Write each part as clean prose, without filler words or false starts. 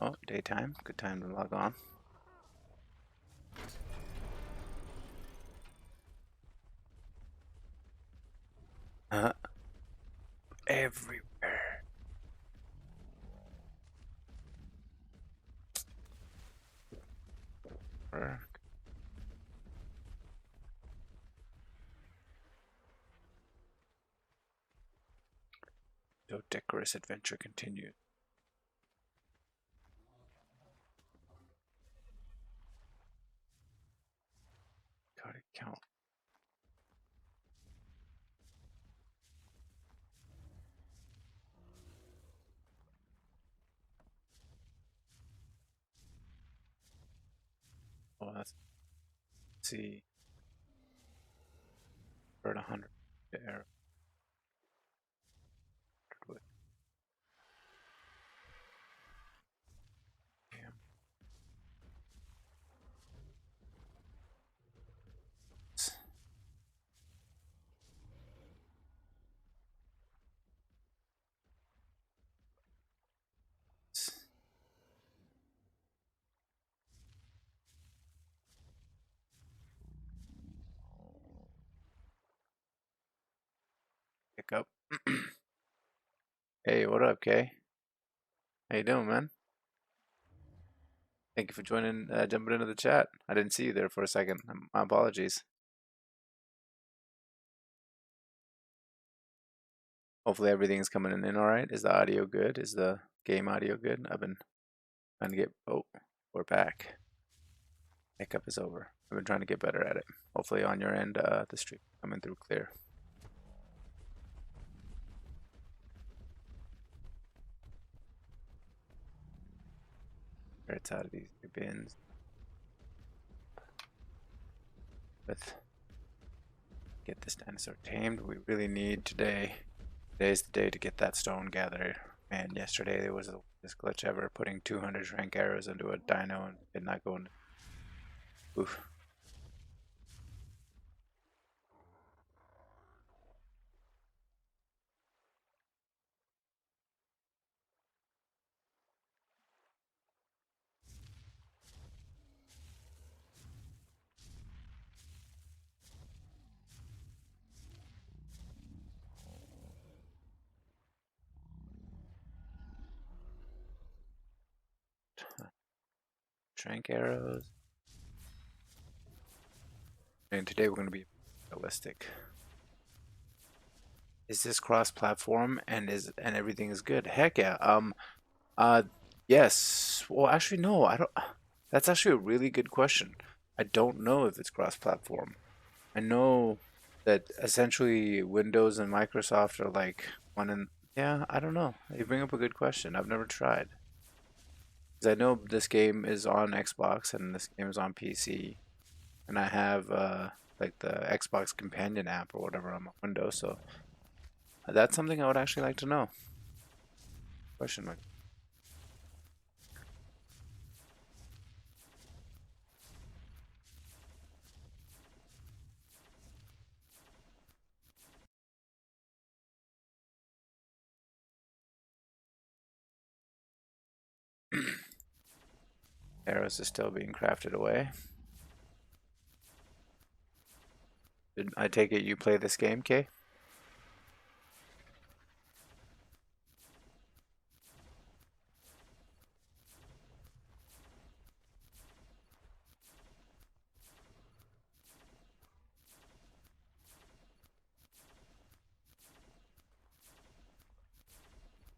Oh, daytime. Good time to log on. Everywhere. So decorous adventure continues. Gotta count. Oh, let's see. Burn 100 air. Damn. Pick up. Hey, what up, Kay? How you doing, man? Thank you for joining, jumping into the chat. I didn't see you there for a second. My apologies. Hopefully everything's coming in all right. Is the audio good? Is the game audio good? I've been trying to get. Oh, we're back. Hiccup is over. I've been trying to get better at it. Hopefully on your end, the stream coming through clear. It's out of these bins. Let's get this dinosaur tamed. We really need today. Today's the day to get that stone gathered. Man, yesterday there was this glitch ever, putting 200 shank arrows into a dino and it not going. Oof. Shank arrows. And today we're going to be realistic. Is this cross-platform and everything is good? Heck yeah. Yes. Well, actually no, I don't. That's actually a really good question. I don't know if it's cross-platform. I know that essentially Windows and Microsoft are like one and yeah, I don't know. You bring up a good question. I've never tried. Because I know this game is on Xbox and this game is on PC, and I have like the Xbox Companion app or whatever on my Windows, so that's something I would actually like to know. Question mark. Arrows is still being crafted away. Did I take it you play this game, Kay?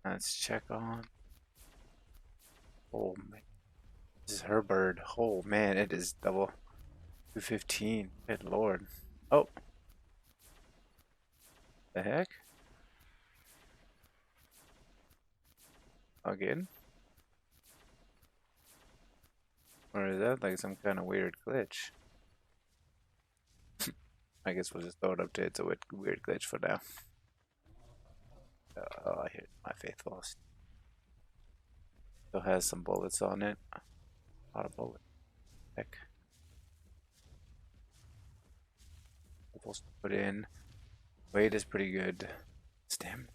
Let's check on. Oh man, this is her bird. Oh man, it is double 215. Good lord. Oh, the heck? Again? Or is that like some kind of weird glitch? I guess we'll just throw it up to it's a weird glitch for now. Oh, here's my faithful. Still has some bullets on it. A lot of bullets. Heck. We'll put in. Weight is pretty good. Stamina.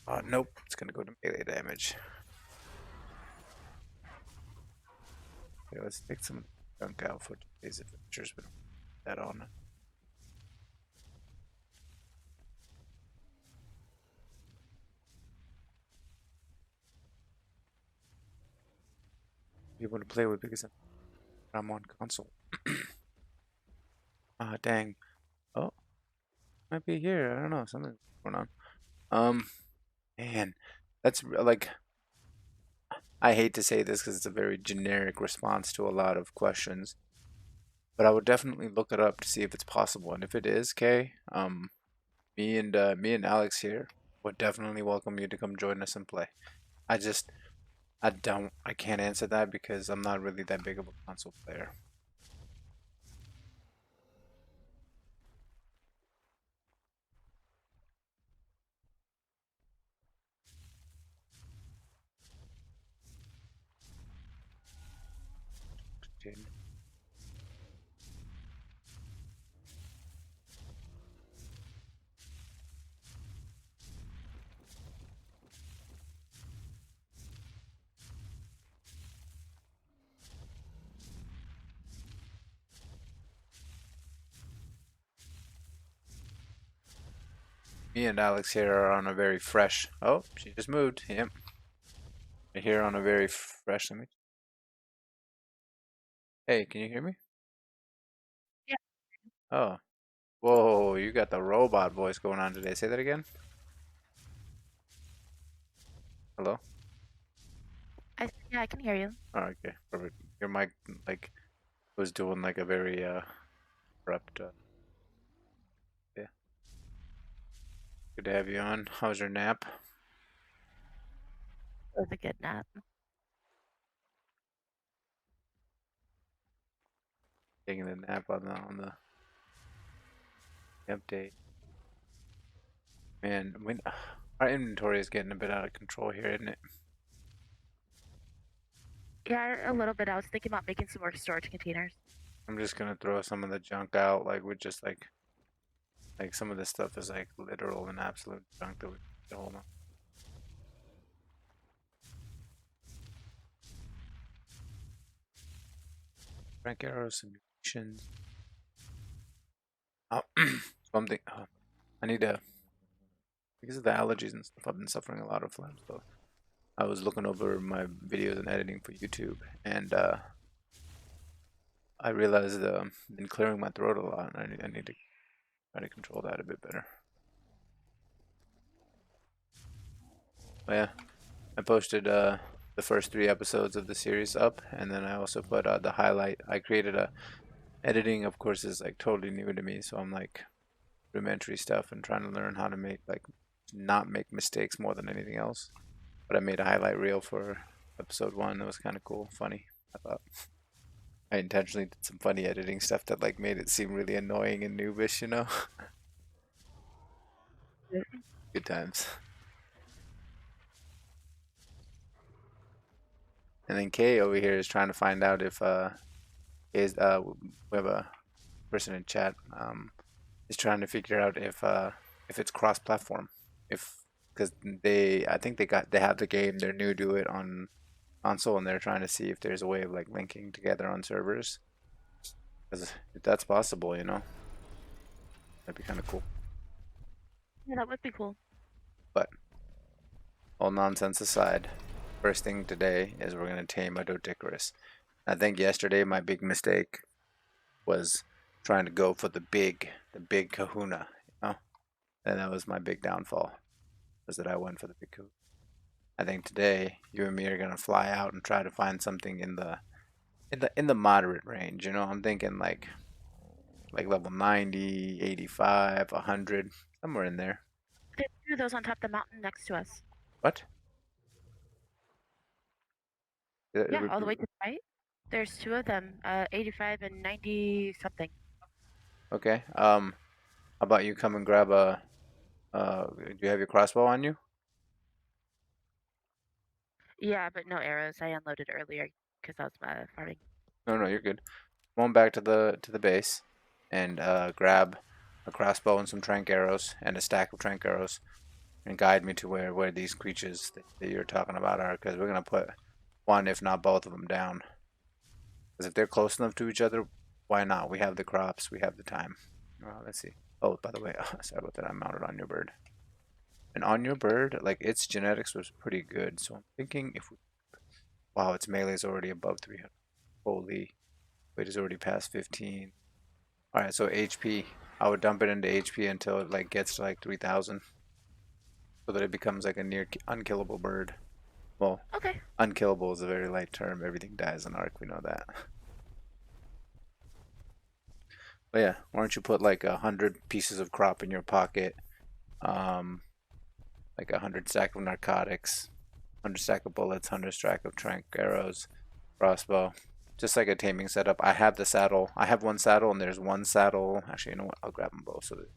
Oh, nope. It's gonna go to melee damage. Okay, let's take some junk out for today's adventures. We don't put that on. People to play with because I'm on console. Ah, dang. Oh, might be here. I don't know. Something's going on. Um, man, like, I hate to say this because it's a very generic response to a lot of questions, but I would definitely look it up to see if it's possible. And if it is, Kay, me and Alex here would definitely welcome you to come join us and play. I just, I can't answer that because I'm not really that big of a console player. Me and Alex here are on a very fresh. Oh, she just moved. Yep. We're here on a very fresh. Let me. Hey, can you hear me? Yeah, Oh, whoa! You got the robot voice going on today. Say that again. Hello. I can hear you. Oh, okay, perfect. Your mic like was doing like a very abrupt. Yeah. Good to have you on. How's your nap? It was a good nap. Taking a nap on the update. Man, when our inventory is getting a bit out of control here, isn't it? Yeah, a little bit. I was thinking about making some more storage containers. I'm just gonna throw some of the junk out. Like we just like some of this stuff is like literal and absolute junk that we can hold on. Rank arrows, simulations. Oh, something. Oh, I need to because of the allergies and stuff. I've been suffering a lot of from. So I was looking over my videos and editing for YouTube, and I realized I've been clearing my throat a lot, and I need to try to control that a bit better. But yeah, I posted the first 3 episodes of the series up, and then I also put the highlight. I created a editing, of course, is like totally new to me, so I'm like rudimentary stuff and trying to learn how to make like not make mistakes more than anything else. But I made a highlight reel for episode 1. That was kind of cool, funny. I thought I intentionally did some funny editing stuff that like made it seem really annoying and noobish, you know. Good times. And then Kay over here is trying to find out if is we have a person in chat is trying to figure out if it's cross-platform, if because I think they have the game, they're new to it on console, and they're trying to see if there's a way of like linking together on servers. Because if that's possible, that'd be kind of cool. Yeah, that would be cool. But all nonsense aside, first thing today is we're gonna tame a Doedicurus. I think yesterday my big mistake was trying to go for the big kahuna, and that was my big downfall, was that I went for the big kahuna. I think today you and me are gonna fly out and try to find something in the moderate range. I'm thinking like level 90, 85, 100, somewhere in there. There's two of those on top of the mountain next to us. What? Yeah, all the way to the right. There's two of them, 85 and 90 something. Okay. How about you come and grab a do you have your crossbow on you? Yeah, but no arrows. I unloaded earlier because I was farming. No, no, you're good. Come on back to the base and grab a crossbow and some trank arrows and a stack of trank arrows and guide me to where these creatures that you're talking about are, because we're gonna put one, if not both of them, down. Because if they're close enough to each other, why not? We have the crops, we have the time. Let's see. Oh, by the way, sorry about that. I mounted on your bird. And on your bird, like its genetics was pretty good. So I'm thinking if we, wow, its melee is already above 300. Holy, weight is already past 15. All right, so HP. I would dump it into HP until it like gets to like 3,000, so that it becomes like a near unkillable bird. Well, okay. Unkillable is a very light term. Everything dies in Ark. We know that. But yeah, why don't you put like 100 pieces of crop in your pocket? Um, like 100 stack of narcotics, 100 stack of bullets, 100 stack of trank arrows, crossbow. Just like a taming setup. I have the saddle. I have one saddle, and there's one saddle. Actually, you know what? I'll grab them both. So that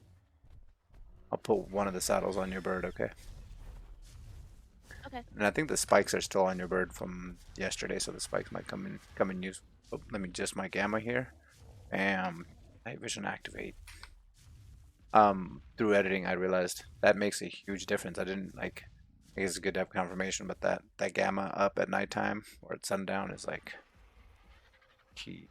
I'll put one of the saddles on your bird. Okay. Okay. And I think the spikes are still on your bird from yesterday, so the spikes might come in use. Oh, let me adjust my gamma here. Bam. Night vision activate. Through editing, I realized that makes a huge difference. I didn't like. I guess it's good to have confirmation, but that gamma up at nighttime or at sundown is like key.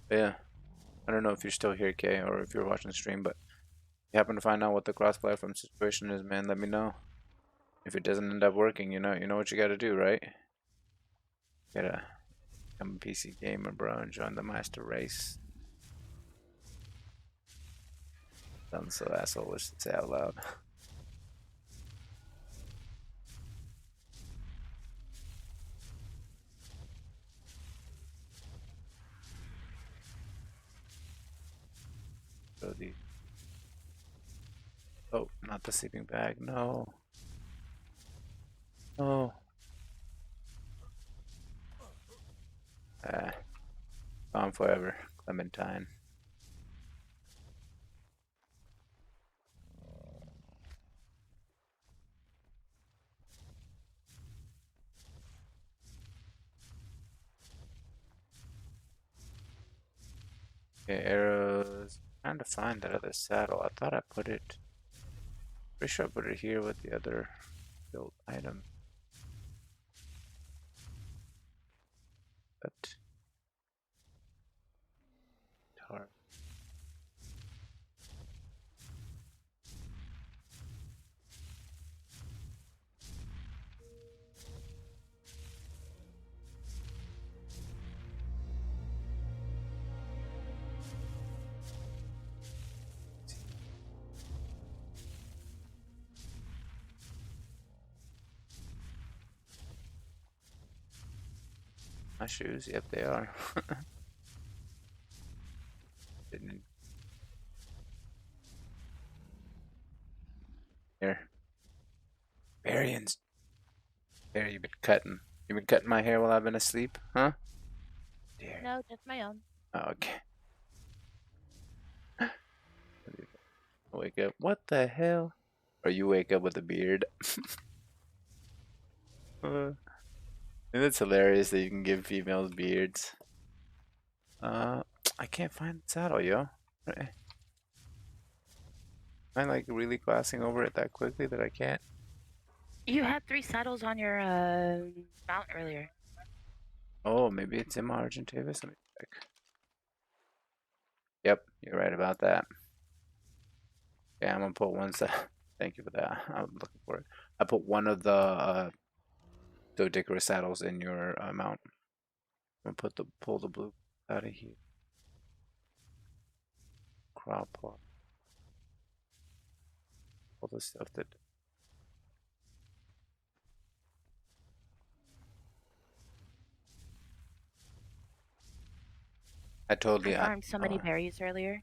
But yeah, I don't know if you're still here, Kay, or if you're watching the stream, but if you happen to find out what the cross-platform situation is, man, let me know. If it doesn't end up working, you know what you gotta do, right? You gotta become a PC gamer, bro, and join the master race. Sounds so asshole-ish to say out loud. So the oh, not the sleeping bag. No. Oh. Ah, gone forever. Clementine. Okay, arrows. Trying to find that other saddle. I thought I put it. Pretty sure I put it here with the other build item. But hard. My shoes? Yep, they are. Didn't here. Varians. There, you've been cutting. You've been cutting my hair while I've been asleep, huh? There. No, just my own. Oh, okay. Wake up. What the hell? Or you wake up with a beard. uh, and it's hilarious that you can give females beards. Uh, I can't find the saddle, yo. Am I like really glassing over it that quickly that I can't? You had 3 saddles on your mount earlier. Oh, maybe it's in my Argentavis. Let me check. Yep, you're right about that. Yeah, I'm gonna put one side. Thank you for that. I'm looking for it. I put one of the Dodicarus saddles in your mount. I'm gonna pull the blue out of here. Crop plot. All the stuff that I totally I farmed so many berries earlier.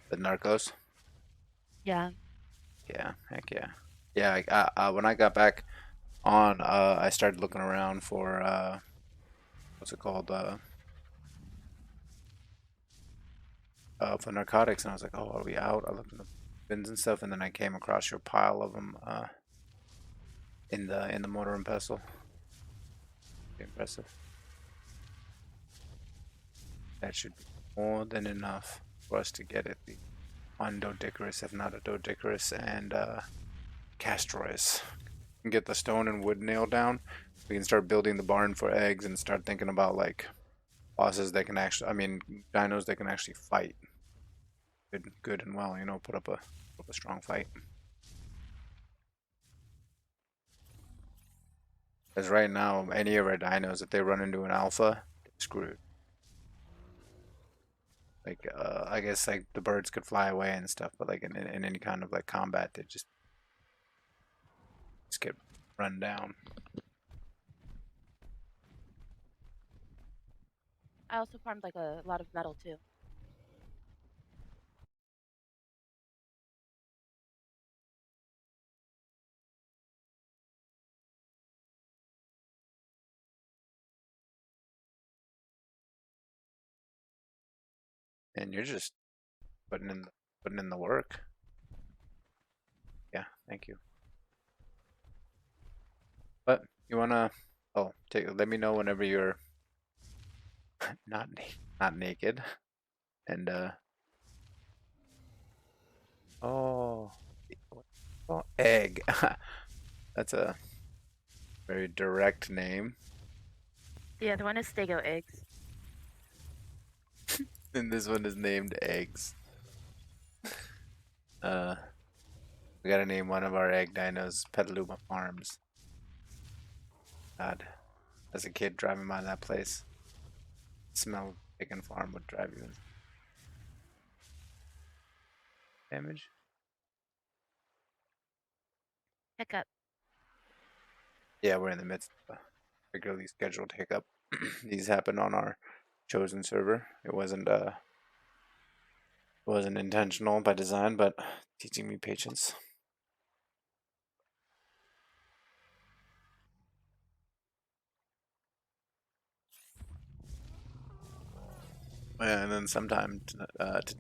the narcos. Yeah. Yeah, heck yeah. Yeah, when I got back on, I started looking around for what's it called? For narcotics, and I was like, oh, are we out? I looked in the bins and stuff, and then I came across your pile of them in the mortar and pestle. Pretty impressive. That should be more than enough for us to get it. The one Dodicarus, if not a Dodicarus, and Castroids. We can get the stone and wood nailed down. We can start building the barn for eggs and start thinking about like bosses that can actually, I mean, dinos that can actually fight. Good and well, you know, put up a strong fight. Because right now, any of our dinos, if they run into an alpha, they're screwed. Like, I guess like the birds could fly away and stuff, but like in any kind of like combat, they just get run down. I also farmed like a lot of metal too. And you're just putting in the work. Yeah, thank you. But you wanna let me know whenever you're not not naked. And oh, oh egg. That's a very direct name. Yeah, the one is stego eggs. And this one is named Eggs. Uh we gotta name one of our egg dinos Petaluma Farms. God. As a kid driving by that place, smell of chicken farm would drive you in damage. Hiccup. Yeah, we're in the midst of a regularly scheduled hiccup. These happened on our chosen server. It wasn't intentional by design, but teaching me patience. And then sometime to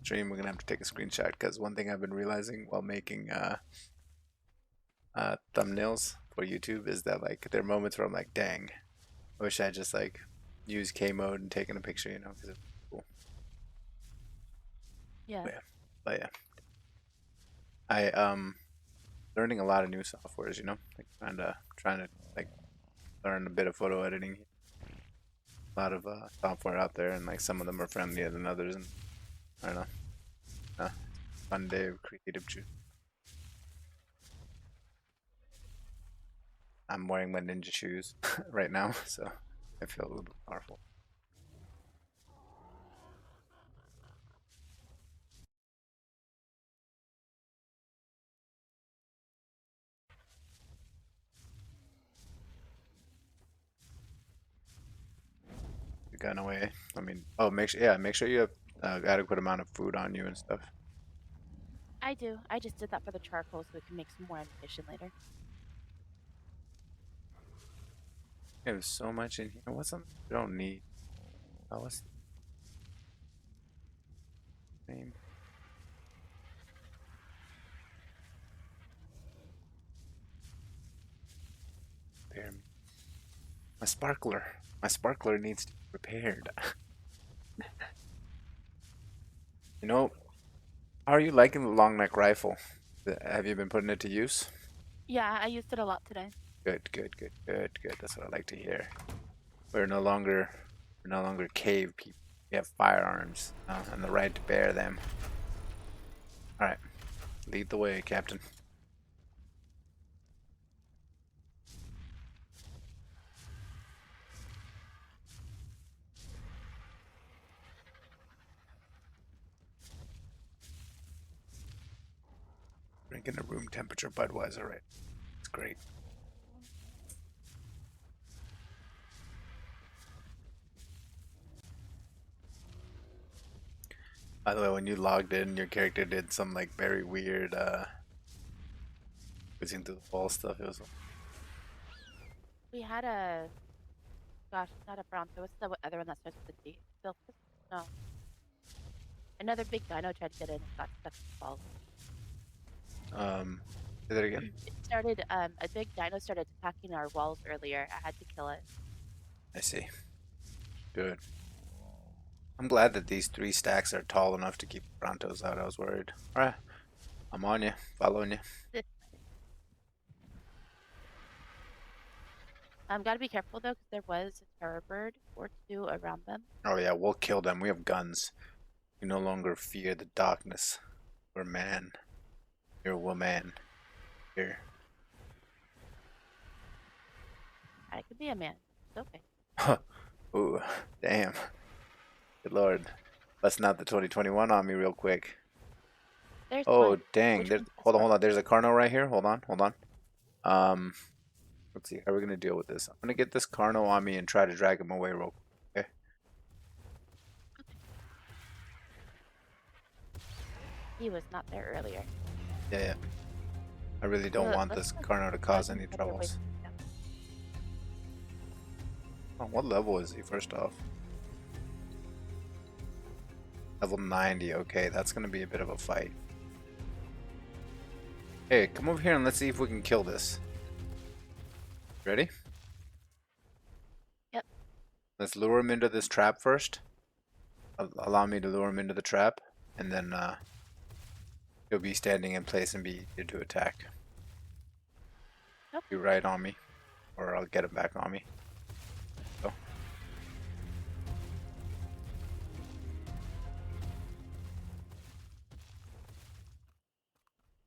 stream, we're gonna have to take a screenshot because one thing I've been realizing while making thumbnails for YouTube is that like there are moments where I'm like, dang, I wish I just like used K mode and taken a picture, you know, because it's cool. Yeah. But yeah, I learning a lot of new softwares, you know, like trying to like learn a bit of photo editing. A lot of software out there, and like some of them are friendlier than others, and I don't know. Uh, Fun day of creative juice. I'm wearing my ninja shoes right now, so I feel a little bit powerful. The gun away. I mean, oh, make sure you have adequate amount of food on you and stuff. I do. I just did that for the charcoal so we can make some more ammunition later. There's so much in here. What's something you don't need? Oh, what's the name? Repair me. My sparkler. My sparkler needs to be repaired. You know, how are you liking the long neck rifle? Have you been putting it to use? Yeah, I used it a lot today. Good, good, good, good, good. That's what I like to hear. We're no longer cave people. We have firearms and the right to bear them. All right, lead the way, Captain. Drinking a room temperature Budweiser, right? It's great. By the way, when you logged in, your character did some like very weird whizzing through the wall stuff. It was We had a, gosh, not a bronto. What's the other one that starts with a D? No. Another big dino tried to get in and got stuck in the wall. say that again. It started, a big dino started attacking our walls earlier. I had to kill it. I see. Good. I'm glad that these 3 stacks are tall enough to keep the Brontos out. I was worried. Alright, I'm on you, following you. Gotta be careful though, because there was a terror bird or two around them. Oh yeah, we'll kill them. We have guns. We no longer fear the darkness. We're man. You're a woman. Here. I could be a man. It's okay. Ooh, damn. Good lord. Busting out the 2021 on me real quick. There's Oh, one. dang. Which There's, one's this hold on, one? hold on. There's a Carno right here. Hold on, hold on. Um, let's see. How are we gonna deal with this? I'm gonna get this Carno on me and try to drag him away real quick. Okay. He was not there earlier. Yeah, yeah. I really don't want Let's this go Carno to so I cause can any get away troubles. from him. Oh, what level is he, first off? Level 90. Okay, that's gonna be a bit of a fight. Hey, come over here and let's see if we can kill this. Ready? Yep. Let's lure him into this trap first. Allow me to lure him into the trap, and then he'll be standing in place and be easier to attack. Nope. Be right on me, or I'll get him back on me. So.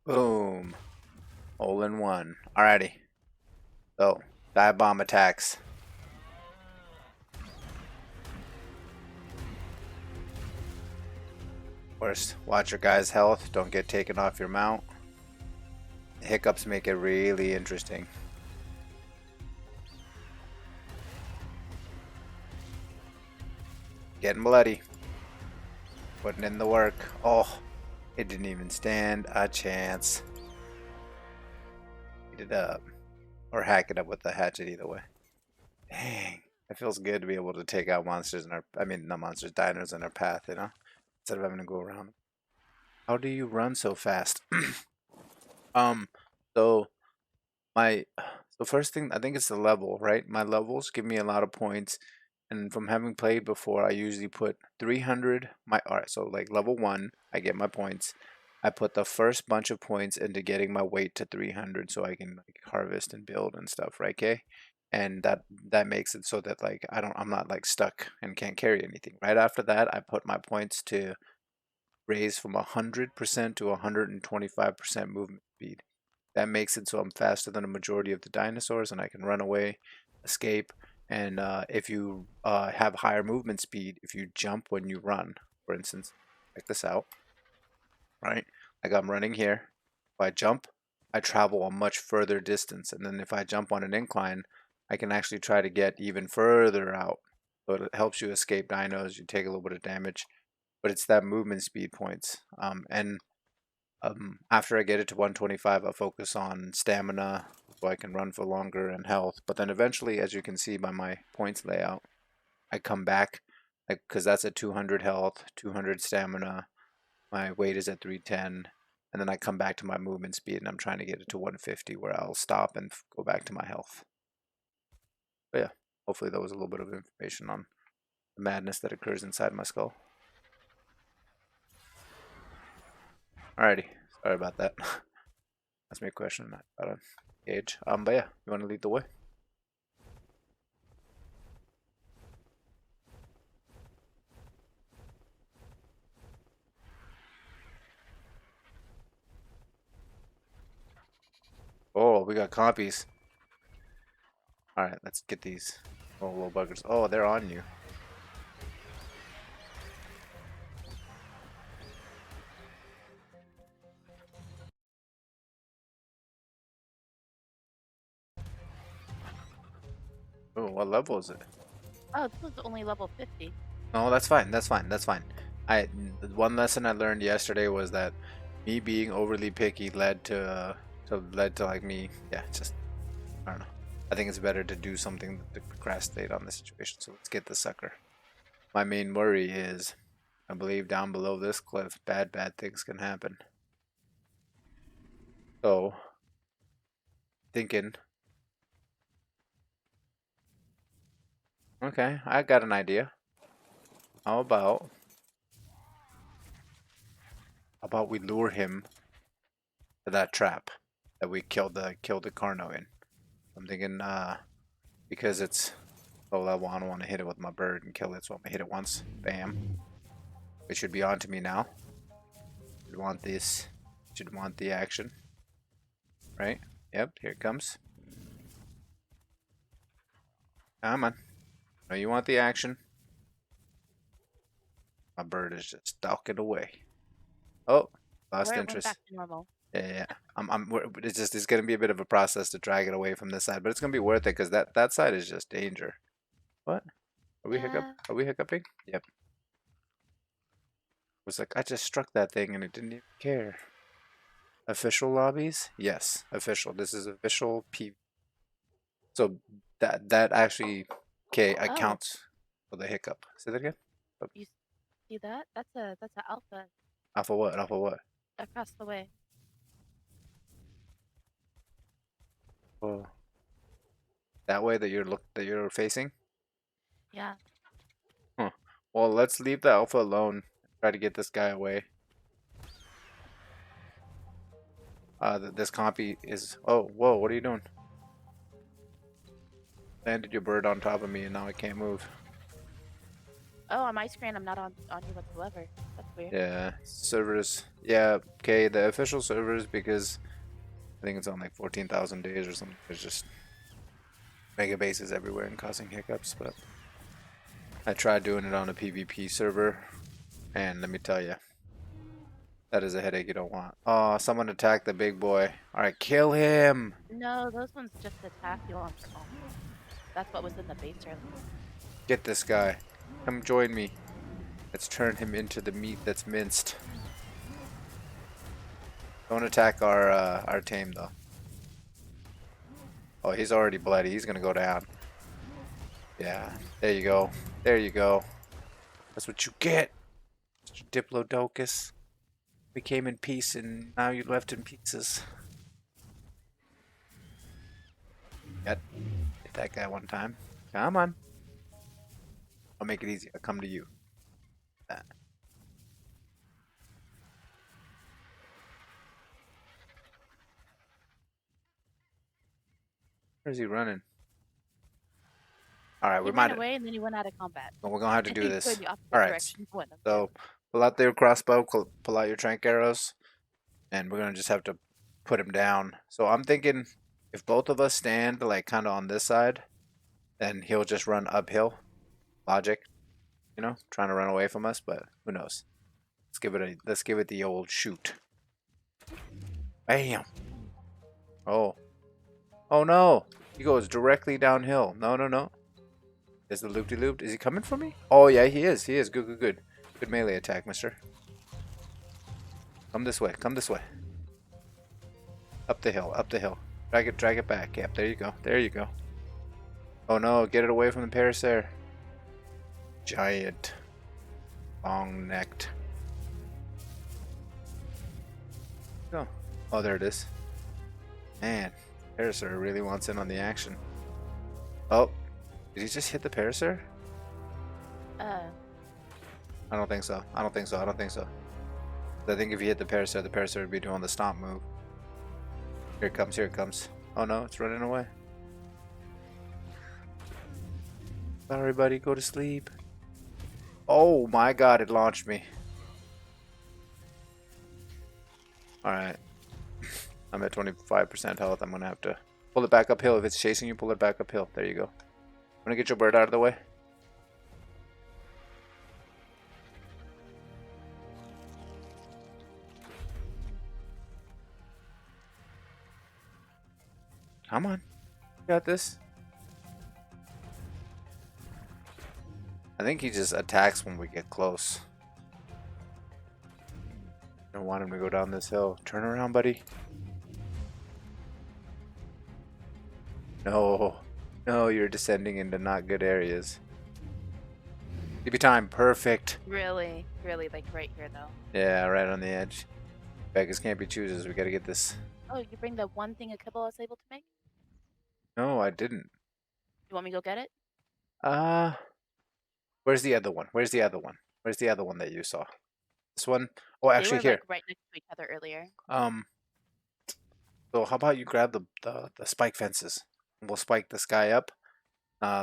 Boom. All in one. Alrighty. So, dive bomb attacks. First, watch your guy's health. Don't get taken off your mount. The hiccups make it really interesting. Getting bloody. Putting in the work. Oh, it didn't even stand a chance. Eat it up. Or hack it up with the hatchet, either way. Dang. It feels good to be able to take out monsters in our, I mean, not monsters, dinos in our path, you know? Instead of having to go around. How do you run so fast? Um, so my, so first thing, I think it's the level, right? My levels give me a lot of points. And from having played before, I usually put 300, alright, so like level 1, I get my points. I put the first bunch of points into getting my weight to 300 so I can like harvest and build and stuff, right? Okay? And that makes it so that like I'm not like stuck and can't carry anything. Right after that, I put my points to raise from 100% to 125% movement speed. That makes it so I'm faster than a majority of the dinosaurs and I can run away, escape, and if you have higher movement speed, if you jump when you run, for instance, check this out, right? Like I'm running here. If I jump, I travel a much further distance. And then if I jump on an incline, I can actually try to get even further out. So it helps you escape dinos. You take a little bit of damage, but it's that movement speed points. After I get it to 125, I focus on stamina so I can run for longer and health. But then eventually, as you can see by my points layout, I come back like because that's at 200 health, 200 stamina. My weight is at 310, and then I come back to my movement speed, and I'm trying to get it to 150, where I'll stop and go back to my health. But yeah, hopefully that was a little bit of information on the madness that occurs inside my skull. Alrighty, sorry about that. That's my question. Not a gauge. But yeah, you want to lead the way? Oh, we got copies. Alright, let's get these little buggers. Oh, they're on you. Oh, what level is it? Oh, this was only level 50. No, that's fine. That's fine. That's fine. The one lesson I learned yesterday was that me being overly picky led to like me. Yeah, just I don't know. I think it's better to do something than to procrastinate on the situation. So let's get the sucker. My main worry is, I believe down below this cliff, bad things can happen. So thinking, okay, I got an idea. How about we lure him to that trap that we killed the Carno in? I'm thinking because it's low level. I don't want to hit it with my bird and kill it, so I'm gonna hit it once. Bam. It should be on to me now. Should want this. Should want the action. Right? Yep, here it comes. Come on. No, you want the action. My bird is just stalking away. Oh, lost Where it went back interest. to normal. Yeah. It's gonna be a bit of a process to drag it away from this side, but it's gonna be worth it because that side is just danger. What? Are we hiccup? Yeah. Are we hiccuping? Yep. It was like I just struck that thing and it didn't even care. Official lobbies? Yes, official. This is official P. So that actually okay Oh, accounts for the hiccup. Say that again. you see that? That's an alpha Alpha what? Alpha what? across the way. Oh, that way that you're facing. Yeah. Huh. Well, let's leave the alpha alone. Try to get this guy away. This compy is. Oh, whoa! What are you doing? Landed your bird on top of me, and now I can't move. Oh, on my screen, I'm not on you whatsoever. That's weird. Yeah, servers. Yeah, okay. The official servers because I think it's on like 14,000 days or something. There's just mega bases everywhere and causing hiccups. But I tried doing it on a PvP server, and let me tell you, that is a headache you don't want. Oh, someone attacked the big boy. All right, kill him. No, those ones just attack you on their own. That's what was in the base earlier. Get this guy. Come join me. Let's turn him into the meat that's minced. Don't attack our tame though. Oh, he's already bloody. He's gonna go down. Yeah, there you go. There you go. That's what you get, Mr. Diplodocus. We came in peace and now you left in pieces. Hit that guy one time. Come on. I'll make it easy. I'll come to you. That. Where's he running? All right, He we ran might. away and then he went out of combat. Well, we're gonna have to And do he's going this. the opposite All right. direction when I'm So pull out your crossbow. Pull out your trank arrows, and we're gonna just have to put him down. So I'm thinking, if both of us stand like kind of on this side, then he'll just run uphill. Logic, trying to run away from us, but who knows? Let's give it the old shoot. Bam. Oh. Oh no. He goes directly downhill. No, no, no. Is the loop-de-loop? Is he coming for me? Oh yeah, he is. He is. Good, good, good. Good melee attack, mister. Come this way. Come this way. Up the hill. Up the hill. Drag it back. Yep, there you go. There you go. Oh no, get it away from the parasaur. Giant. Long-necked. Go. Oh, there it is. Man, parasaur really wants in on the action. Oh, did he just hit the parasaur? Uh, I don't think so. I don't think so. I don't think so. I think if you hit the parasaur would be doing the stomp move. Here it comes. Here it comes. Oh no, it's running away. Sorry, buddy. Go to sleep. Oh my god, it launched me. Alright. I'm at 25% health. I'm gonna have to pull it back uphill. If it's chasing you, pull it back uphill. There you go. I'm gonna get your bird out of the way. Come on. You got this. I think he just attacks when we get close. I don't want him to go down this hill. Turn around, buddy. No. No, you're descending into not good areas. Give you time. Perfect. really, like right here though. Yeah, right on the edge. Beggars can't be choosers. We gotta get this. Oh, you bring the one thing a kibble I was able to make? No, I didn't. You want me to go get it? Uh, where's the other one? Where's the other one? Where's the other one that you saw? This one? Oh, They actually were like here. right next to each other earlier. So how about you grab the spike fences? And we'll spike this guy up.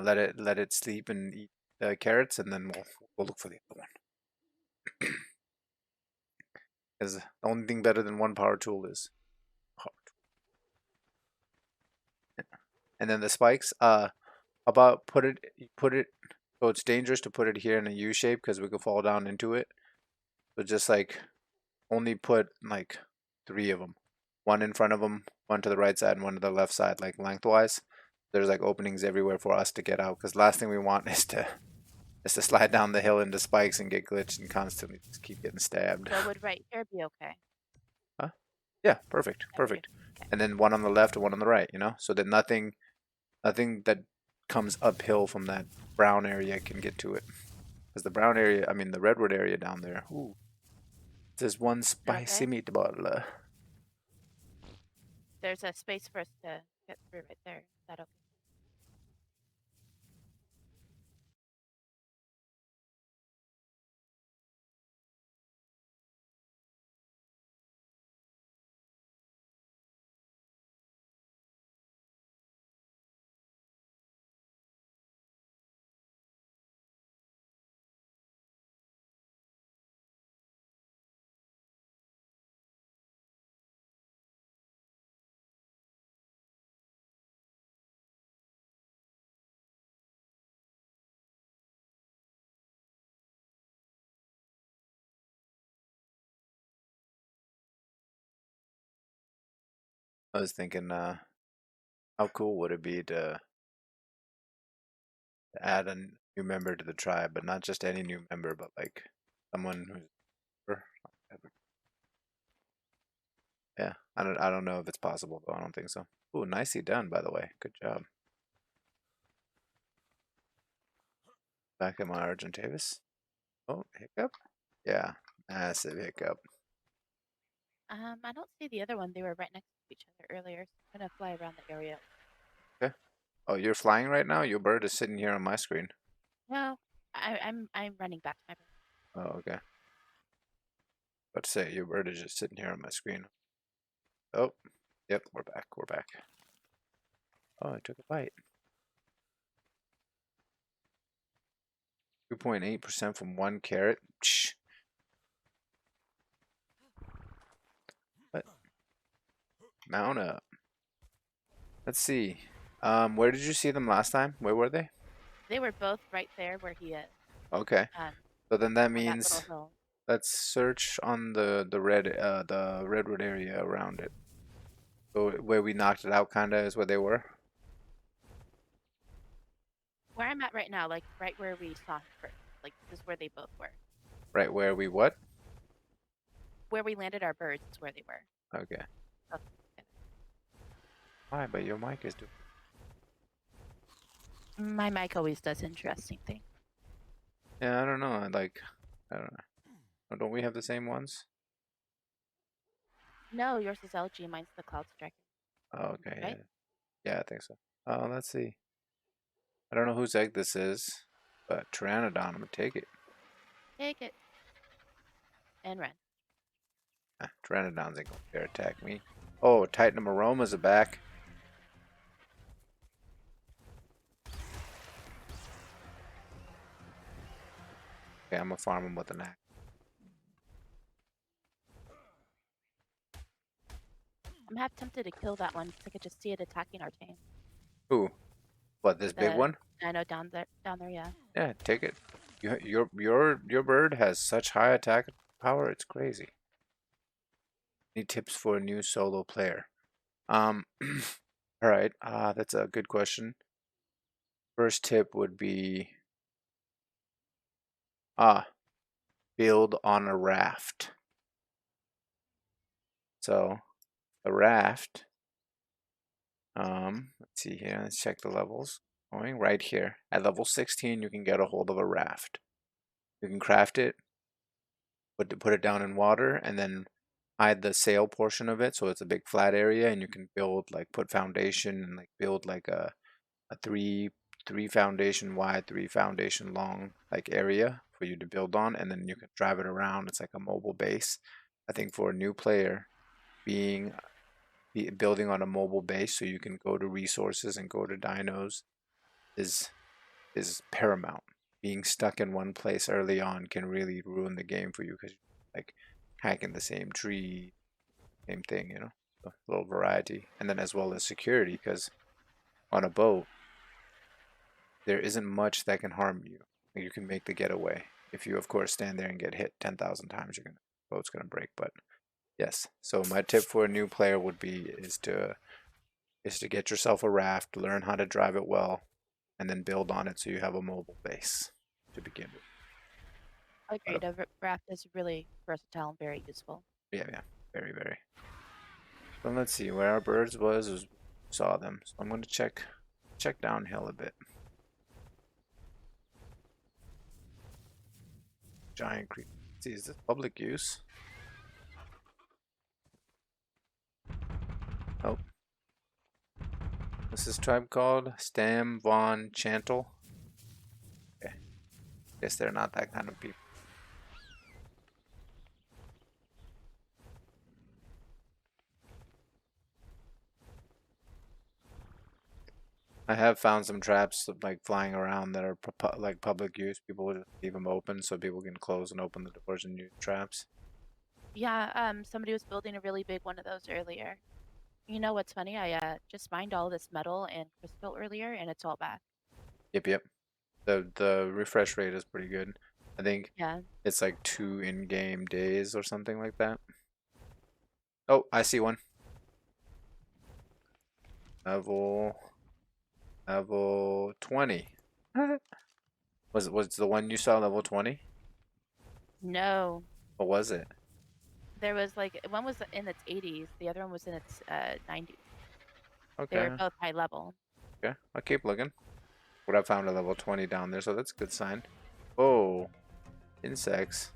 let it sleep and eat the carrots, and then we'll look for the other one. Because the only thing better than one power tool is power tool. And then the spikes, about put it so it's dangerous to put it here in a U shape because we could fall down into it. So just like only put like 3 of them, one in front of them, one to the right side, and one to the left side, like lengthwise. There's like openings everywhere for us to get out. Because last thing we want is to slide down the hill into spikes and get glitched and constantly just keep getting stabbed. So would right here be okay? Huh? Yeah, perfect, Right here. perfect. Okay. And then one on the left and one on the right, so that nothing that comes uphill from that brown area can get to it. Because the brown area, I mean the redwood area down there, ooh, there's one Is that okay? spicy meatball. There's a space for us to get through right there. Is that okay? I was thinking, how cool would it be to add a new member to the tribe, but not just any new member, but like someone who's yeah. I don't know if it's possible though. I don't think so. Ooh, nicely done, by the way. Good job. Back at my Argentavis. Oh, hiccup. Yeah, massive hiccup. I don't see the other one. They were right next to each other earlier. So I'm gonna fly around the area. Okay. Oh, you're flying right now? Your bird is sitting here on my screen. No, I'm running back to my bird. Oh, okay. About to say your bird is just sitting here on my screen. Oh, yep, we're back. We're back. Oh, I took a bite. 2.8% from one carrot. Psh. What? Mount up. Let's see. Where did you see them last time? Where were they? They were both right there where he is. Okay. Um, So then that on that little means hill. let's search on the redwood area around it. So where we knocked it out kinda is where they were. Where I'm at right now, like right where we saw him first. Like this is where they both were. Right where we what? Where we landed our birds is where they were. Okay. Both Why, but your mic is doing My mic always does interesting things. yeah, I don't know. I don't know. Oh, don't we have the same ones? No, yours is LG, mine's the Cloud Striker, Oh, okay, right? yeah. Yeah, I think so. Let's see. I don't know whose egg this is, but Pteranodon, I'm gonna take it. Take it and run. Pteranodons ain't gonna dare attack me. Oh, Titanum aromas are back. Okay, I'm gonna farm them with an axe. I'm half tempted to kill that one because I could just see it attacking our team. Ooh, what, this big The one? I know down there, yeah. Yeah, take it. Your bird has such high attack power, it's crazy. Any tips for a new solo player? Um, all right. That's a good question. First tip would be ah, build on a raft. So the raft. Let's see here. Let's check the levels. Going right here at level 16, you can get a hold of a raft. You can craft it, put it down in water, and then hide the sail portion of it so it's a big flat area, and you can build like put foundation and like build like a three foundation wide, 3 foundation long like area for you to build on, and then you can drive it around. It's like a mobile base. I think for a new player, building on a mobile base so you can go to resources and go to dinos is is paramount. Being stuck in one place early on can really ruin the game for you because like hacking the same tree, same thing, you know, a little variety, and then as well as security because on a boat there isn't much that can harm you. You can make the getaway. If you, of course, stand there and get hit 10,000 times, boat's gonna break. But yes, so my tip for a new player would be is to get yourself a raft, learn how to drive it well, and then build on it so you have a mobile base to begin with. Agreed. A raft is really versatile and very useful. Yeah, yeah, very, very. So let's see where our birds was saw them. So I'm gonna check downhill a bit. Giant creek. Let's see, is this public use? Oh, this is tribe called Stam Von Chantel. Okay, guess they're not that kind of people. I have found some traps like flying around that are like public use. People would leave them open so people can close and open the doors and use traps. Yeah, somebody was building a really big one of those earlier. You know what's funny? I just mined all this metal and crystal earlier, and it's all back. Yep, yep. The refresh rate is pretty good. I think Yeah. it's like 2 in-game days or something like that. Oh, I see one. Level level 20. Was the one you saw level 20? No, What was it? there was like one was in its 80s, the other one was in its 90s. They were Okay, both high level. okay. I'll keep looking. But I found a level 20 down there, so that's a good sign. Oh, insects.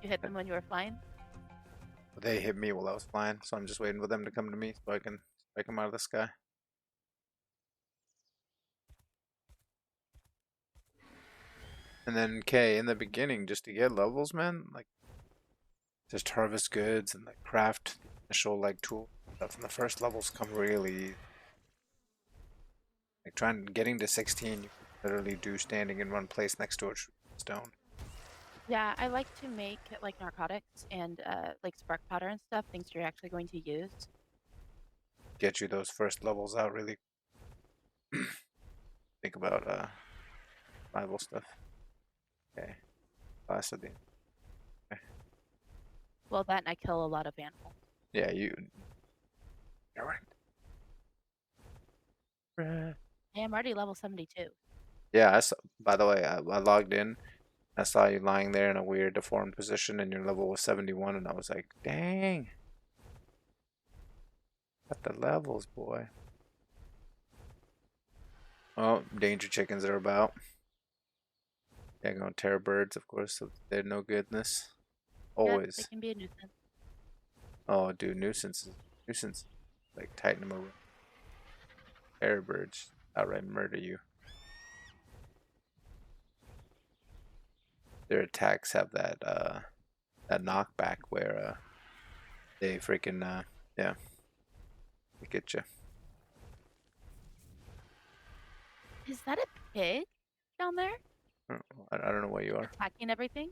You hit them when you were flying? They hit me while I was flying, so I'm just waiting for them to come to me so I can strike them out of the sky. And then, in the beginning, just to get levels, man, like, just harvest goods and, like, craft the initial, like, tool stuff. And the first levels come really, like, getting to 16, you can literally do standing in one place next to a stone. Yeah, I like to make like narcotics and like spark powder and stuff, things you're actually going to use. Get you those first levels out, really think about, survival stuff. Okay, last of the, okay. Well, that and I kill a lot of animals. Yeah, you're right. Hey, I'm already level 72. Yeah, I saw, by the way, I logged in. I saw you lying there in a weird deformed position and your level was 71 and I was like, dang. Got the levels, boy. Oh, danger chickens are about. Yeah, gonna tear birds, of course, so they're no goodness. Yep, they Always. can be a nuisance. Oh, dude, nuisance. Like tighten them around. Terror birds outright murder you. Their attacks have that knockback where they freaking yeah, they get you. Is that a pig down there I don't know where you are. attacking everything?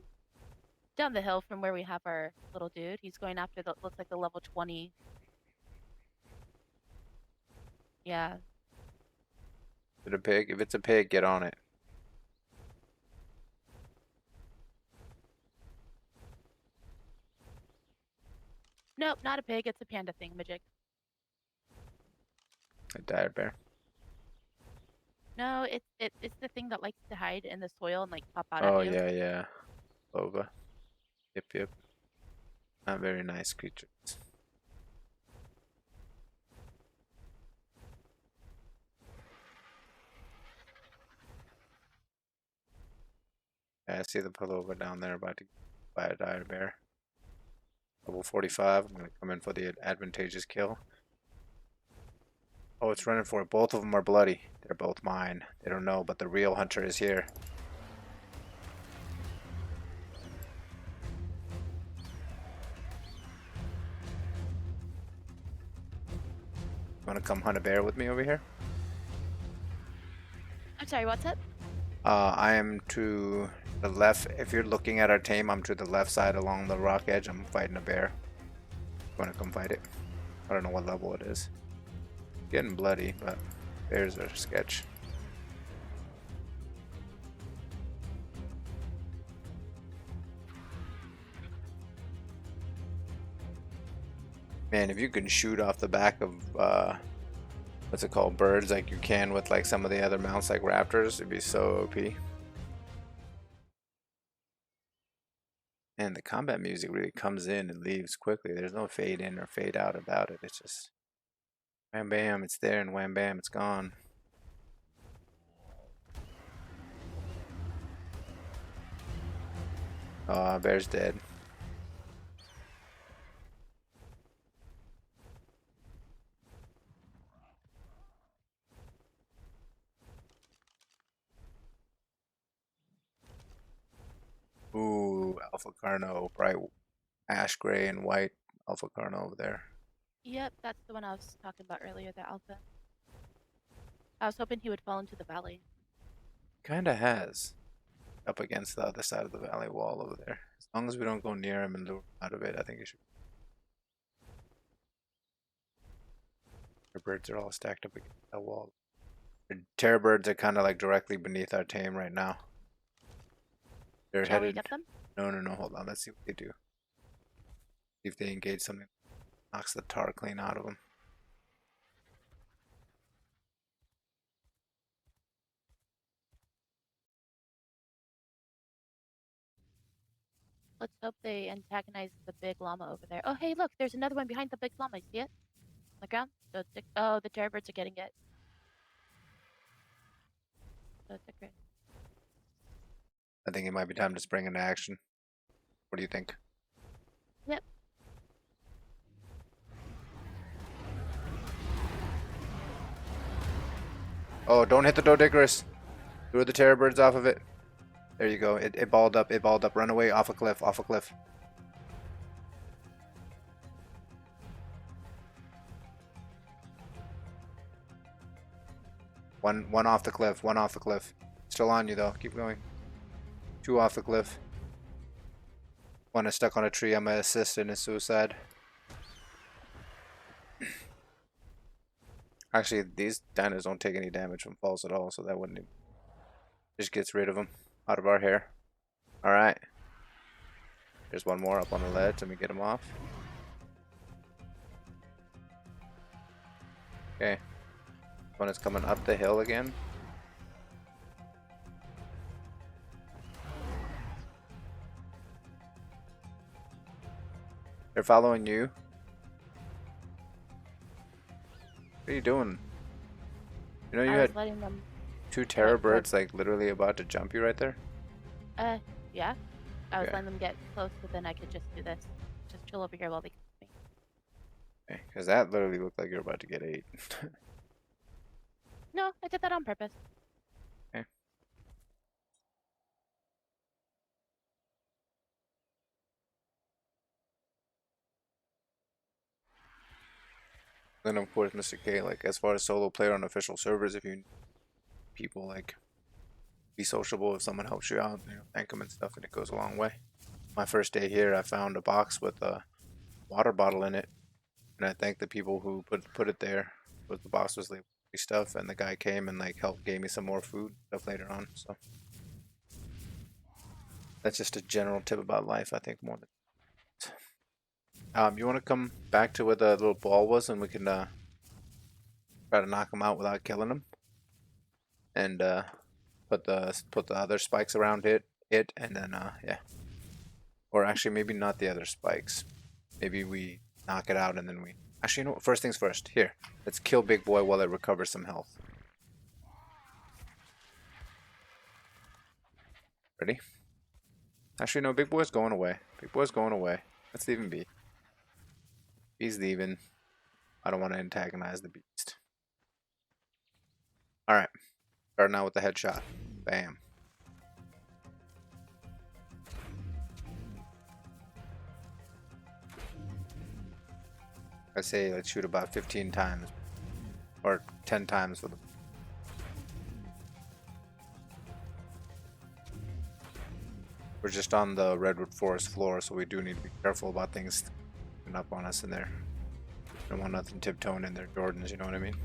Down the hill from where we have our little dude. He's going after the looks like the level 20. Yeah. Is it a pig? If it's a pig, get on it. Nope, not a pig. It's a panda thingamajig. A dire bear. No, it's the thing that likes to hide in the soil and like pop out at Oh you. yeah, yeah. Bova. Yep, yep. Not very nice creatures. Yeah, I see the pullover down there about to buy a dire bear. Level 45. I'm gonna come in for the advantageous kill. Oh, it's running for it. Both of them are bloody. They're both mine. They don't know, but the real hunter is here. Want to come hunt a bear with me over here? I'm sorry, what's up? I am to the left. If you're looking at our tame, I'm to the left side along the rock edge. I'm fighting a bear. Want to come fight it? I don't know what level it is. Getting bloody, but bears are sketch. Man, if you can shoot off the back of what's it called, birds, like you can with like some of the other mounts like raptors, it'd be so OP. And the combat music really comes in and leaves quickly. There's no fade in or fade out about it. It's just wham bam, it's there, and wham bam, it's gone. Oh, bear's dead. Ooh, Alpha Carno, bright ash gray and white Alpha Carno over there. Yep, that's the one I was talking about earlier, the alpha. I was hoping he would fall into the valley. Kinda has. Up against the other side of the valley wall over there. As long as we don't go near him and lure him out of it, I think it should. Our birds are all stacked up against that wall. The terror birds are kind of like directly beneath our tame right now. They're Shall we headed. get them? No, no, no. Hold on. Let's see what they do. See if they engage something. Knocks the tar clean out of them. Let's hope they antagonize the big llama over there. Oh, hey, look, there's another one behind the big llama. You see it? On the ground? So it's oh, the terror birds are getting it. So it's a crit. I think it might be time to spring into action. What do you think? Yep. Oh, don't hit the Dodicarus. Lure the terror birds off of it. There you go. It balled up. It balled up. Run away off a cliff. Off a cliff. One off the cliff. One off the cliff. Still on you though. Keep going. Two off the cliff. One is stuck on a tree. I'm gonna assist in his suicide. Actually, these dinos don't take any damage from falls at all, so that wouldn't even... Just gets rid of them out of our hair. Alright. There's one more up on the ledge. Let me get him off. Okay. One is coming up the hill again. They're following you. What are you doing? You know you I was had letting them. two terror What? birds like literally about to jump you right there? Yeah. I was Okay. letting them get close, so then I could just do this. Just chill over here while they kill me. Okay, because that literally looked like you're about to get ate. No, I did that on purpose. Okay. Then of course, Mr. K, like as far as solo player on official servers, if you people like be sociable, if someone helps you out, you know, thank them and stuff, and it goes a long way. My first day here, I found a box with a water bottle in it, and I thanked the people who put it there. But the box was like stuff, and the guy came and like helped gave me some more food stuff later on. So that's just a general tip about life, I think, more than. You want to come back to where the little ball was, and we can try to knock him out without killing him, and put the other spikes around it, and then yeah. Or actually, maybe not the other spikes. Maybe we knock it out and then we... Actually, you know what? First things first. Here, let's kill Big Boy while it recovers some health. Ready? Actually, no, Big Boy's going away. Big Boy's going away. Let's leave him be. He's leaving. I don't want to antagonize the beast. Alright. Starting out with the headshot. Bam. I say let's shoot about 15 times. Or 10 times with them. We're just on the redwood forest floor, so we do need to be careful about things coming up on us in there. Don't want nothing tiptoeing in their Jordans, you know what I mean?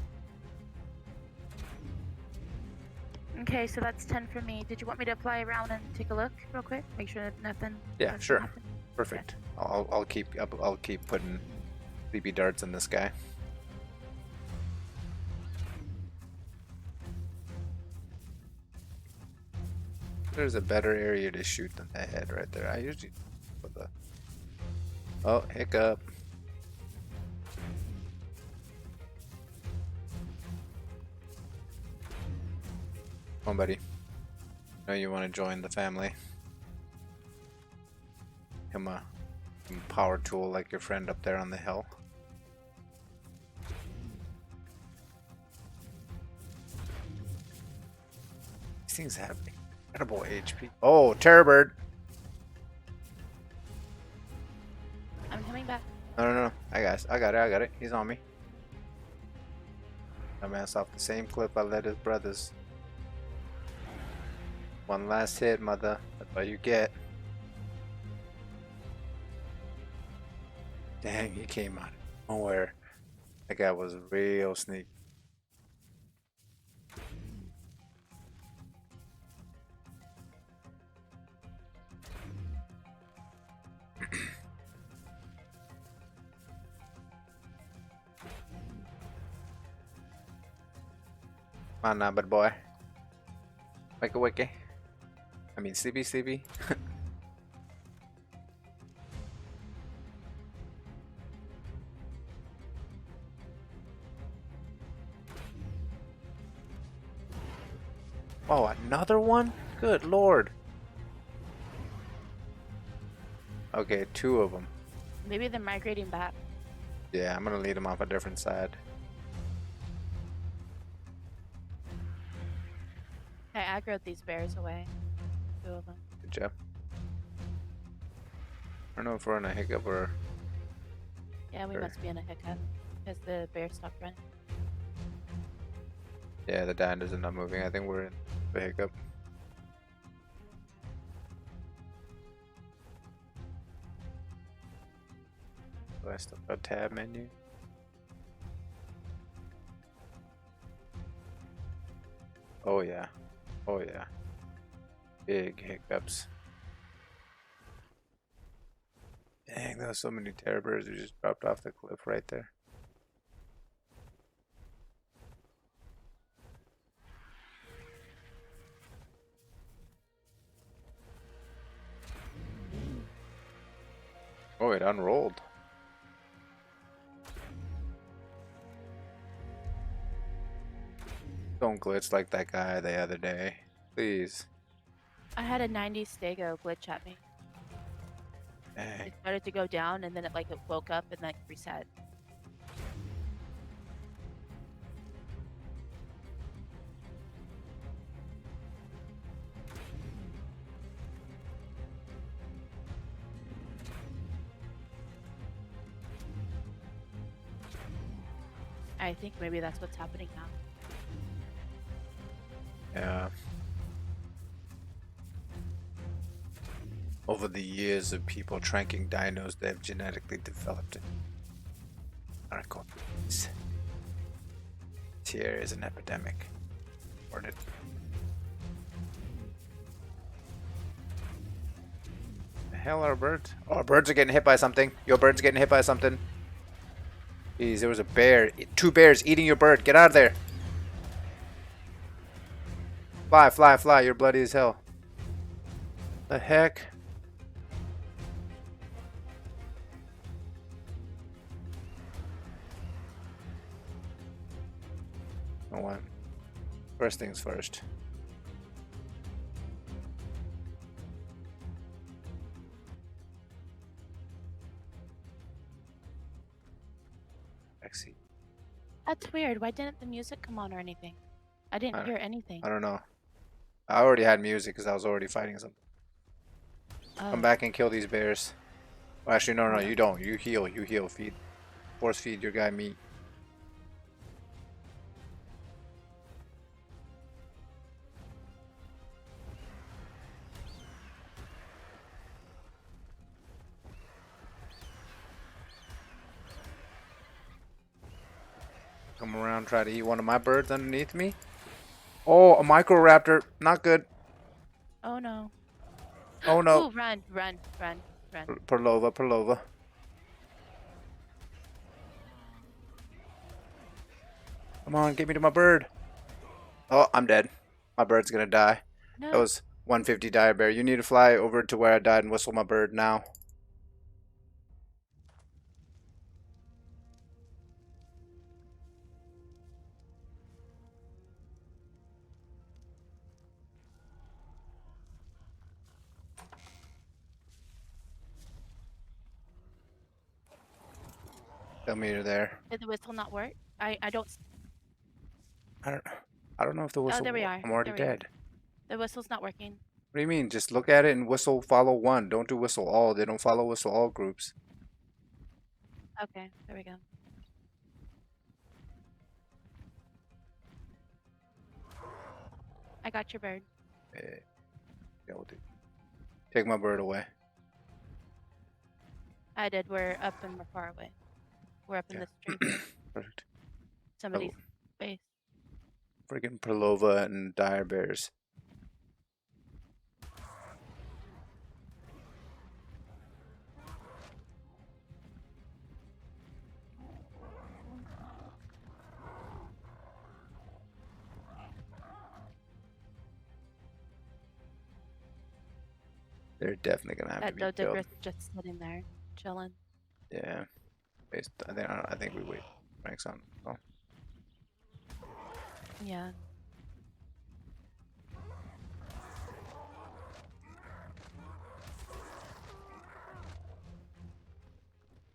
Okay, so that's 10 for me. Did you want me to fly around and take a look real quick? Make sure that nothing. Yeah, doesn't sure. happen? Perfect. I'll keep putting sleepy darts in this guy. There's a better area to shoot than the head right there. I usually put the. Oh, hiccup. Come on, buddy. I know you want to join the family. Come a power tool like your friend up there on the hill. These things have incredible HP. Oh, terror bird. I'm coming back. No. I got it. He's on me. Dumbass off the same clip I let his brothers. One last hit, mother. That's all you get. Dang, he came out of nowhere. That guy was real sneaky. Come on now, bud boy. Wake a wake. I mean, sleepy. Oh, another one? Good lord. Okay, 2 of them. Maybe they're migrating back. Yeah, I'm gonna lead them off a different side. I aggroed these bears away. 2 of them. Good job. I don't know if we're on a hiccup or... Yeah, we must be in a hiccup because the bear stopped running. Yeah, the dime is not moving. I think we're in the hiccup. Do I still got tab menu? Oh yeah. Oh yeah. Big hiccups. Dang, there was so many terror birds who just dropped off the cliff right there. Oh, it unrolled. Don't glitch like that guy the other day. Please. I had a 90 stego glitch at me. Dang. It started to go down and then it woke up and like reset. I think maybe that's what's happening now. Yeah. Over the years of people tranking dinos, they have genetically developed it. Here is an epidemic. Ordered. The hell are birds? Oh, birds are getting hit by something. Your bird's getting hit by something. Jeez, there was a bear. 2 bears eating your bird. Get out of there. Fly. You're bloody as hell. The heck? I want. First things first. Exit. That's weird. Why didn't the music come on or anything? I didn't hear anything. I don't know. I already had music because I was already fighting something. Come back and kill these bears. Well, actually, no, you don't. You heal. Feed. Force feed your guy meat. Come around, try to eat one of my birds underneath me. Oh, a microraptor. Not good. Oh no. Oh no. Ooh, run, run, run, run. Perlova, Perlova. Come on, get me to my bird. Oh, I'm dead. My bird's gonna die. That No. was 150 dire bear. You need to fly over to where I died and whistle my bird now. Tell me you're there. Did the whistle not work? I don't. I don't I don't know if the Oh, whistle there will we work. are. I'm already There we are. dead. The whistle's not working. What do you mean? Just look at it and whistle follow one. Don't do whistle all. They don't follow whistle all groups. Okay, there we go. I got your bird. Eh, yeah, we'll do. Take my bird away. I did. We're up and we're far away. We're up in Yeah. this tree. Perfect. Somebody's Oh, base. friggin' Perlova and dire bears. They're definitely gonna have to That be dodo killed. is just sitting there, chilling. Yeah. I think we wait. Ranks on. Oh, Yeah.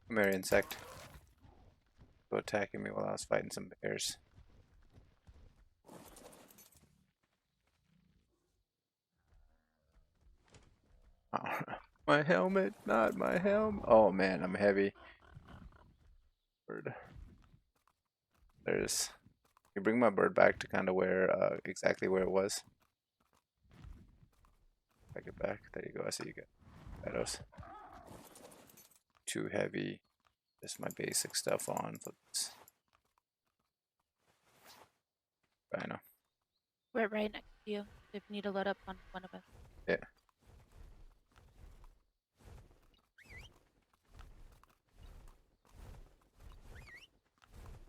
come here, insect. Go attacking me while I was fighting some bears. Oh, my helmet, not my helmet. Oh man, I'm heavy. Bird. There's. You bring my bird back to kind of where, exactly where it was. If I get back, there you go. I see you get shadows. Too heavy. Just my basic stuff on. For this. I know. We're right next to you. If you need to load up on one of us. Yeah.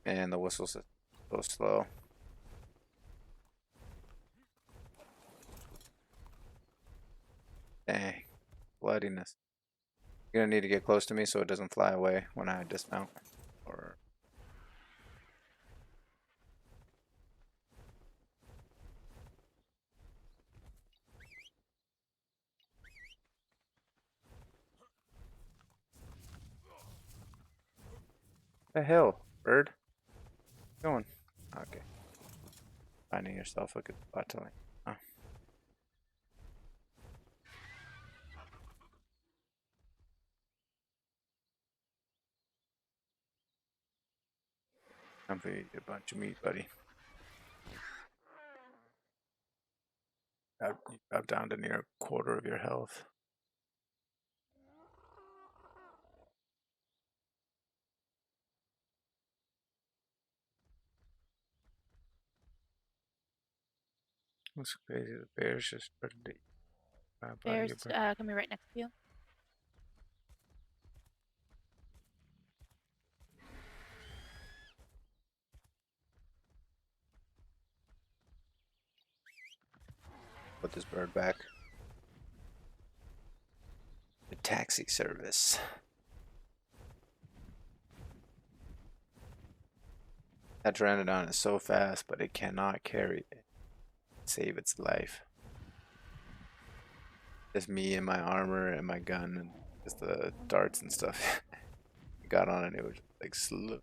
And the whistle's so slow. Dang. Bloodiness. You're gonna need to get close to me so it doesn't fly away when I dismount. Or the hell, bird? Going. Okay. Finding yourself a good spot to land. Oh, I'm gonna eat a bunch of meat, buddy. You got down to near a quarter of your health. That's crazy. The bears just started to eat my body. Bears, coming right next to you. Put this bird back. The taxi service. That Pteranodon is so fast, but it cannot carry it. Save its life. Just me and my armor and my gun and just the darts and stuff. Got on and it was like slow.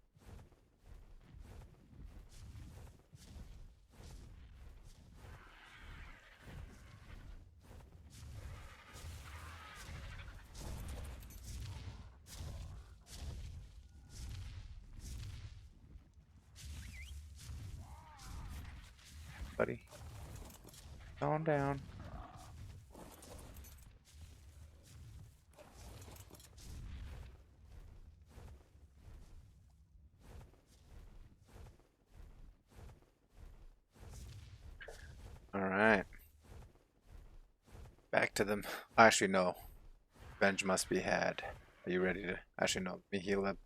Buddy, calm down. to them. Actually, no. Revenge must be had. Are you ready to? Actually, no. Let me heal up.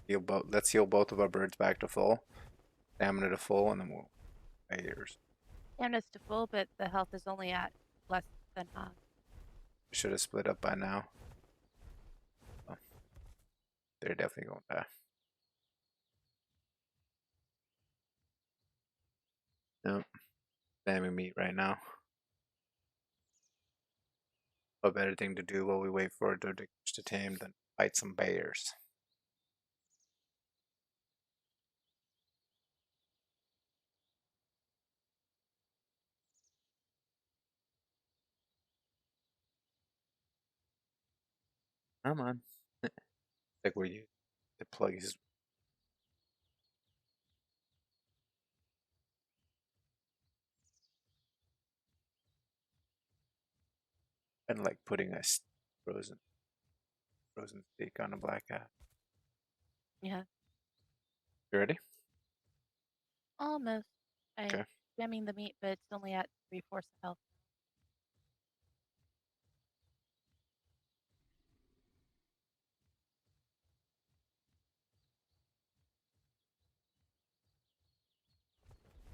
Heal both. Let's heal both of our birds back to full. Stamina to full, and then we'll pay yours. Stamina's to full, but the health is only at less than half. Should have split up by now. Oh, they're definitely going to die. Nope. Spamming meat right now. A better thing to do while we wait for it to tame than fight some bears. Come on. Like where you the plug is kind of like putting a frozen steak on a black cat. Yeah, You ready? almost. I'm Okay. spamming the meat, but it's only at 3/4 health.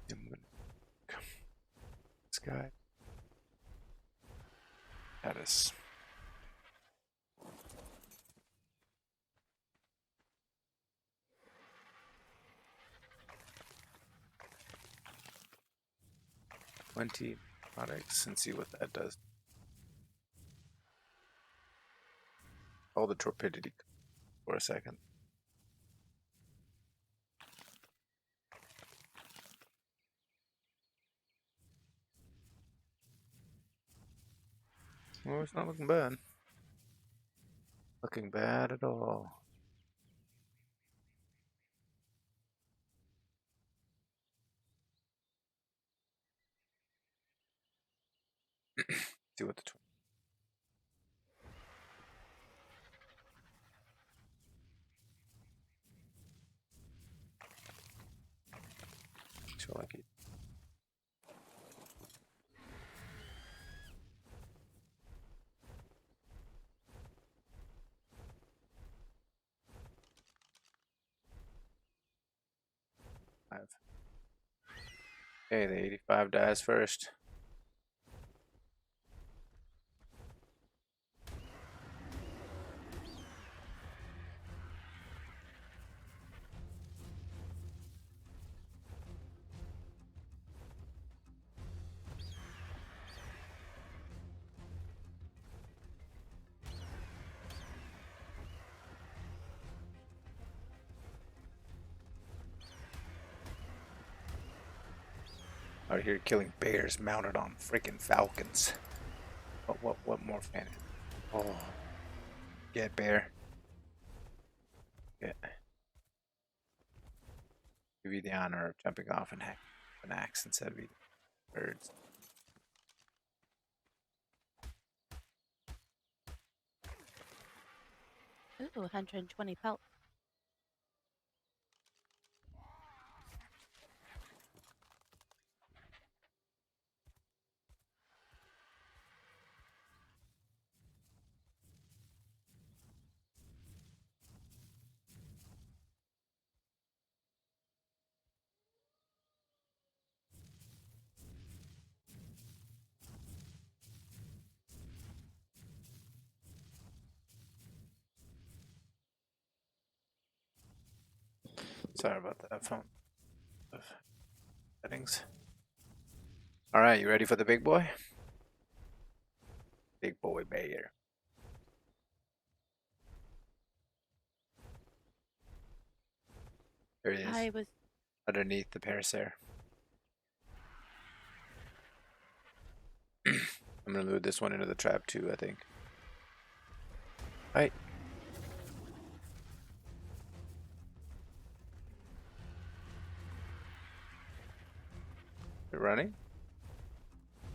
I'm gonna this guy. That is 20 products and see what that does. All the torpidity for a second. Well, it's not looking bad. Looking bad at all. See what the feel like it. Okay, the 85 dies first. Out here killing bears mounted on freaking falcons. What more fan? Oh, get bear. Get. Give you the honor of jumping off and hack an axe instead of eating birds. Ooh, 120 pelt. Sorry about that phone settings. All right, you ready for the big boy? Big boy bear. There he is, I was underneath the parasaur. I'm gonna lure this one into the trap too, I think. Hi. You're running?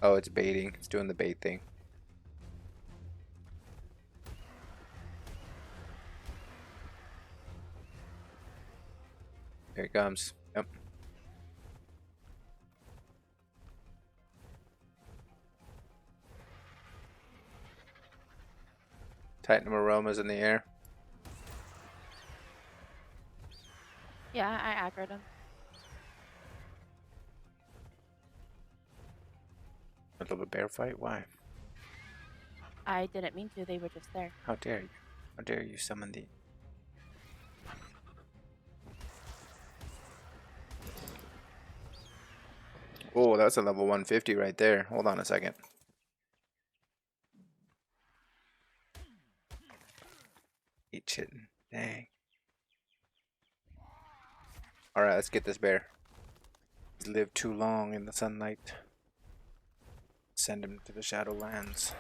Oh, it's baiting. It's doing the bait thing. Here it comes. Yep. Titan aromas in the air. Yeah, I aggroed him. A little bear fight? Why? I didn't mean to. They were just there. How dare you? How dare you summon the... Oh, that's a level 150 right there. Hold on a second. Eat chitin. Dang. Alright, let's get this bear. He's lived too long in the sunlight. Send him to the Shadowlands.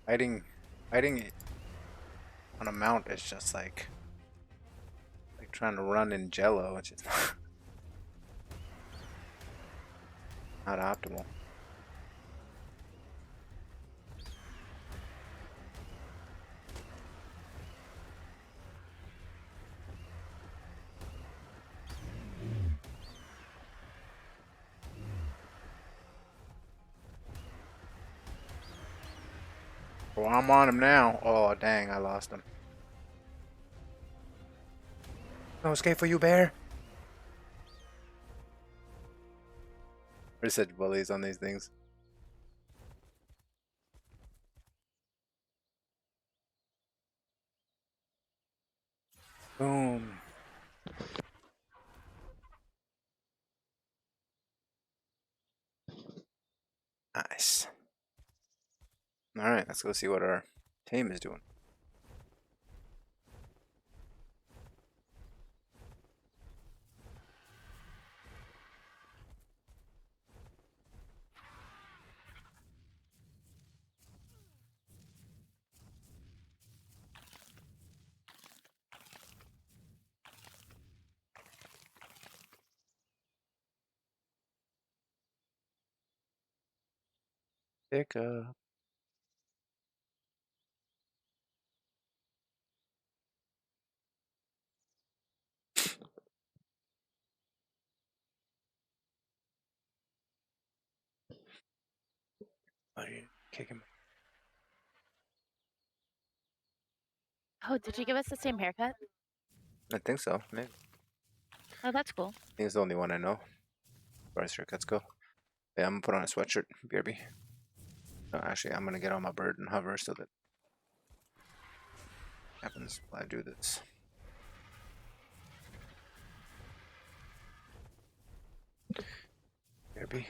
Hiding it on a mount is just like trying to run in Jello, which is not optimal. Well, I'm on him now. Oh, dang, I lost him. No escape for you, bear. We're such bullies on these things. Boom. Nice. Alright, let's go see what our tame is doing. Pick up. Oh, you kick him. Oh, did you give us the same haircut? I think so. Maybe. Oh, that's cool. I think it's the only one I know. As far as haircuts go. Yeah, I'm gonna put on a sweatshirt, BRB. No, actually, I'm gonna get on my bird and hover so that happens while I do this. BRB.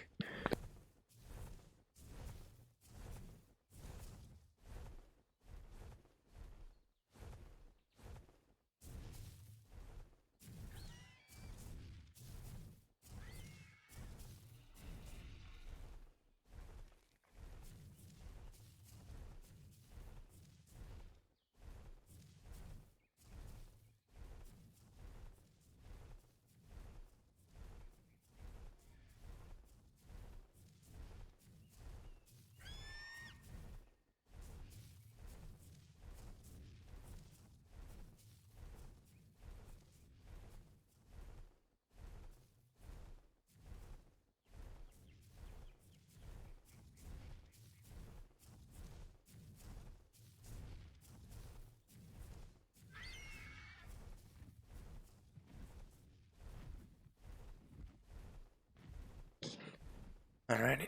Alrighty.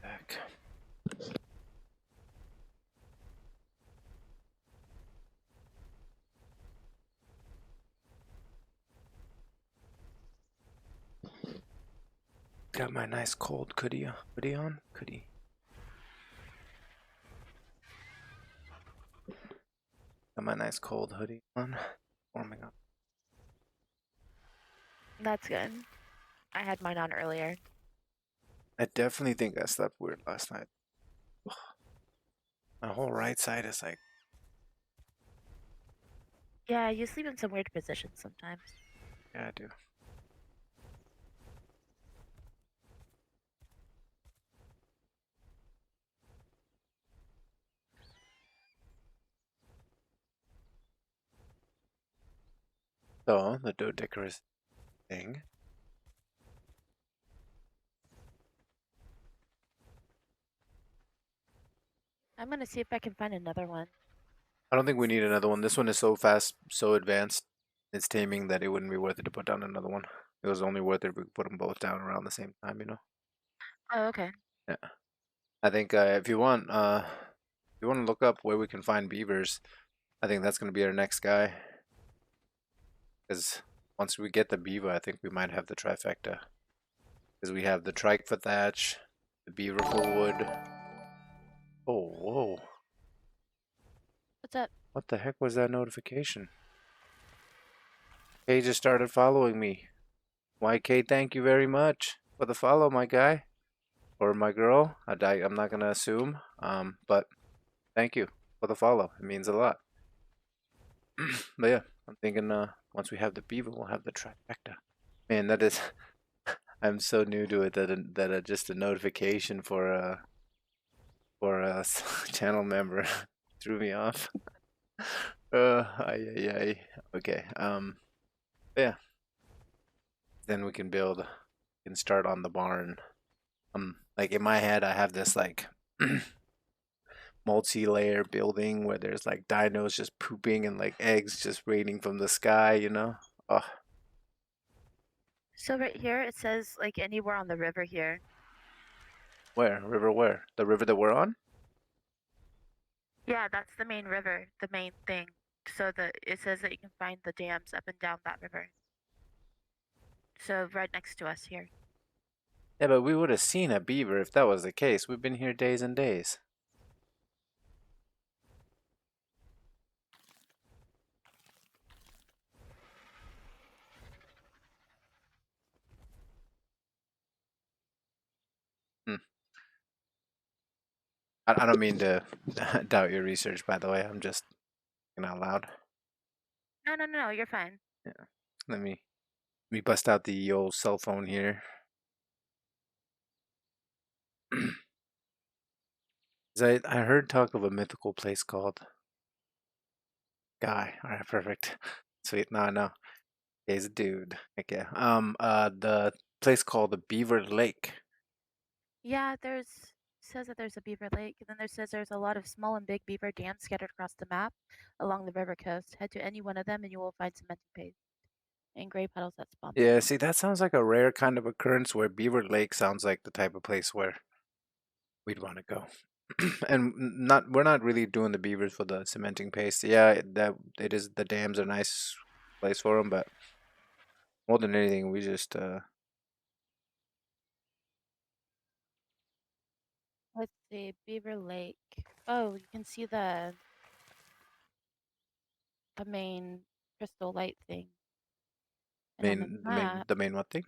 Back. Got my nice cold hoodie on. Hoodie. Got my nice cold hoodie on. Warming up. That's good. I had mine on earlier. I definitely think I slept weird last night. My whole right side is like, Yeah, you sleep in some weird positions sometimes. yeah, I do. So, the dodecarus thing. I'm gonna see if I can find another one. I don't think we need another one. This one is so fast, so advanced, it's taming that it wouldn't be worth it to put down another one. It was only worth it if we put them both down around the same time, you know? Oh, okay. Yeah. I think if you want to look up where we can find beavers, I think that's going to be our next guy. Because once we get the beaver, I think we might have the trifecta. Because we have the trike for thatch, the beaver for wood. Oh, whoa. What's up? What the heck was that notification? Kay just started following me. Why, Kay, thank you very much for the follow, my guy. Or my girl. I'm not going to assume. But thank you for the follow. It means a lot. But yeah, I'm thinking once we have the beaver, we'll have the trifecta. Man, that is I'm so new to it that just a notification for a channel member threw me off. Ay, ay, ay. Okay. Yeah. Then we can start on the barn. Like in my head, I have this like multi-layer building where there's like dinos just pooping and like eggs just raining from the sky, you know? Oh, So right here it says like anywhere on the river here. where? River where? The river that we're on? Yeah, that's the main river, the main thing. So it says that you can find the dams up and down that river. So right next to us here. Yeah, but we would have seen a beaver if that was the case. We've been here days and days. Hmm. I don't mean to doubt your research, by the way. I'm just thinking out loud. No, no, no, no, you're fine. Yeah. Let me bust out the old cell phone here. 'Cause I heard talk of a mythical place called Guy. All right, perfect. Sweet. No, no. He's a dude. Okay. The place called the Beaver Lake. Yeah, there's says that there's a beaver lake, and then there says there's a lot of small and big beaver dams scattered across the map along the river coast. Head to any one of them and you will find cementing paste and gray puddles that spawn there. Yeah, see, that sounds like a rare kind of occurrence where Beaver Lake sounds like the type of place where we'd want to go. And not we're not really doing the beavers for the cementing paste. Yeah, that it is the dams are a nice place for them, but more than anything, we just Let's see, Beaver Lake. Oh, you can see the main crystal light thing. And on the map, the main what thing?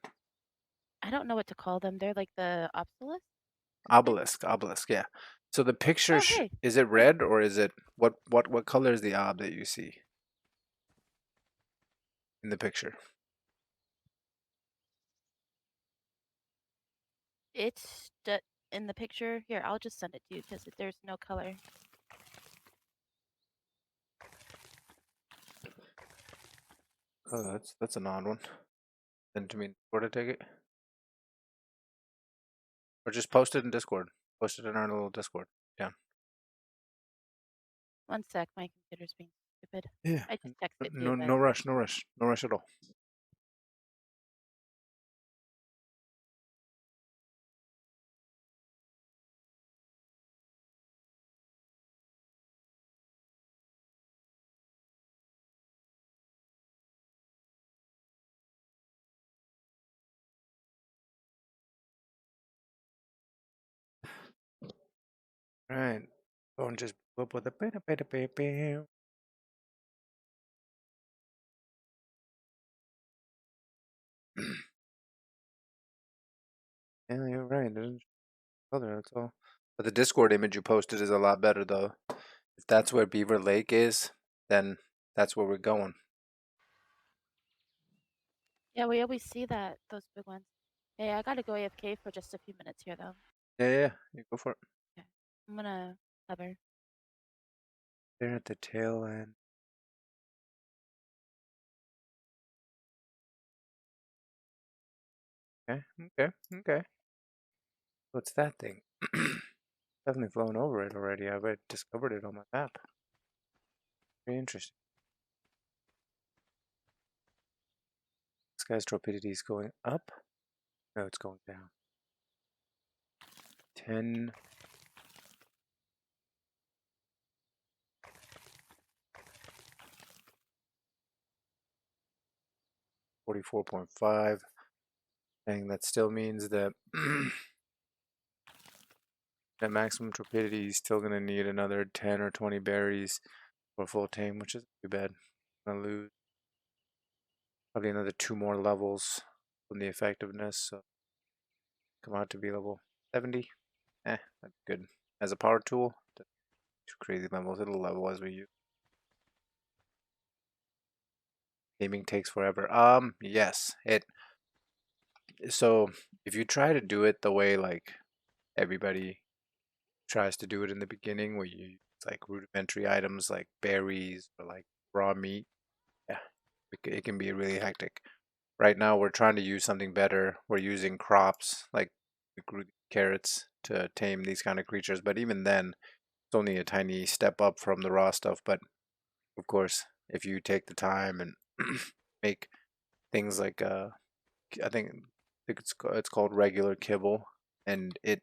I don't know what to call them. They're like the obelisk thing. Obelisk, yeah. So the picture Oh, hey, is it hey, red or is it what color is the ob that you see in the picture? it's in the picture. Here, I'll just send it to you because there's no color. Oh, that's an odd one. Send it to me in Discord to take it, or just post it in Discord. Post it in our little Discord. Yeah. One sec, my computer's being stupid. Yeah. I just texted it to you, No, but no rush, no rush, no rush at all. Right. Phone just blew up with a bit. Yeah, you're right. There's color, that's all. But the Discord image you posted is a lot better though. If that's where Beaver Lake is, then that's where we're going. yeah, we always see those big ones. Hey, I gotta go AFK for just a few minutes here, though. Yeah, yeah, you go for it. Okay, I'm gonna cover. There at the tail end. Okay, okay, okay. What's that thing? Definitely flown over it already. I've discovered it on my map. Very interesting. This guy's torpidity is going up. No, it's going down. 10. 44.5. Dang, that still means that at maximum torpidity, he's still going to need another 10 or 20 berries for full tame, which is too bad. I'm going to lose probably another 2 more levels from the effectiveness, so come out to be level 70. That's good. As a power tool, too crazy levels. It'll level as we use. Taming takes forever. Yes. So if you try to do it the way like everybody tries to do it in the beginning, where you use like rudimentary items like berries or like raw meat, yeah, it can be really hectic. Right now, we're trying to use something better. We're using crops like we grew carrots to tame these kind of creatures, but even then, it's only a tiny step up from the raw stuff. But of course, if you take the time and make things like I think it's called regular kibble, and it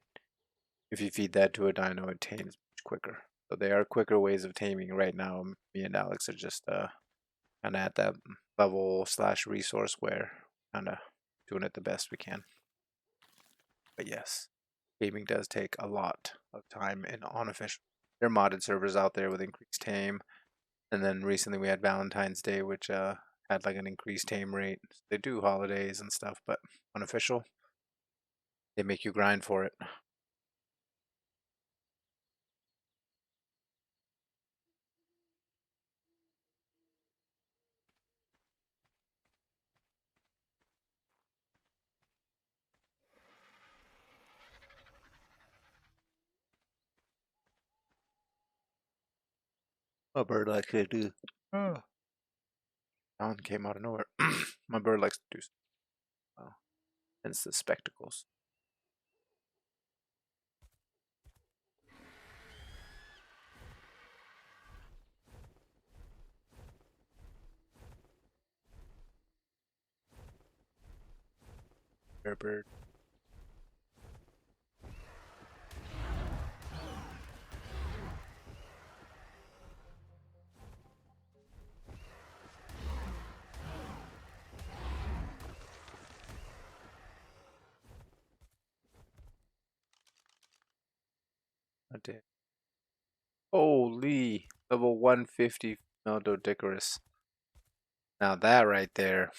if you feed that to a dino, it tames much quicker. So they are quicker ways of taming right now. Me and Alex are just kind of at that level slash resource where kind of doing it the best we can. But yes, gaming does take a lot of time in unofficial. There are modded servers out there with increased tame, and then recently we had Valentine's Day, which had like an increased tame rate. So they do holidays and stuff, but unofficial, they make you grind for it. A bird likes to do. Oh. Dawn came out of nowhere. My bird likes to do. Well, hence the spectacles. Bear bird. I did. Holy, level 150 Meldodicarus. Now that right there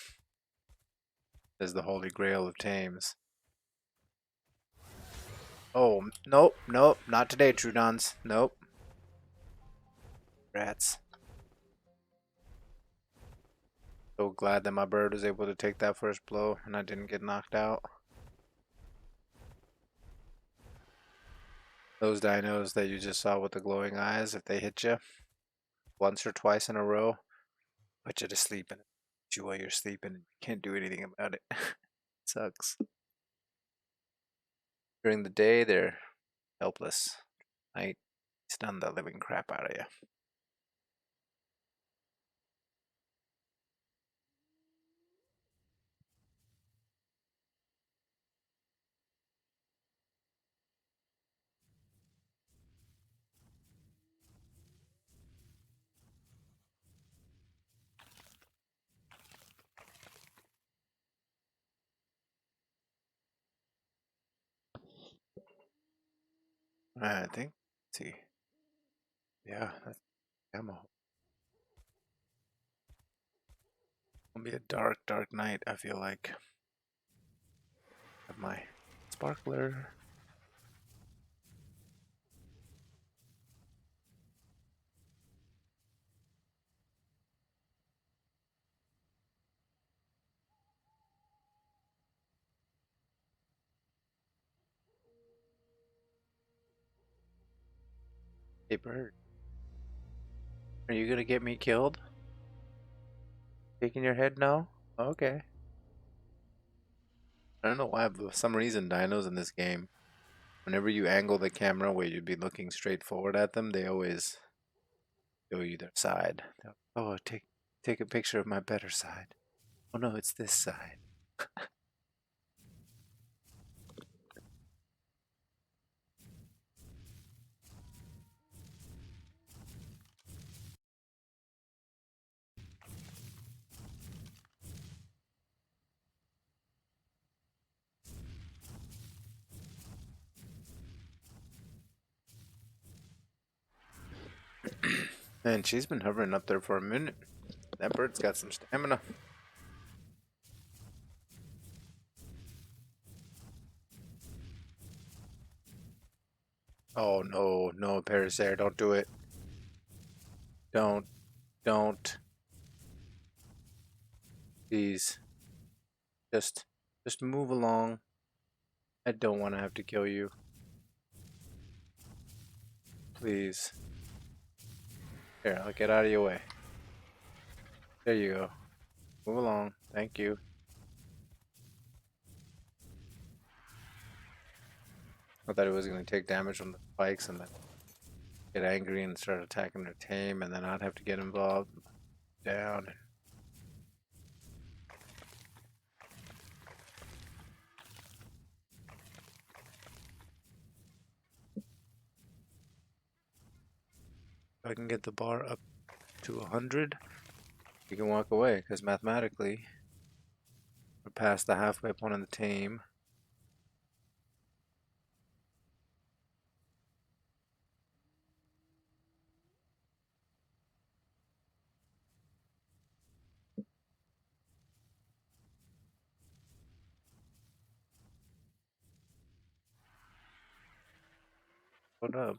is the holy grail of tames. Oh, nope, nope, not today, Trudons. Nope. Rats. So glad that my bird was able to take that first blow and I didn't get knocked out. Those dinos that you just saw with the glowing eyes, if they hit you once or twice in a row, put you to sleep and hit you while you're sleeping. You can't do anything about it. It sucks. During the day, they're helpless. Night, stun the living crap out of you. I think. Let's see. Yeah, that's ammo. It'll be a dark, dark night, I feel like. Have my sparkler. Hey, bird. Are you gonna get me killed? Shaking your head no? Okay. I don't know why, but for some reason, dinos in this game, whenever you angle the camera where you'd be looking straight forward at them, they always show you their side. Oh, take a picture of my better side. Oh no, it's this side. Man, she's been hovering up there for a minute. That bird's got some stamina. Oh no, no, Parasaur, don't do it. Don't, don't. Please, just, just move along. I don't want to have to kill you. Please. Here, I'll get out of your way. There you go. Move along. Thank you. I thought it was going to take damage from the spikes and then get angry and start attacking their tame, and then I'd have to get involved. Down. If I can get the bar up to 100, we can walk away, because mathematically, we're past the halfway point on the tame. What up?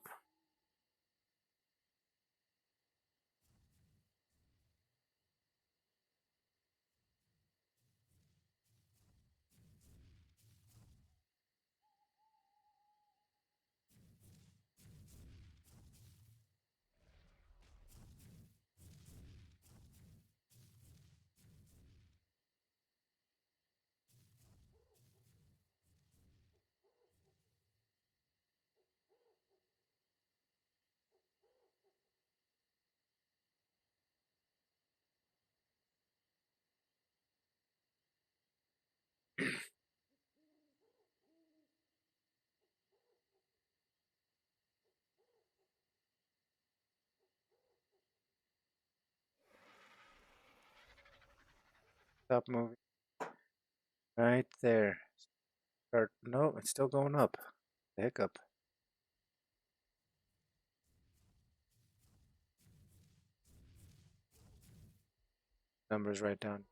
Stop moving. Right there. Start. No, it's still going up. The hiccup. Numbers right down.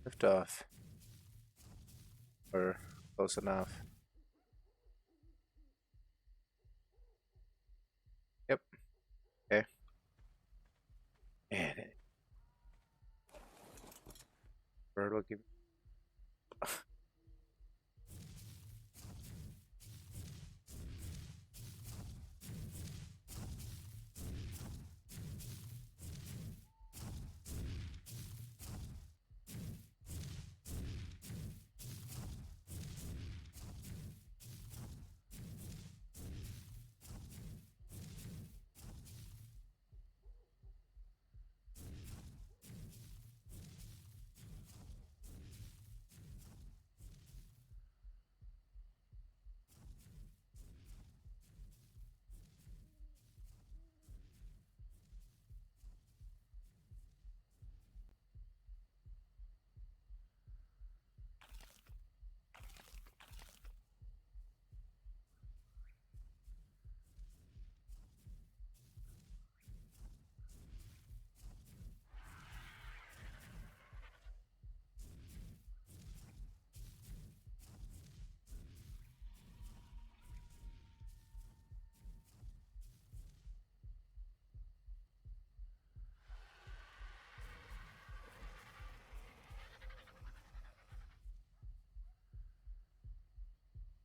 Lift off. Or close enough. Yep. Okay. And it. Bird will give.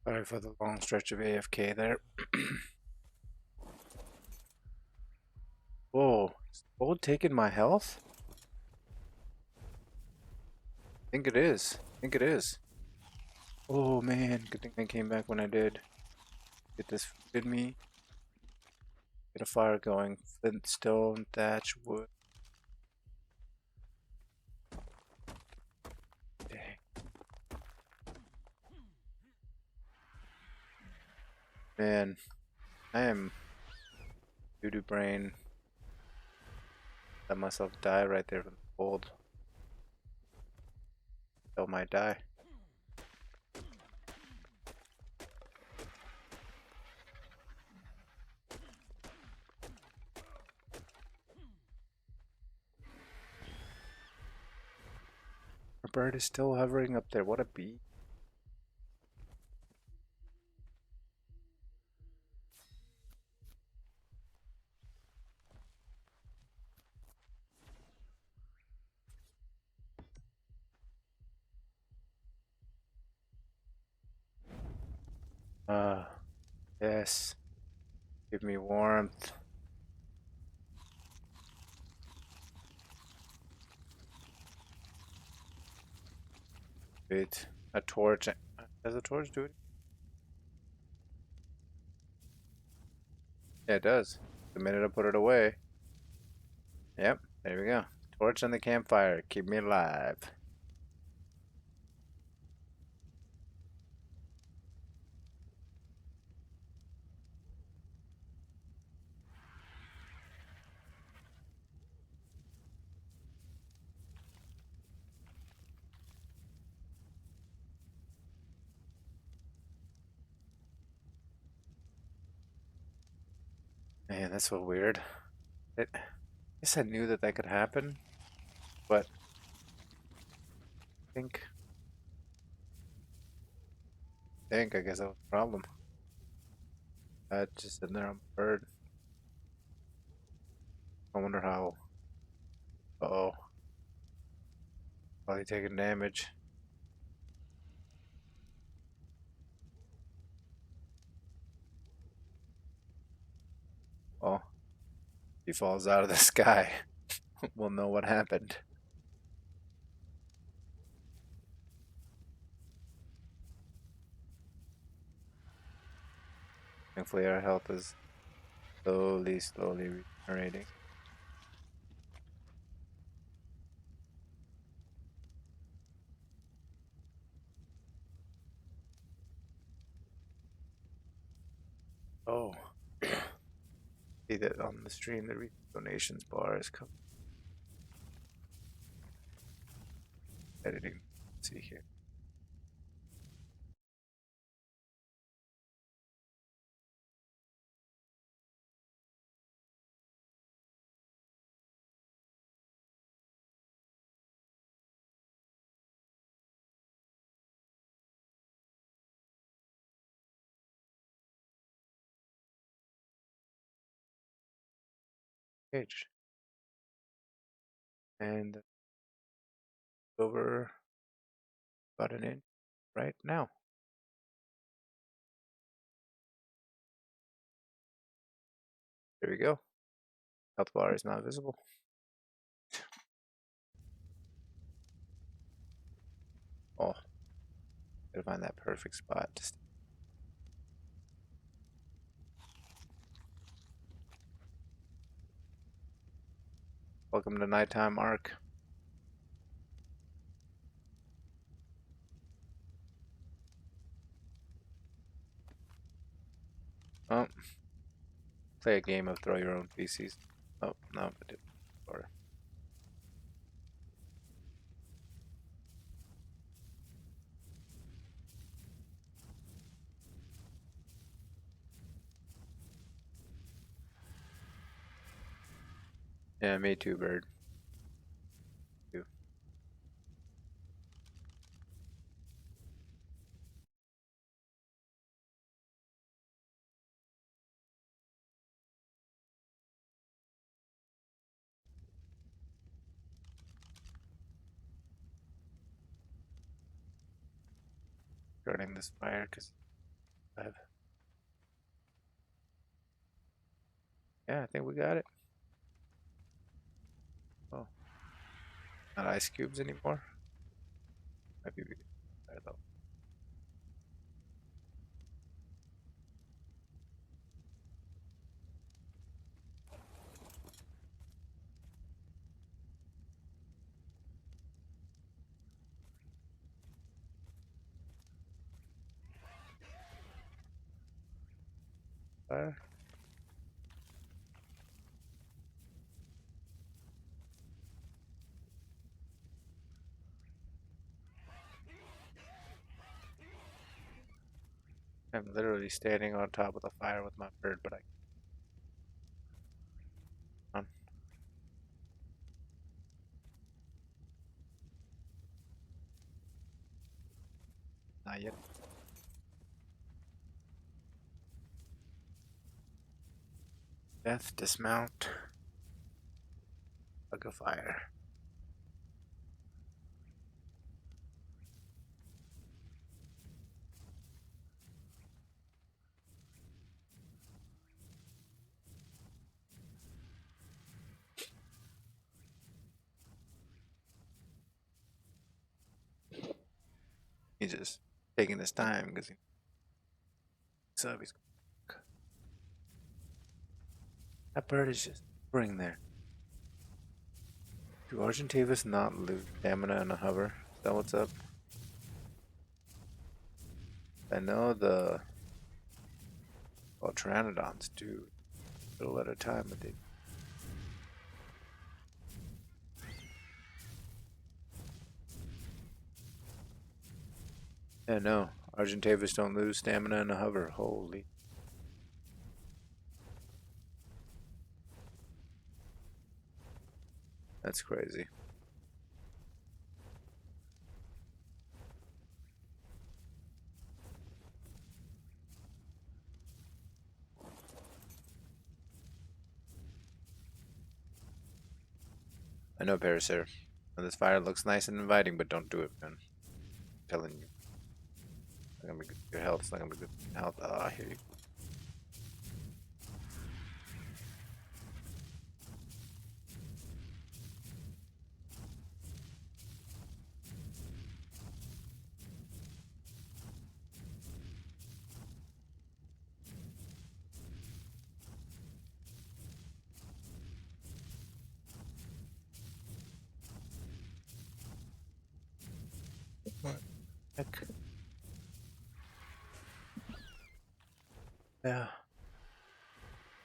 Sorry for the long stretch of AFK there. Whoa, is gold taking my health? I think it is. I think it is. Oh man, good thing I came back when I did. Get this did me. Get a fire going. Flint, stone, thatch, wood. Dang. Man, I am doo-doo brain. Let myself die right there from the cold. Still might die. Our bird is still hovering up there. What a bee. Ah, yes. Give me warmth. Wait, a torch. Does a torch do it? Yeah, it does. The minute I put it away. Yep, there we go. Torch on the campfire. Keep me alive. Man, that's so weird. I guess I knew that that could happen, but think, I guess that was the problem. I just sitting there on the bird. I wonder how. Uh-oh, probably taking damage. Oh, he falls out of the sky. We'll know what happened. Thankfully, our health is slowly regenerating. Oh, see that on the stream, the donations bar is coming. Editing. Let's see here. Page. And over about an inch right now. There we go. Health bar is not visible. Oh, gotta find that perfect spot. Welcome to nighttime arc. Oh, play a game of throw your own feces. Oh, no, it didn't. Or yeah, me too, bird. Too. Starting this fire because 5. Yeah, I think we got it. Oh, not ice cubes anymore. Might be better though. Fire. I'm literally standing on top of the fire with my bird, but I can't. Not yet. Death, dismount, plug a fire. He's just taking his time because he so he's that bird is just hovering there. Do Argentavis not lose stamina in a hover? Is that what's up? I know the Pteranodons do a little at a time, but they yeah, no. Argentavis don't lose stamina in a hover. Holy. That's crazy. I know, Parasaur. This fire looks nice and inviting, but don't do it, man. I'm telling you. It's not gonna be good for your health. It's not gonna be good for your health. Ah, I hear you. What? Heck. Yeah.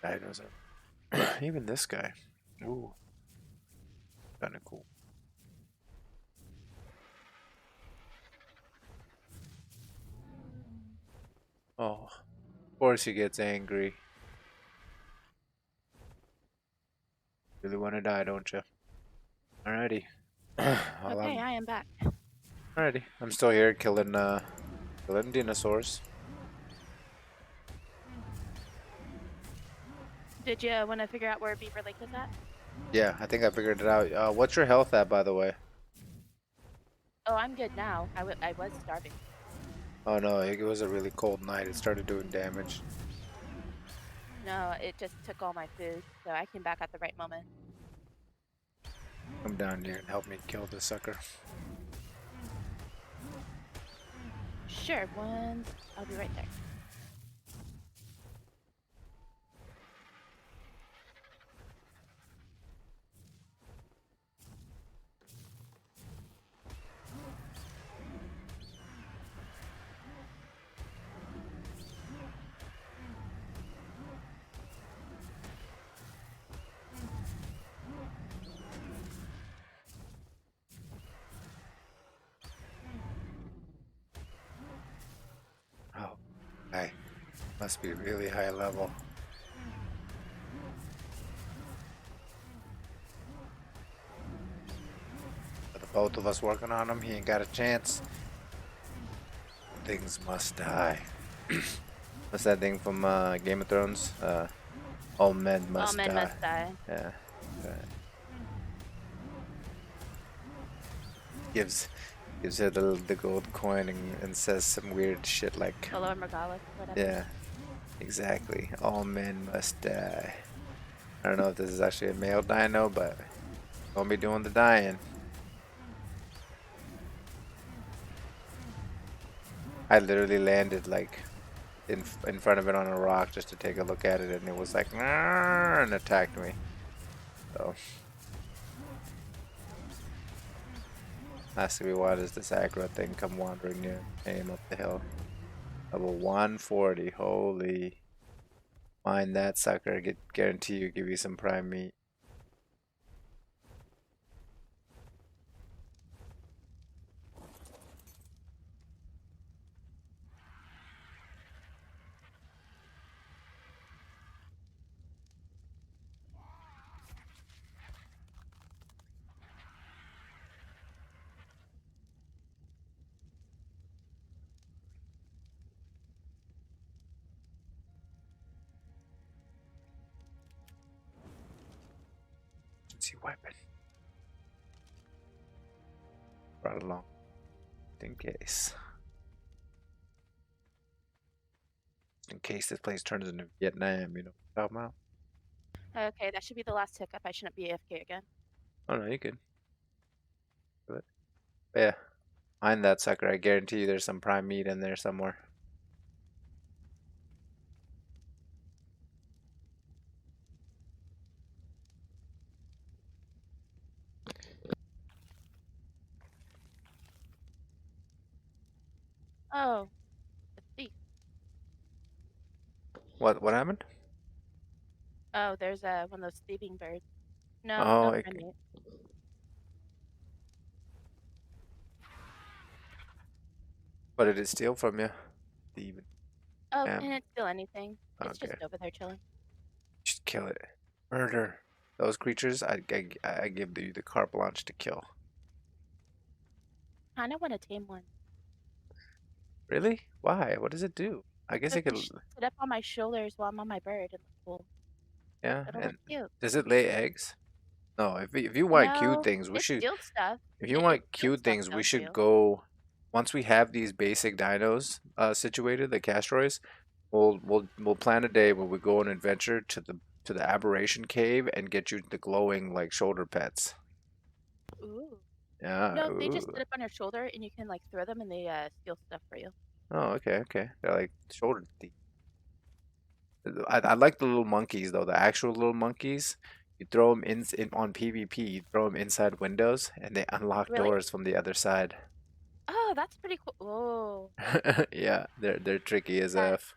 Dinosaur. Even this guy. Ooh, kinda cool. Oh, of course he gets angry. Really want to die, don't you? Alrighty. Okay, I am back. Alrighty. I'm still here killing dinosaurs. Did you want to figure out where Beaver Lake is at? Yeah, I think I figured it out. What's your health at, by the way? Oh, I'm good now. I was starving. Oh no, it was a really cold night. It started doing damage. No, it just took all my food, so I came back at the right moment. Come down here and help me kill this sucker. Sure, I'll be right there. Oh, hey, must be really high level. For the both of us working on him, he ain't got a chance. Things must die. What's that thing from Game of Thrones? All men All must men die. must die. Yeah. Right. Gives Gives her the gold coin and says some weird shit like, The Lord Regardless, whatever. yeah, exactly. All men must die. I don't know if this is actually a male dino, but gonna be doing the dying. I literally landed like in front of it on a rock just to take a look at it, and it was like "Arr!" and attacked me. So has to be why does this aggro thing come wandering near aim up the hill? Level 140. Holy, mind that sucker. Guarantee you give you some prime meat. Emergency weapon. Brought along in case. In case this place turns into Vietnam, you know what I'm talking about? Okay, that should be the last hiccup. I shouldn't be AFK again. Oh no, you could. But yeah, mind that sucker. I guarantee you there's some prime meat in there somewhere. Oh, the thief. What happened? Oh, there's one of those thieving birds. No, Oh, no primate. what did it steal from you? Even Oh, damn. can it steal anything? It's just Okay, over there chilling. just kill it. Murder those creatures. I give you the carte blanche to kill. Kind of want to tame one. Really? Why? What does it do? I guess So it it can could. sit up on my shoulders while I'm on my bird and look cool. Yeah, It'll look and cute. does it lay eggs? No. If you want cute No, things, we it should. steals stuff. If you It want steals cute stuff things, we though for should you. go. Once we have these basic dinos situated, the castroids, we'll plan a day where we go on an adventure to the aberration cave and get you the glowing like shoulder pets. Ooh. Yeah. No, they just Ooh. sit up on your shoulder and you can like throw them and they steal stuff for you. Oh, okay, okay. They're like shoulder thief. I like the little monkeys though. The actual little monkeys. You throw them in on PvP. You throw them inside windows, and they unlock Really? doors from the other side. Oh, that's pretty cool. Oh, Yeah, they're tricky as that f.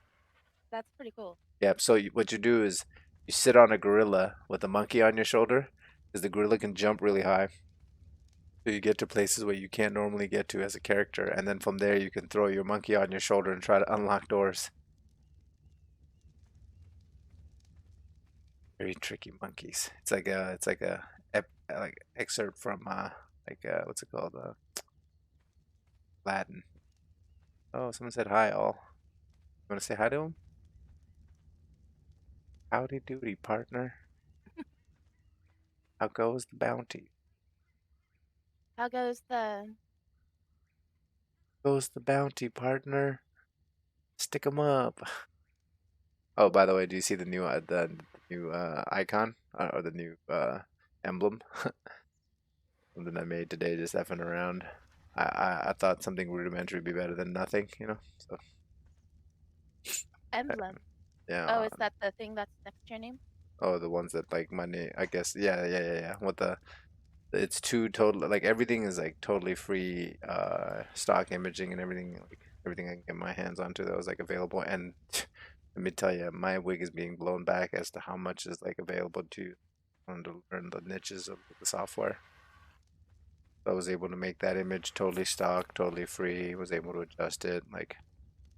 that's pretty cool. Yep. So what you do is you sit on a gorilla with a monkey on your shoulder, because the gorilla can jump really high. So you get to places where you can't normally get to as a character, and then from there you can throw your monkey on your shoulder and try to unlock doors. Very tricky monkeys. It's like a like excerpt from like what's it called? Latin. Oh, someone said hi all. You want to say hi to him? Howdy doody, partner. How goes the bounty? How goes the Goes the bounty, partner. Stick 'em up. Oh, by the way, do you see the new icon or the new emblem? Something I made today, just effing around. I thought something rudimentary would be better than nothing, you know. So uh, emblem? Oh, yeah. is that the thing that's next to your name? Oh, the ones that like my name. I guess. Yeah. What the? It's two total. Like everything is like totally free. Stock imaging and everything. Like everything I can get my hands onto that was like available. And let me tell you, my wig is being blown back as to how much is like available to learn the niches of the software. So I was able to make that image totally stock, totally free. Was able to adjust it. Like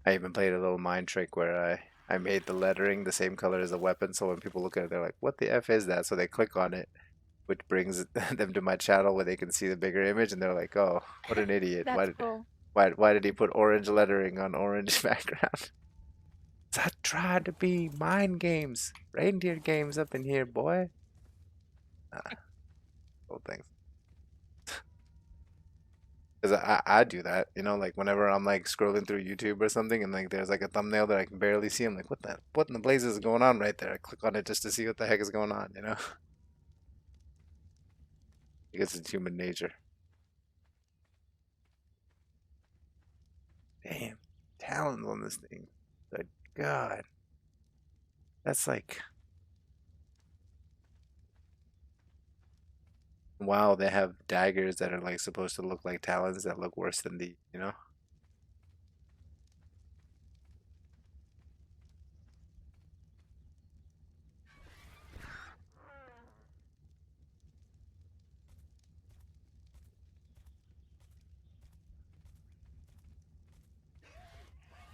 I even played a little mind trick where I made the lettering the same color as the weapon. So when people look at it, they're like, "What the f is that?" So they click on it, which brings them to my channel where they can see the bigger image, and they're like, "Oh, what an idiot! That's cool. Why did he put orange lettering on orange background?" I tried to be mind games, reindeer games up in here, boy. Old things. Because Because I do that, you know, like whenever I'm like scrolling through YouTube or something and like there's like a thumbnail that I can barely see, I'm like, what in the blazes is going on right there? I click on it just to see what the heck is going on, you know? I guess it's human nature. Damn, talons on this thing. Good God. That's like, wow, they have daggers that are like supposed to look like talons that look worse than the, you know?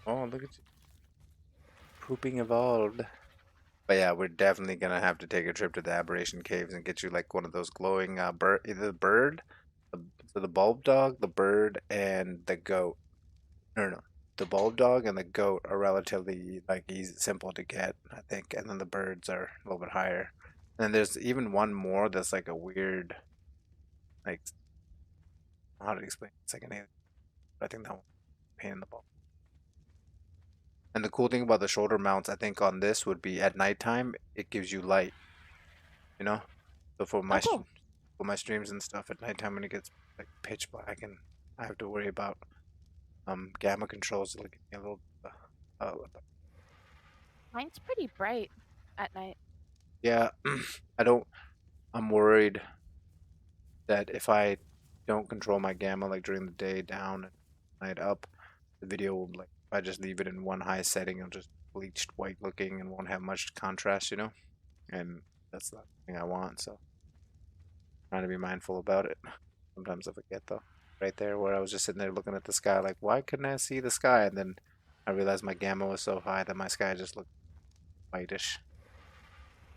Oh, look at you. Pooping evolved. But yeah, we're definitely gonna have to take a trip to the aberration caves and get you like one of those glowing bird, either the bird, the, so the bulb dog, the bird, and the goat. No, no, no. The bulb dog and the goat are relatively like easy, simple to get, I think, and then the birds are a little bit higher. And there's even one more that's like a weird, like how to explain? It's like an alien. But I think that one pain in the butt. And the cool thing about the shoulder mounts, I think, on this would be at nighttime, it gives you light, you know? So Oh, cool. for my streams and stuff at nighttime when it gets like pitch black and I have to worry about gamma controls, it'll give me a little Mine's pretty bright at night. yeah, I don't I'm worried that if I don't control my gamma like during the day down and night up, the video will like if I just leave it in one high setting, it'll just bleached white looking and won't have much contrast, you know? And that's the thing I want, so trying to be mindful about it. Sometimes I forget though. Right there where I was just sitting there looking at the sky like why couldn't I see the sky? And then I realized my gamma was so high that my sky just looked whitish.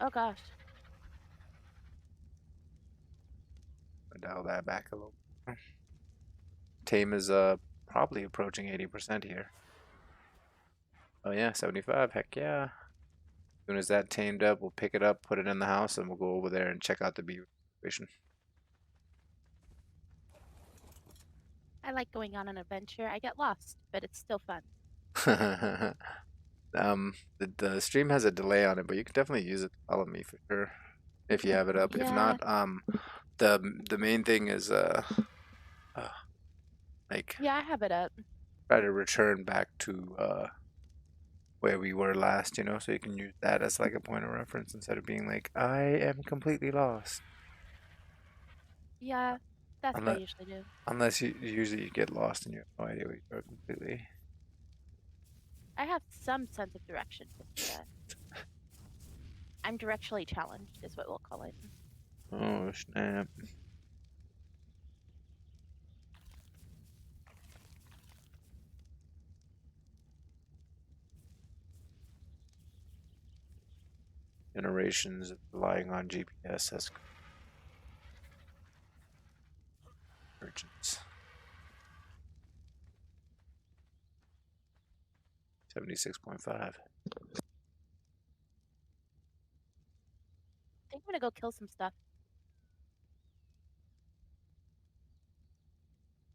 Oh gosh. I dial that back a little. Tame is probably approaching 80% here. Oh yeah, 75. Heck yeah. As soon as that tamed up, we'll pick it up, put it in the house, and we'll go over there and check out the beaver situation. I like going on an adventure. I get lost, but it's still fun. The stream has a delay on it, but you can definitely use it to follow me for sure if you have it up. If Yeah. not, the main thing is uh like Yeah, I have it up. try to return back to where we were last, you know, so you can use that as like a point of reference instead of being like I am completely lost. Yeah, that's what I Unless usually do. unless you usually you get lost and you have no idea where you are completely. I have some sense of direction, but I'm directionally challenged, is what we'll call it. Oh snap. Generations of relying on GPS as merchants. 76.5. I think I'm gonna go kill some stuff.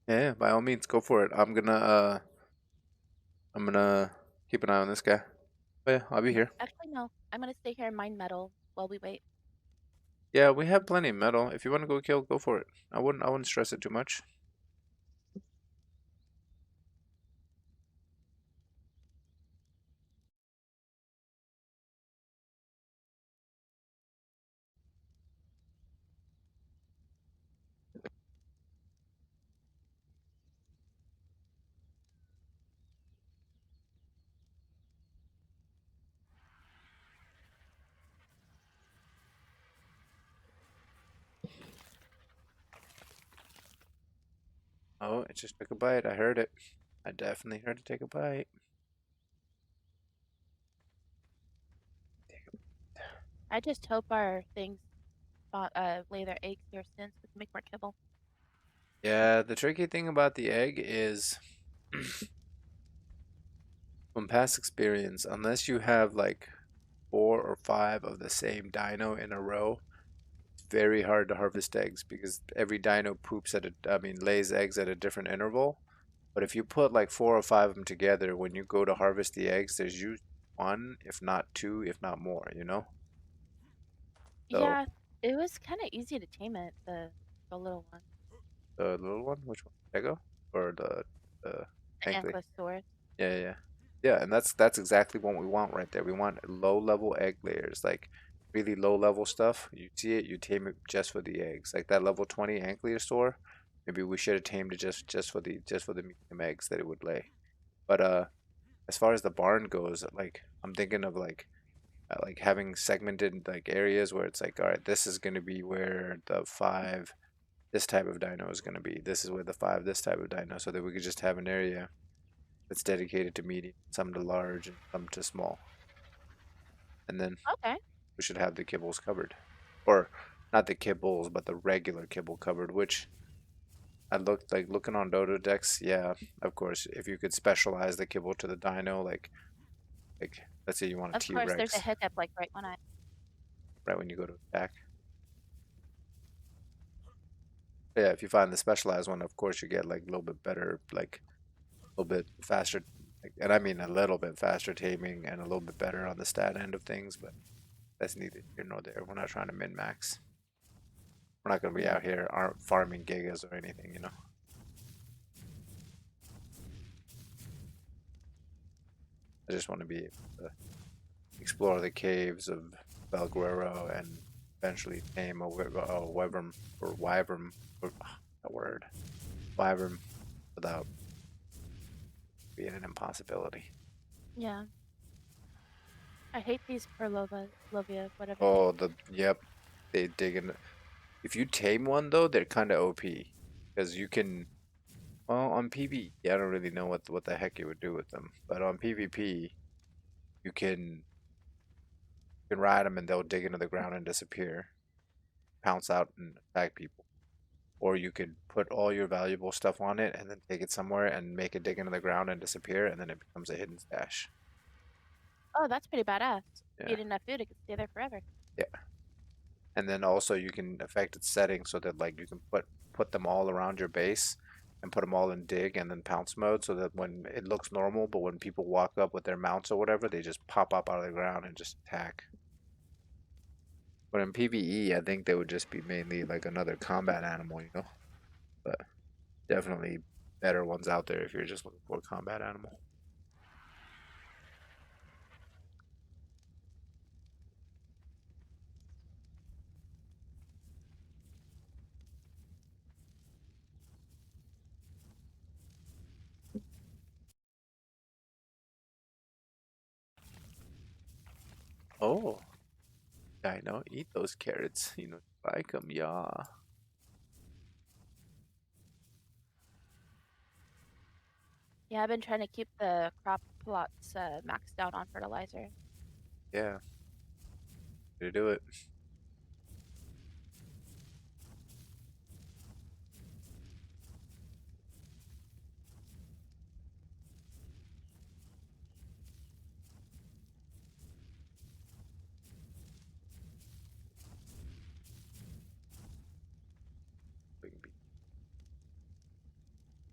Yeah, by all means, go for it. I'm gonna keep an eye on this guy. But yeah, I'll be here. Actually, no. I'm gonna stay here and mine metal while we wait. Yeah, we have plenty of metal. If you want to go kill, go for it. I wouldn't stress it too much. Oh, it just took a bite. I heard it. I definitely heard it take a bite. I just hope our things lay their eggs here soon so we can make more kibble. Yeah, the tricky thing about the egg is from past experience, unless you have like 4 or 5 of the same dino in a row, it's very hard to harvest eggs because every dino poops at I mean, lays eggs at a different interval. But if you put like four or five of them together, when you go to harvest the eggs, there's usually one, if not two, if not more, you know? So Yeah, it was kind of easy to tame it, the little one, the little one, which one? Lego? Or the the Ankley? Ankylosaurus. Yeah, yeah, yeah. Yeah, and that's exactly what we want right there. We want low level egg layers, like really low level stuff. You see it, you tame it just for the eggs. Like that level 20 Ankylosaur, maybe we should have tamed it just for the medium eggs that it would lay. But as far as the barn goes, like I'm thinking of like having segmented like areas where it's like, all right, this is going to be where the five this type of dino is going to be. This is where the five this type of dino, so that we could just have an area that's dedicated to medium, some to large, and some to small. And then Okay. we should have the kibbles covered. Or not the kibbles, but the regular kibble covered, which I looked like looking on Dodo decks, yeah, of course, if you could specialize the kibble to the dino, like let's say you want a Of course, there's a T-Rex, hiccup like right when I. right when you go to attack. Yeah, if you find the specialized one, of course you get like a little bit better, like a little bit faster, like, and I mean a little bit faster taming and a little bit better on the stat end of things, but that's neither here nor there. We're not trying to min max. We're not going to be Yeah. out here aren't farming gigas or anything, you know. I just want to be able to explore the caves of valguero and eventually tame a wyvern or wyvern, or, that word, wyvern without being an impossibility. Yeah. I hate these Perlovia, whatever they. Oh, yep, they dig in. If you tame one though, they're kind of OP because you can. Well, on PvE, I don't really know what the heck you would do with them, but on PvP, you can ride them and they'll dig into the ground and disappear, pounce out and attack people. Or you could put all your valuable stuff on it and then take it somewhere and make it dig into the ground and disappear, and then it becomes a hidden stash. Oh, that's pretty badass. Yeah, Eat enough food, it could stay there forever. yeah. And then also you can affect its settings so that like you can put them all around your base and put them all in dig and then pounce mode so that when it looks normal, but when people walk up with their mounts or whatever, they just pop up out of the ground and just attack. But in PvE, I think they would just be mainly like another combat animal, you know? But definitely better ones out there if you're just looking for a combat animal. Oh, I know. Eat those carrots. You know, like them, yeah. Yeah, I've been trying to keep the crop plots maxed out on fertilizer. Yeah, to do it.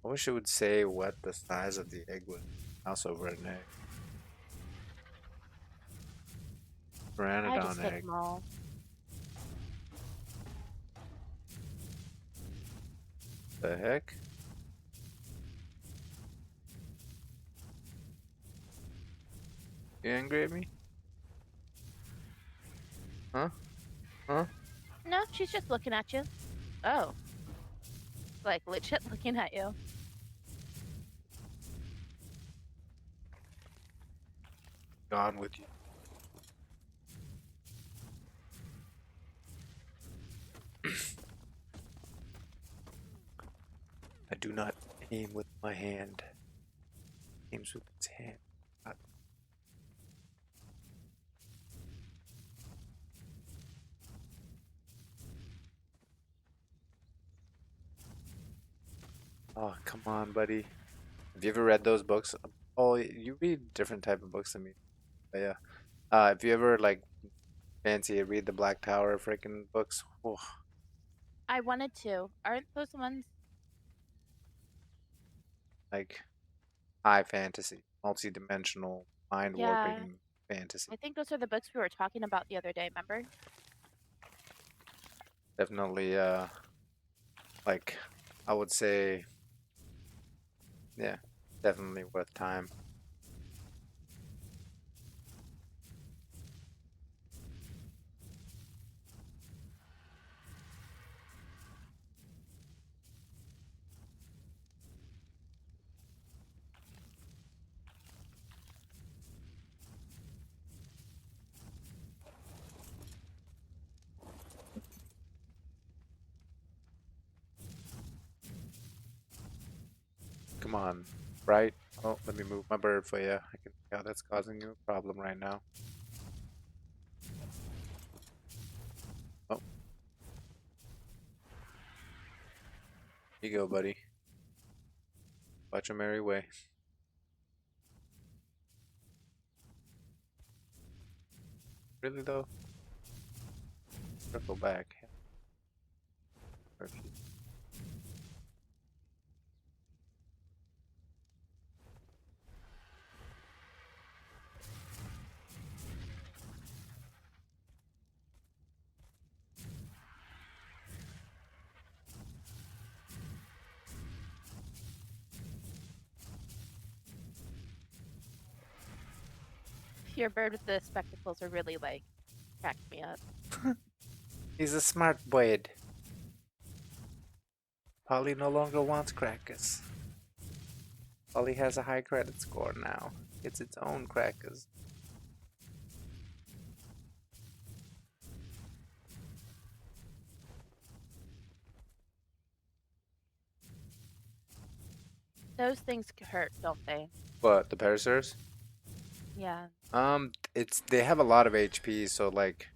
I wish it would say what the size of the egg was. Mouse over an egg. I just Pteranodon hit egg. them all. The heck? You angry at me? Huh? Huh? No, she's just looking at you. Oh, like legit looking at you. Gone with you. I do not aim with my hand. Aims with its hand. Oh, come on, buddy. Have you ever read those books? Oh, you read different type of books than me. But yeah. Have you ever like Fancy read the Black Tower freaking books. Oh, I wanted to. Aren't those the ones? like high fantasy, multi-dimensional, Yeah, mind-warping fantasy. I think those are the books we were talking about the other day, remember? Definitely, like I would say, yeah, definitely worth time. Come on, right? Oh, let me move my bird for you. I can see how that's causing you a problem right now. Oh, here you go, buddy. Watch your merry way. Really though? Circle back. Jerky. Your bird with the spectacles are really like cracked me up. He's a smart bird. Polly no longer wants crackers. Polly has a high credit score now. It's its own crackers. Those things hurt, don't they? What, the Parasaurs? Yeah. It's they have a lot of HP, so like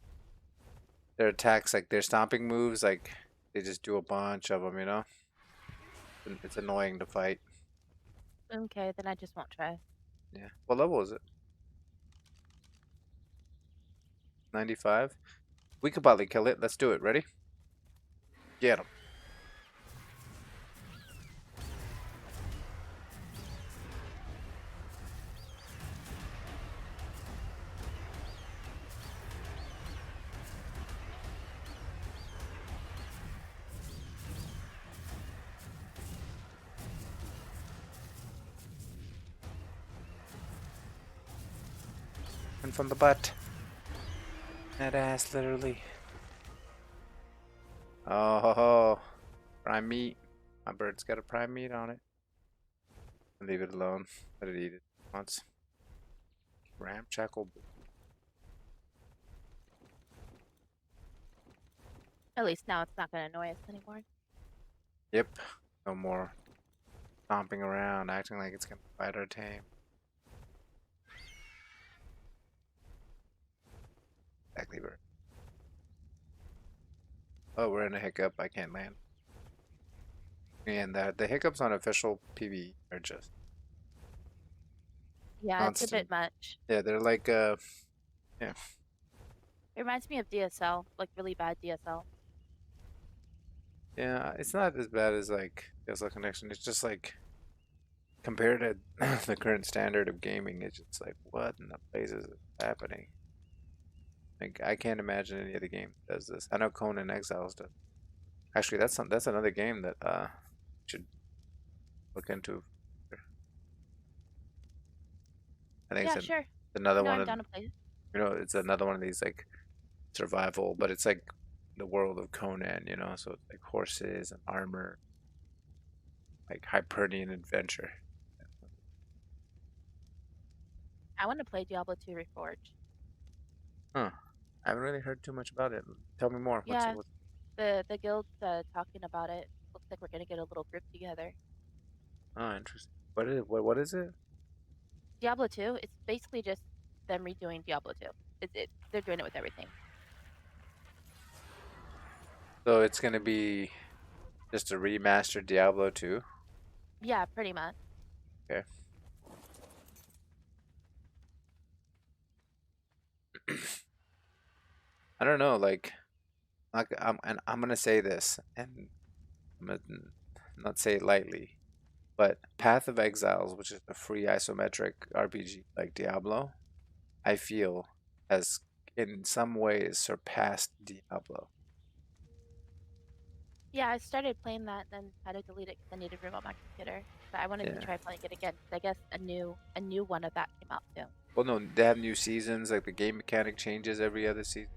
their attacks, like their stomping moves, like they just do a bunch of them, you know? It's annoying to fight. Okay, then I just won't try. Yeah. What level is it? 95? We could probably kill it. Let's do it. Ready? Get him. And from the butt. That ass, literally. Oh, ho, ho. Prime meat. My bird's got a prime meat on it. Leave it alone. Let it eat it once. Ramshackle. At least now it's not going to annoy us anymore. Yep. No more stomping around, acting like it's gonna fight our tame. Exactly, bird. Oh, we're in a hiccup. I can't land. And the hiccups on official PvE are just Yeah, it's a constant. bit much. Yeah, they're like yeah. It reminds me of DSL, like really bad DSL. Yeah, it's not as bad as like DSL connection. It's just like compared to the current standard of gaming, it's just like what in the blazes is happening? Like I can't imagine any other game that does this. I know Conan Exiles does. Actually, that's another game that should look into. I think Yeah, sure. another No, one I'm of down to play. it's another one of these like survival, but it's like the world of Conan, so it's like horses and armor, like Hypernian adventure. I want to play Diablo 2 Reforged. Huh. I haven't really heard too much about it. Tell me more. Yeah, What's the guild's talking about it. Looks like we're gonna get a little group together. oh, interesting. What is it? Diablo 2, it's basically just them redoing Diablo 2. They're doing it with everything. So it's gonna be just a remastered Diablo 2. Yeah, pretty much. Okay. I don't know, like and I'm gonna say this, and I'm gonna not say it lightly, but Path of Exiles, which is a free isometric RPG like Diablo, I feel has in some ways surpassed Diablo. Yeah, I started playing that, then had to delete it because I needed room on my computer. But I wanted to Yeah. try playing it again because I guess a new one of that came out too. Well, no, they have new seasons. Like the game mechanic changes every other season.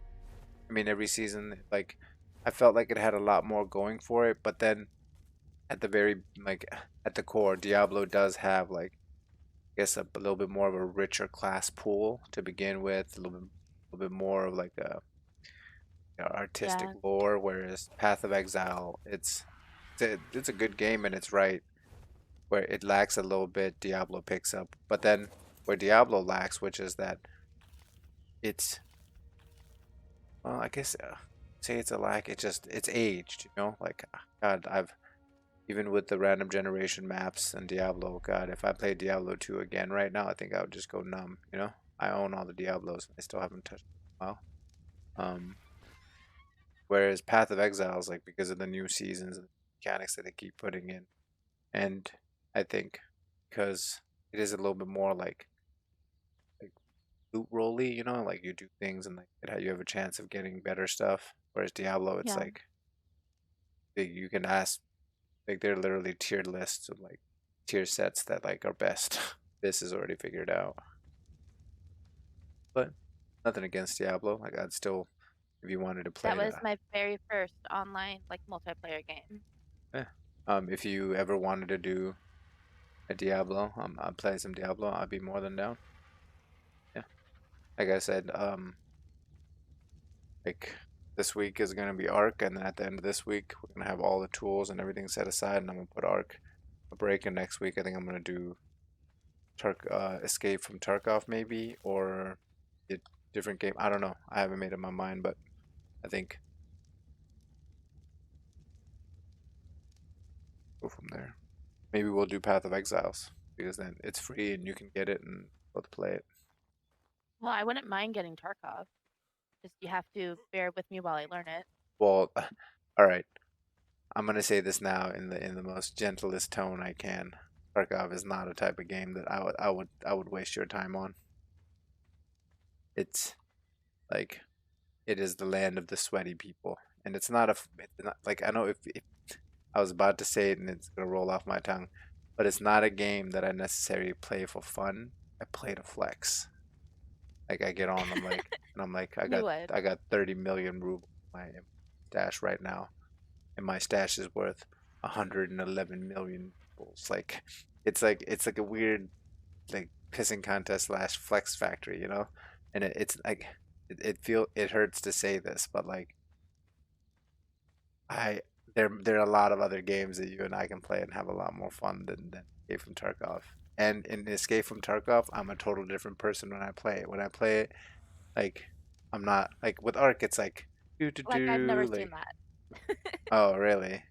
I mean, every season. Like, I felt like it had a lot more going for it, but then at the very like at the core, Diablo does have like I guess a little bit more of a richer class pool to begin with, a little bit more of like a artistic Yeah, lore, whereas Path of Exile, it's a good game and it's right where it lacks a little bit, Diablo picks up, but then where Diablo lacks, which is that it's well, I guess say it's a lack. It's aged, Like God, I've even with the random generation maps and Diablo, God, if I played Diablo 2 again right now, I think I would just go numb. I own all the Diablos and I still haven't touched them in a while. Whereas Path of Exiles, like because of the new seasons and mechanics that they keep putting in, and I think because it is a little bit more like loot rolly, like you do things and like you have a chance of getting better stuff. Whereas Diablo, it's yeah. like you can ask like they're literally tiered lists of like tier sets that like are best. This is already figured out. But nothing against Diablo. Like I'd still, if you wanted to play That it, was my very first online like multiplayer game. eh. If you ever wanted to do a Diablo, I'd play some Diablo. I'd be more than down. Yeah. Like I said, like this week is gonna be Arc, and then at the end of this week, we're gonna have all the tools and everything set aside, and I'm gonna put Arc a break. And next week, I think I'm gonna do Escape from Tarkov maybe, or a different game. I don't know. I haven't made up my mind, but I think go from there. Maybe we'll do Path of Exiles because then it's free and you can get it and both play it. Well, I wouldn't mind getting Tarkov. Just you have to bear with me while I learn it. Well, all right. I'm gonna say this now in the most gentlest tone I can. Tarkov is not a type of game that I would waste your time on. It's like it is the land of the sweaty people, and it's not like I know if I was about to say it and it's gonna roll off my tongue, but it's not a game that I necessarily play for fun. I play to flex. Like I get on, I'm like, I You got would. I got 30 million rubles in my stash right now, and my stash is worth 111 million rubles. Like it's like a weird like pissing contest slash flex factory. And it's like it hurts to say this, but like I there are a lot of other games that you and I can play and have a lot more fun than Escape from Tarkov. And in Escape from Tarkov, I'm a total different person when I play it. When I play it, like I'm not like with Ark, it's like do do Like I've never do seen like that. oh really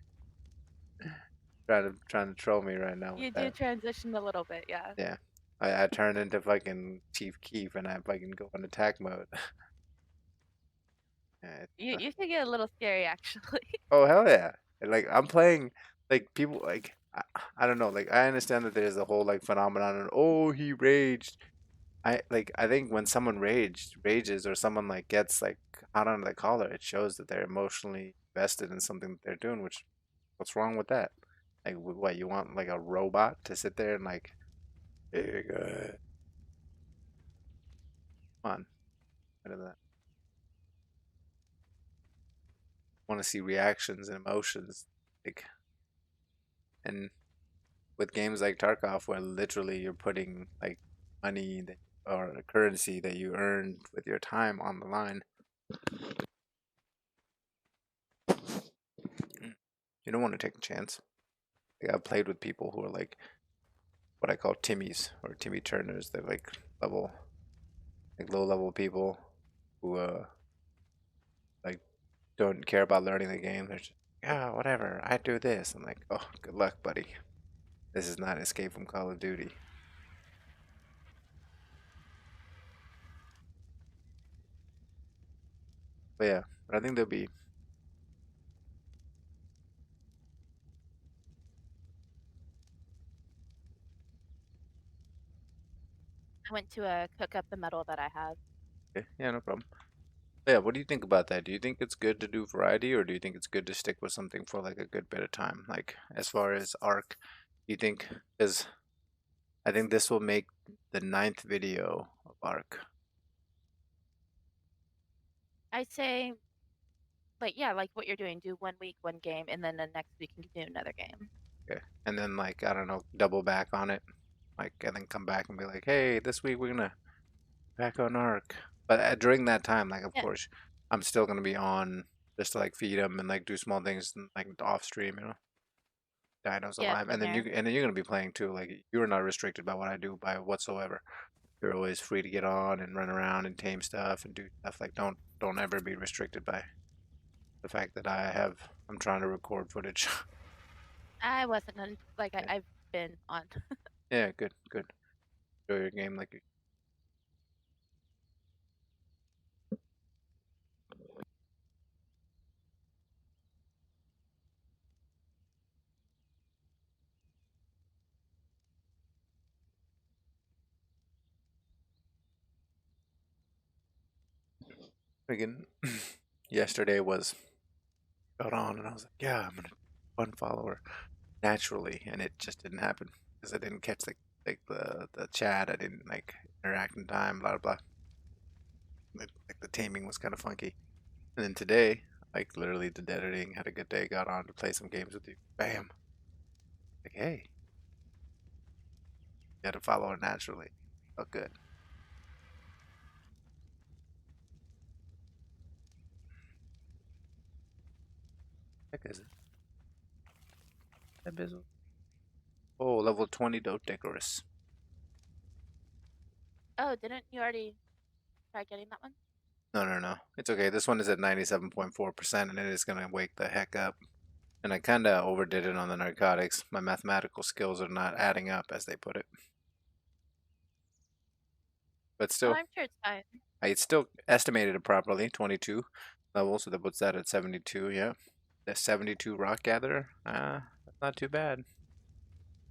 trying to troll me right now with You do that. transition a little bit, yeah. Yeah, I turn into fucking Chief Keef and I fucking go in attack mode. Yeah, You can get a little scary actually. oh hell yeah! And, like I'm playing like people like I don't know like I understand that there's a whole like phenomenon and oh he raged. I think when someone rages or someone like gets like hot under the collar, it shows that they're emotionally invested in something that they're doing. Which what's wrong with that? Like what you want like a robot to sit there and like hey, come on, out of that. Want to see reactions and emotions like and with games like Tarkov, where literally you're putting like money that, or a currency that you earned with your time on the line, you don't want to take a chance. Like, I've played with people who are like what I call Timmies or Timmy Turners. They're level, like low level people who like don't care about learning the game. They're just yeah, whatever. I do this. I'm like, oh, good luck, buddy. This is not Escape from Call of Duty. But yeah, but I think there'll be. I went to cook up the metal that I have. Okay, yeah, no problem. But yeah, what do you think about that? Do you think it's good to do variety, or do you think it's good to stick with something for like a good bit of time? Like as far as arc, do you think? Because I think this will make the ninth video of arc. I say, like, yeah, like what you're doing. Do 1 week, one game, and then the next week you can do another game. Okay, and then like I don't know, double back on it, like and then come back and be like, hey, this week we're gonna back on arc. But during that time, like of Yeah, course, I'm still gonna be on just to like feed them and like do small things like off stream, Dinos yeah, alive, in and there. then you're gonna be playing too. Like you're not restricted by what I do by whatsoever. You're always free to get on and run around and tame stuff and do stuff. Like don't ever be restricted by the fact that I'm trying to record footage. I wasn't like Yeah, I've been on. yeah, good, good. Enjoy your game like you again. Yesterday was got on and I was like, yeah, I'm gonna fun follower naturally, and it just didn't happen because I didn't catch the chat. I didn't like interact in time. Blah blah. Like the taming was kind of funky. And then today, like literally did editing, had a good day, got on to play some games with you. Bam. Like, hey, you had a follower naturally. Felt good. Heck is it? That bizzle. Oh, level 20 Dotecorus. Oh, didn't you already try getting that one? No, no, no. It's okay. This one is at 97.4%, and it is going to wake the heck up. And I kind of overdid it on the narcotics. My mathematical skills are not adding up, as they put it. But Oh, still, I'm sure it's fine. I still estimated it properly. 22 levels, so that puts that at 72. Yeah, the 72 rock gatherer. That's not too bad.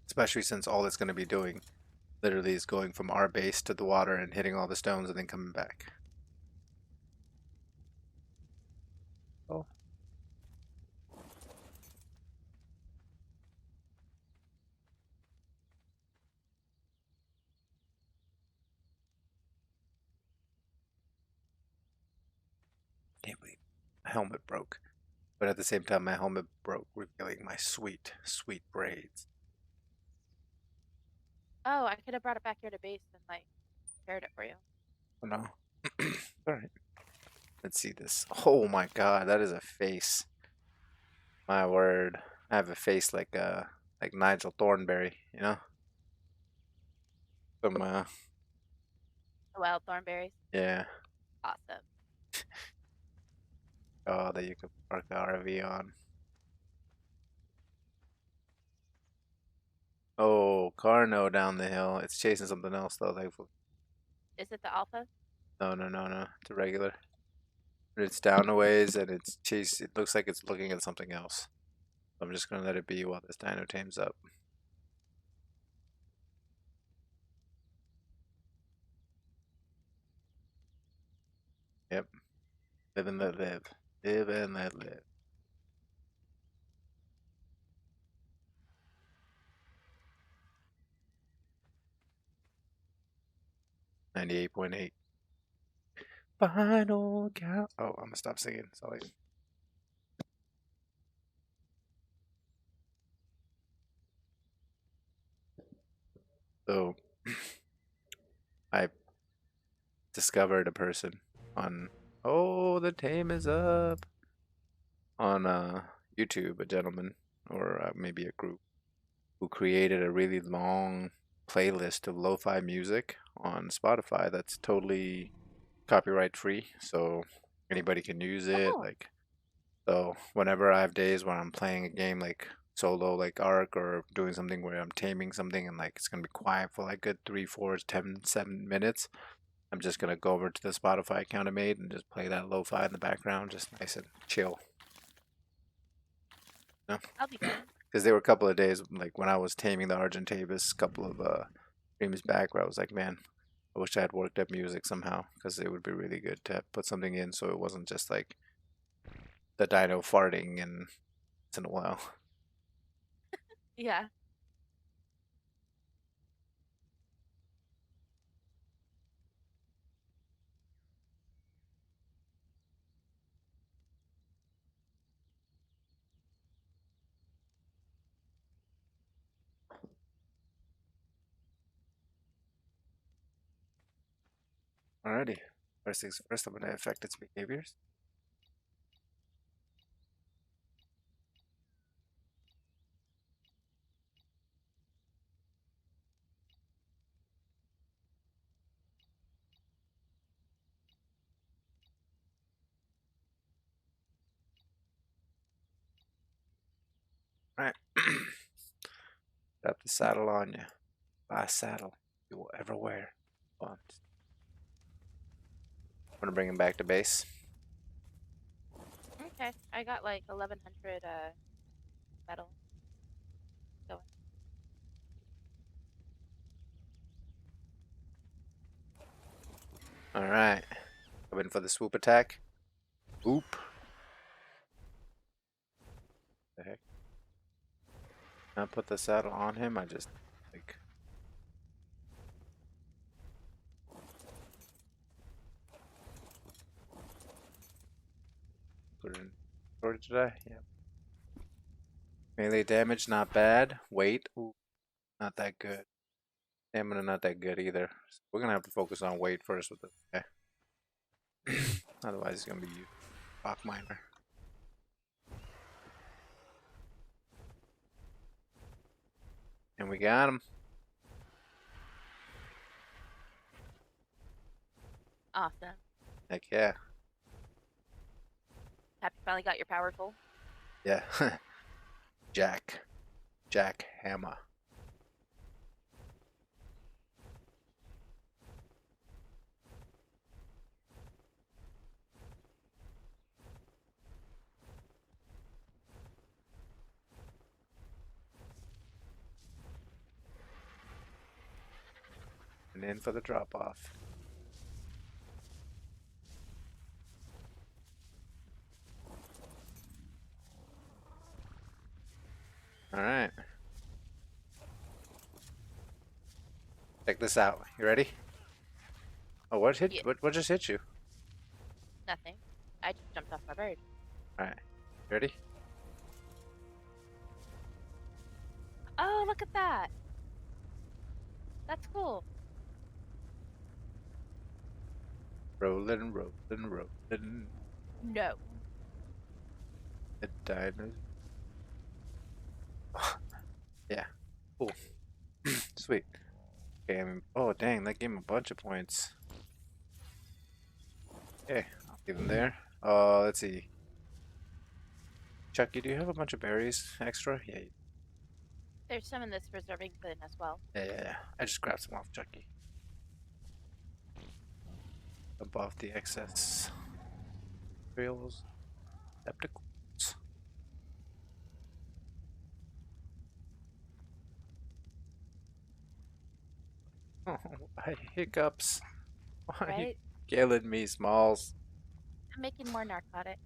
Especially since all it's going to be doing literally is going from our base to the water and hitting all the stones and then coming back. Oh, can't believe my helmet broke. But at the same time, my helmet broke, revealing my sweet, sweet braids. Oh, I could have brought it back here to base and like repaired it for you. Oh no. All right. Let's see this. Oh my god, that is a face. My word. I have a face like Nigel Thornberry, From The wild thornberries. yeah. Awesome. Oh, that you could park the RV on. Oh, Carno down the hill. It's chasing something else though, thankfully. Is it the alpha? No, no, no, no. It's a regular. But it's down a ways and it's chase. It looks like it's looking at something else. I'm just gonna let it be while this dino tames up. Yep. Live and let live. Live and let live. 98.8. Final count. Oh, I'm gonna stop singing. Sorry. So I discovered a person on. Oh, the tame is up on YouTube. A gentleman or maybe a group who created a really long playlist of lo-fi music on Spotify that's totally copyright free, so anybody can use it. Oh, Like, so whenever I have days when I'm playing a game like solo, like Ark, or doing something where I'm taming something and like it's gonna be quiet for like good 3, 4, 10, 7 minutes, I'm just gonna go over to the Spotify account I made and just play that lo-fi in the background, just nice and chill. No, I'll be fun. because there were a couple of days like when I was taming the Argentavis a couple of streams back where I was like, man, I wish I had worked up music somehow because it would be really good to put something in so it wasn't just like the dino farting and once in a while. Yeah. Alrighty. First things first, I'm gonna affect its behaviors. Alright. Strap the saddle on you. Last saddle you will ever wear. I'm gonna bring him back to base. Okay. I got like 1100 metal going. Alright. Coming for the swoop attack. Oop. The heck? I put the saddle on him, I just like put it in storage today. Yeah. Melee damage, not bad. Weight, ooh, not that good. Stamina, not that good either. So we're gonna have to focus on weight first with this guy. Otherwise, he's gonna be rock miner. And we got him. Awesome. Heck yeah. Happy you finally got your power full. Yeah. Jack Hammer. And in for the drop off. Alright. Check this out. You ready? Oh, Yeah. what just hit you? Nothing. I just jumped off my bird. Alright. Ready? Oh, look at that. That's cool. Rolling, rolling, rolling. No. The dinosaur. Yeah. Cool. Sweet. Okay, oh dang, that gave him a bunch of points. Okay, I'll leave them there. Let's see. Chucky, do you have a bunch of berries extra? Yeah, There's some in this preserving bin as well. yeah. I just grabbed some off Chucky. Dump off the excess materials. Receptacles. Oh, I hiccups. Why are you Right? killing me, Smalls? I'm making more narcotic.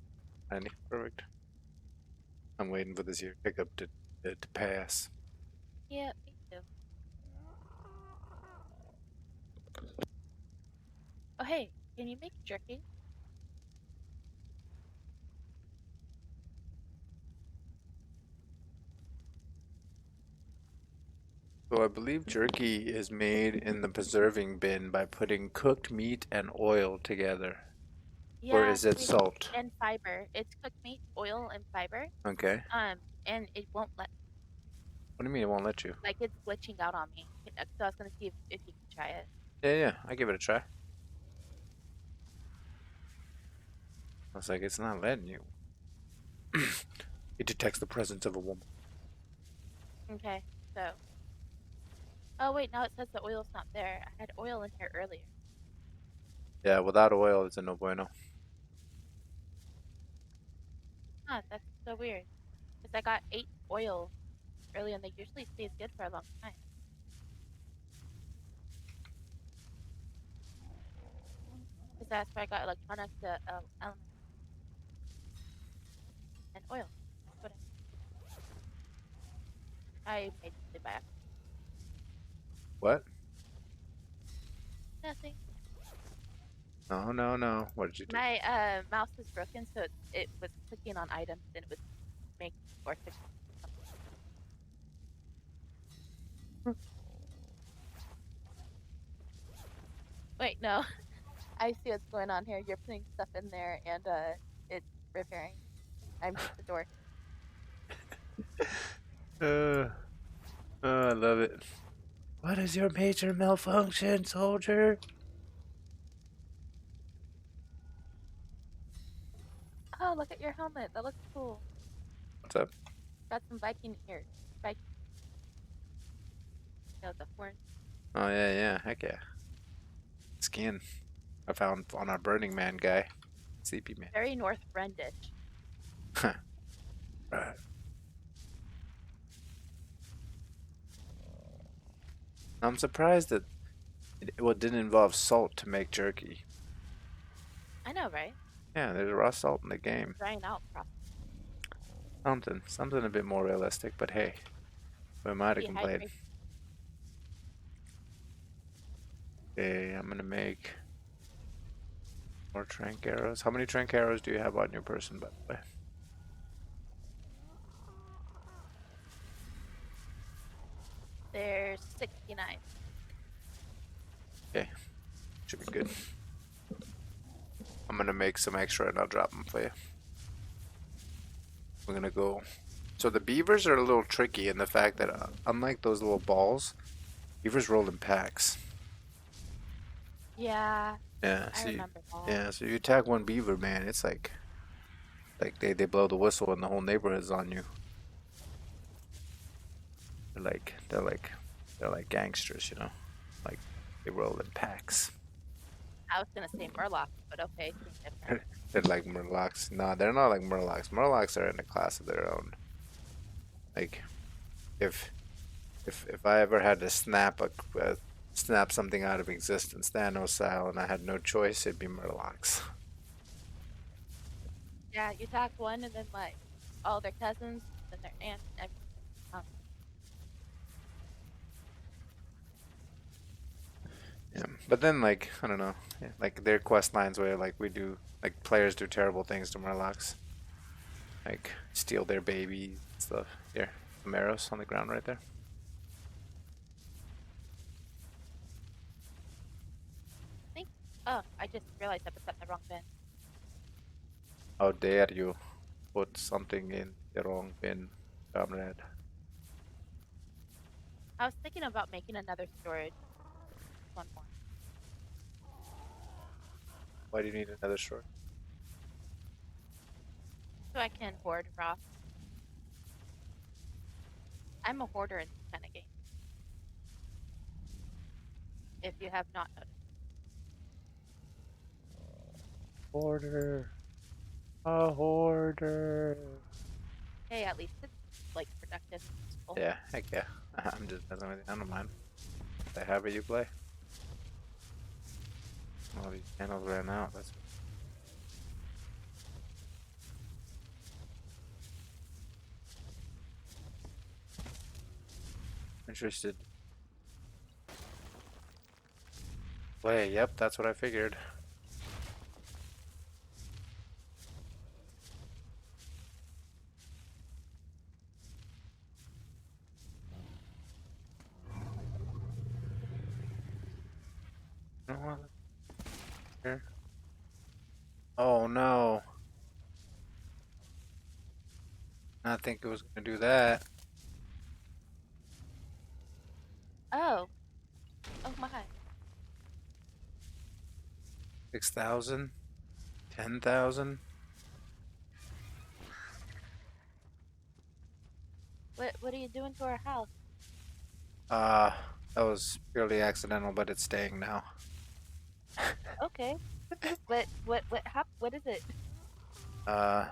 I need perfect. I'm waiting for this here hiccup to pass. Yeah, me too. Oh, hey, can you make jerky? So I believe jerky is made in the preserving bin by putting cooked meat and oil together. Or Yeah, is it sweet. salt? And fiber. It's cooked meat, oil, and fiber. Okay. And it won't let, What do you mean it won't let you? like, it's glitching out on me. So I was gonna see if you can try it. Yeah, I give it a try. I was like, it's not letting you. It detects the presence of a woman. Okay, so. Oh, wait, now it says the oil's not there. I had oil in here earlier. Yeah, without oil, it's a no bueno. Huh, that's so weird. Because I got 8 oil early and they usually stays good for a long time. Because that's where I got electronics, elements, and oil. But I made something by accident. What? Nothing. No, no, no. What did you do? My mouse was broken, so it was clicking on items and it was making or fixing something. Wait, no. I see what's going on here. You're putting stuff in there and it's repairing. I'm just the door. Uh, I love it. What is your major malfunction, soldier? Oh, look at your helmet. That looks cool. What's up? Got some Viking ears. Viking, the horn. Oh yeah, yeah. Heck yeah. Skin I found on our Burning Man guy, CP man. Very North Brendish. Right. I'm surprised that it didn't involve salt to make jerky. I know, right? Yeah, there's raw salt in the game. Drying out process. Something a bit more realistic. But hey, who am I to complain? Dehydration. Okay, I'm gonna make more trank arrows. How many trank arrows do you have on your person, by the way? There's 69. Okay, should be good. I'm gonna make some extra and I'll drop them for you. We're gonna go. So the beavers are a little tricky in the fact that, unlike those little balls, beavers roll in packs. Yeah, Yeah, I remember that. yeah, so you attack one beaver, man, it's like they blow the whistle and the whole neighborhood's on you. They're like they're like they're like gangsters, you know. Like they roll in packs. I was gonna say Murloc, but okay, same difference. They're like murlocs. No, they're not like murlocs. Murlocs are in a class of their own. Like if if I ever had to snap something out of existence, Thanos style, and I had no choice, it'd be murlocs. Yeah, you attack one and then like all their cousins, then their aunt, and um, Yeah, but then like I don't know, yeah, like their quest lines where like we do like players do terrible things to Murlocs, like steal their babies and stuff. Here, some arrows on the ground right there. I think. Oh, I just realized I put that in the wrong bin. How dare you put something in the wrong bin, comrade? I was thinking about making another storage. One more. Why do you need another sword? So I can hoard rocks. I'm a hoarder in this kind of game, if you have not noticed. Hoarder, a hoarder. Hey, at least it's like productive and useful. Yeah, heck yeah. I'm just messing with you. I don't mind. I have it, you play. All these panels ran out. That's interested. Play. Yep, that's what I figured. You know what? Here. Oh no. I think it was gonna do that. Oh, oh my. 6,000? 10,000? What are you doing to our house? Uh, that was purely accidental, but it's staying now. Okay. What is it? Uh,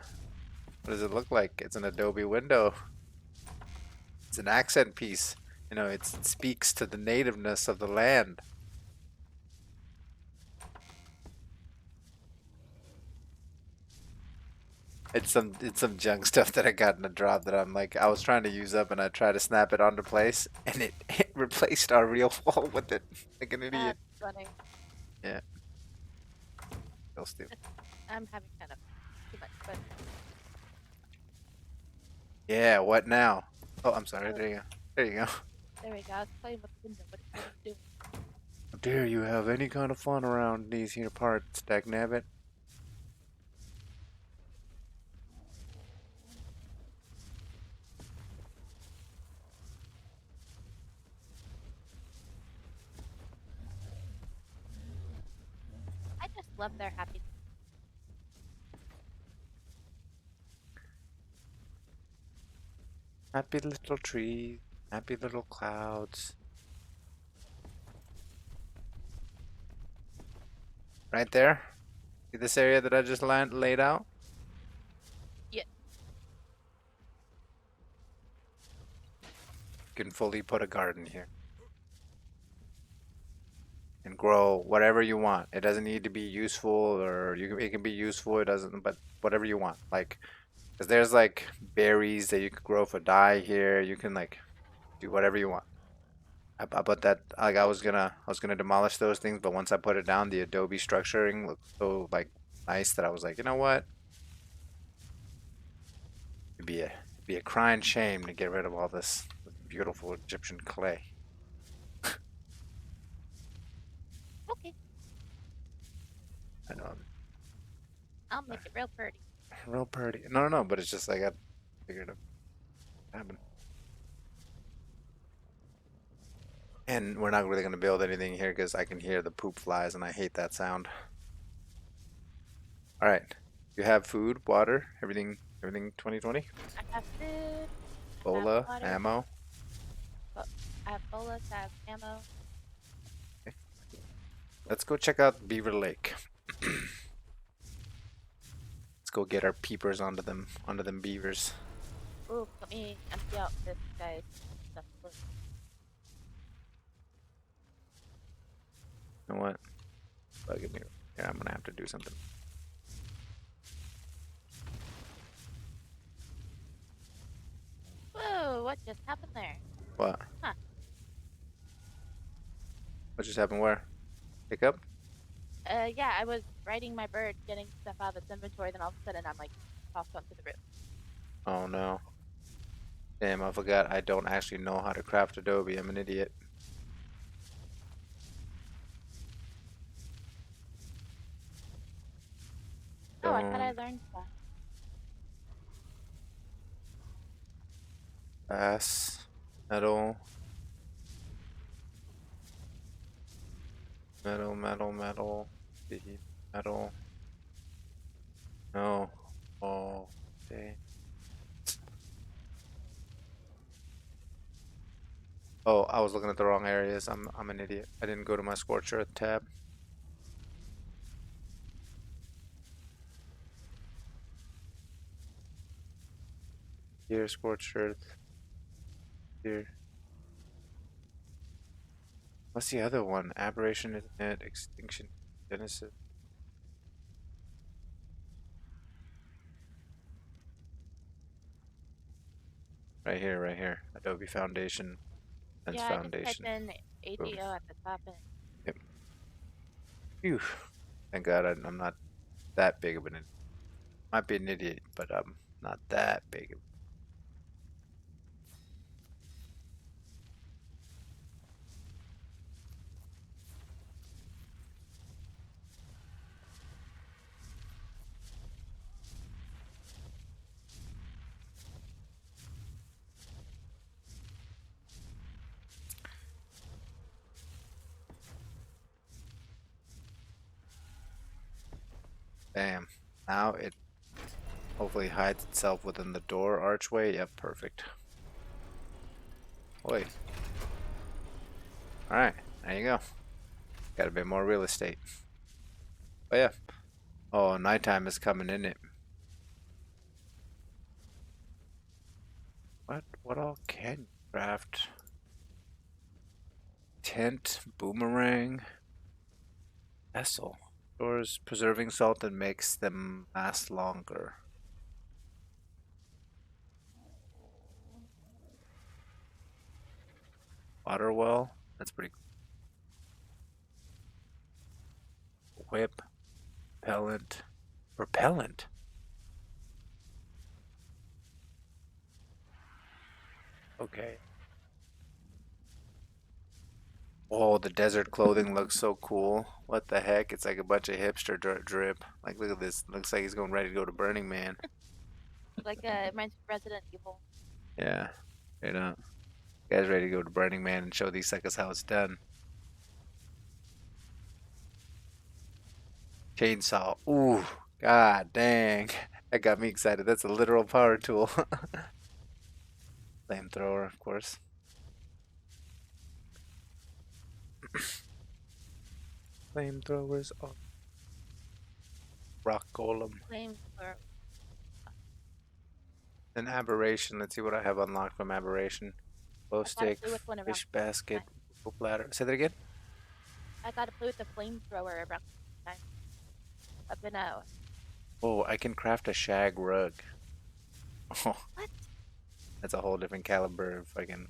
what does it look like? It's an Adobe window. It's an accent piece. You know, it speaks to the nativeness of the land. It's some junk stuff that I got in a drop that I'm like I was trying to use up and I tried to snap it onto place and it replaced our real wall with it like an idiot. That's funny. Yeah, still stupid. I'm having kind of too much fun. Yeah, what now? Oh, I'm sorry. Oh, There you go. There you go. there we go. I was playing with the window. What are you doing? How dare you have any kind of fun around these here parts, Dagnabbit? I just love their happiness. Happy little trees, happy little clouds. Right there. See this area that I just laid out? Yeah. You can fully put a garden here and grow whatever you want. It doesn't need to be useful, or it can be useful. It doesn't, but whatever you want. Like, because there's like berries that you could grow for dye here. You can like do whatever you want. I put that like I was gonna demolish those things, but once I put it down, the adobe structuring looked so like nice that I was like, you know what? It'd be a crying shame to get rid of all this beautiful Egyptian clay. Okay. I know, I'll make it real pretty. real pretty. No, no, no, but it's just like I figured it happened. And we're not really gonna build anything here because I can hear the poop flies and I hate that sound. All right, you have food, water, everything 2020. I have food. I have Bola, water. ammo. I have bullets. I have ammo. Okay. Let's go check out Beaver Lake. Let's go get our peepers onto them beavers. Ooh, let me empty out this guy's stuff. You know what? Bugging me. Yeah, I'm gonna have to do something. Whoa, what just happened there? What? Huh. What just happened? Where? Pick up? Yeah, I was riding my bird, getting stuff out of its inventory, then all of a sudden I'm like tossed onto the roof. Oh no. Damn, I forgot I don't actually know how to craft Adobe. I'm an idiot. Oh, I thought I Stone, learned that. glass, metal, metal, metal. No. Oh, okay. Oh, I was looking at the wrong areas. I'm an idiot. I didn't go to my scorched earth tab. Here, scorched earth. Here. What's the other one? Aberration, isn't it? Extinction, Genesis. Right here, right here. Adobe Foundation, Fence Yeah, I just typed Foundation. in Boom. AGO at the top and Yep. Phew. Thank God I'm not that big of an idiot. Might be an idiot, but I'm not that big of. Bam. Now it hopefully hides itself within the door archway. Yep, perfect. Wait. Alright, there you go. Got a bit more real estate. Oh yeah. Oh, nighttime is coming in it. What all can you craft? Tent, boomerang, vessel. Stores preserving salt and makes them last longer. Water well. That's pretty cool. Whip, repellent. Repellent? Okay. Oh, the desert clothing looks so cool. What the heck? It's like a bunch of hipster drip. Like, look at this. Looks like he's going ready to go to Burning Man. Like reminds me of Resident Evil. Yeah, you know. Guys ready to go to Burning Man and show these suckers how it's done. Chainsaw. Ooh, god dang. That got me excited. That's a literal power tool. Flamethrower, of course. Flamethrowers are rock golem. Flames or An aberration. Let's see what I have unlocked from aberration. Bow I gotta stick, play with one around fish basket, time. rope ladder. Say that again? I gotta play with the flamethrower around time. I've been Oh, I can craft a shag rug. Oh, what? that's a whole different caliber of fucking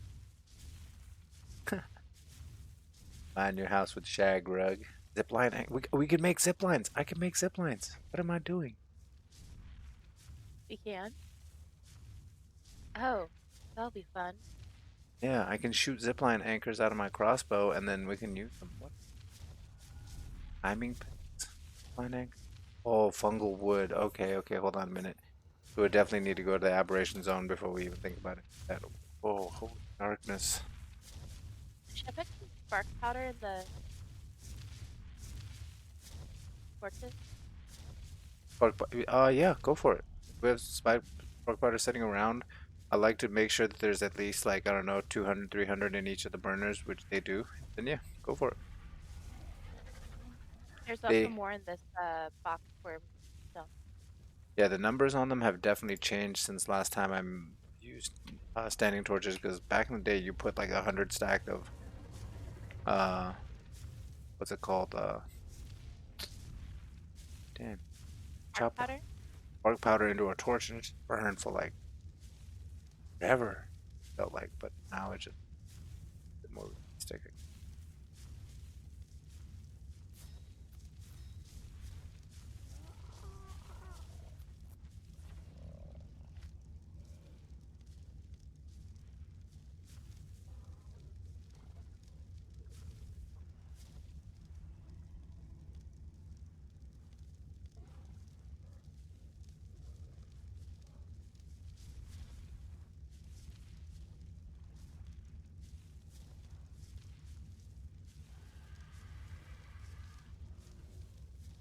line your house with shag rug. Zipline. We could make zip lines. I can make zip lines. What am I doing? We can. Oh, that'll be fun. Yeah, I can shoot zipline anchors out of my crossbow and then we can use them. What? Timing pins? Line anchor? Oh, fungal wood. Okay, okay, hold on a minute. We would definitely need to go to the aberration zone before we even think about it. That, oh, holy darkness. Should I put some spark powder in the torches? Yeah, go for it. We have spark powder sitting around. I like to make sure that there's at least like, I don't know, 200, 300 in each of the burners, which they do. Then yeah, go for it. There's also They more in this box for so Yeah, the numbers on them have definitely changed since last time I used standing torches. Because back in the day, you put like 100 stack of uh, what's it called? Damn, spark chop powder. bark powder into a torch and it just burned for like forever. Felt like, but now it's just a bit more realistic.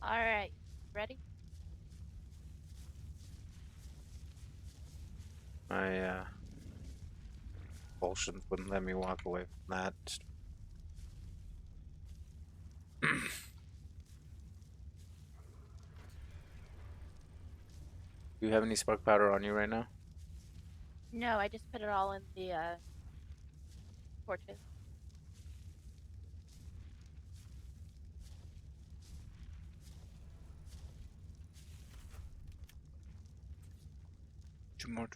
All right, ready? My compulsions wouldn't let me walk away from that. Do you have any spark powder on you right now? No, I just put it all in the torches. Two more.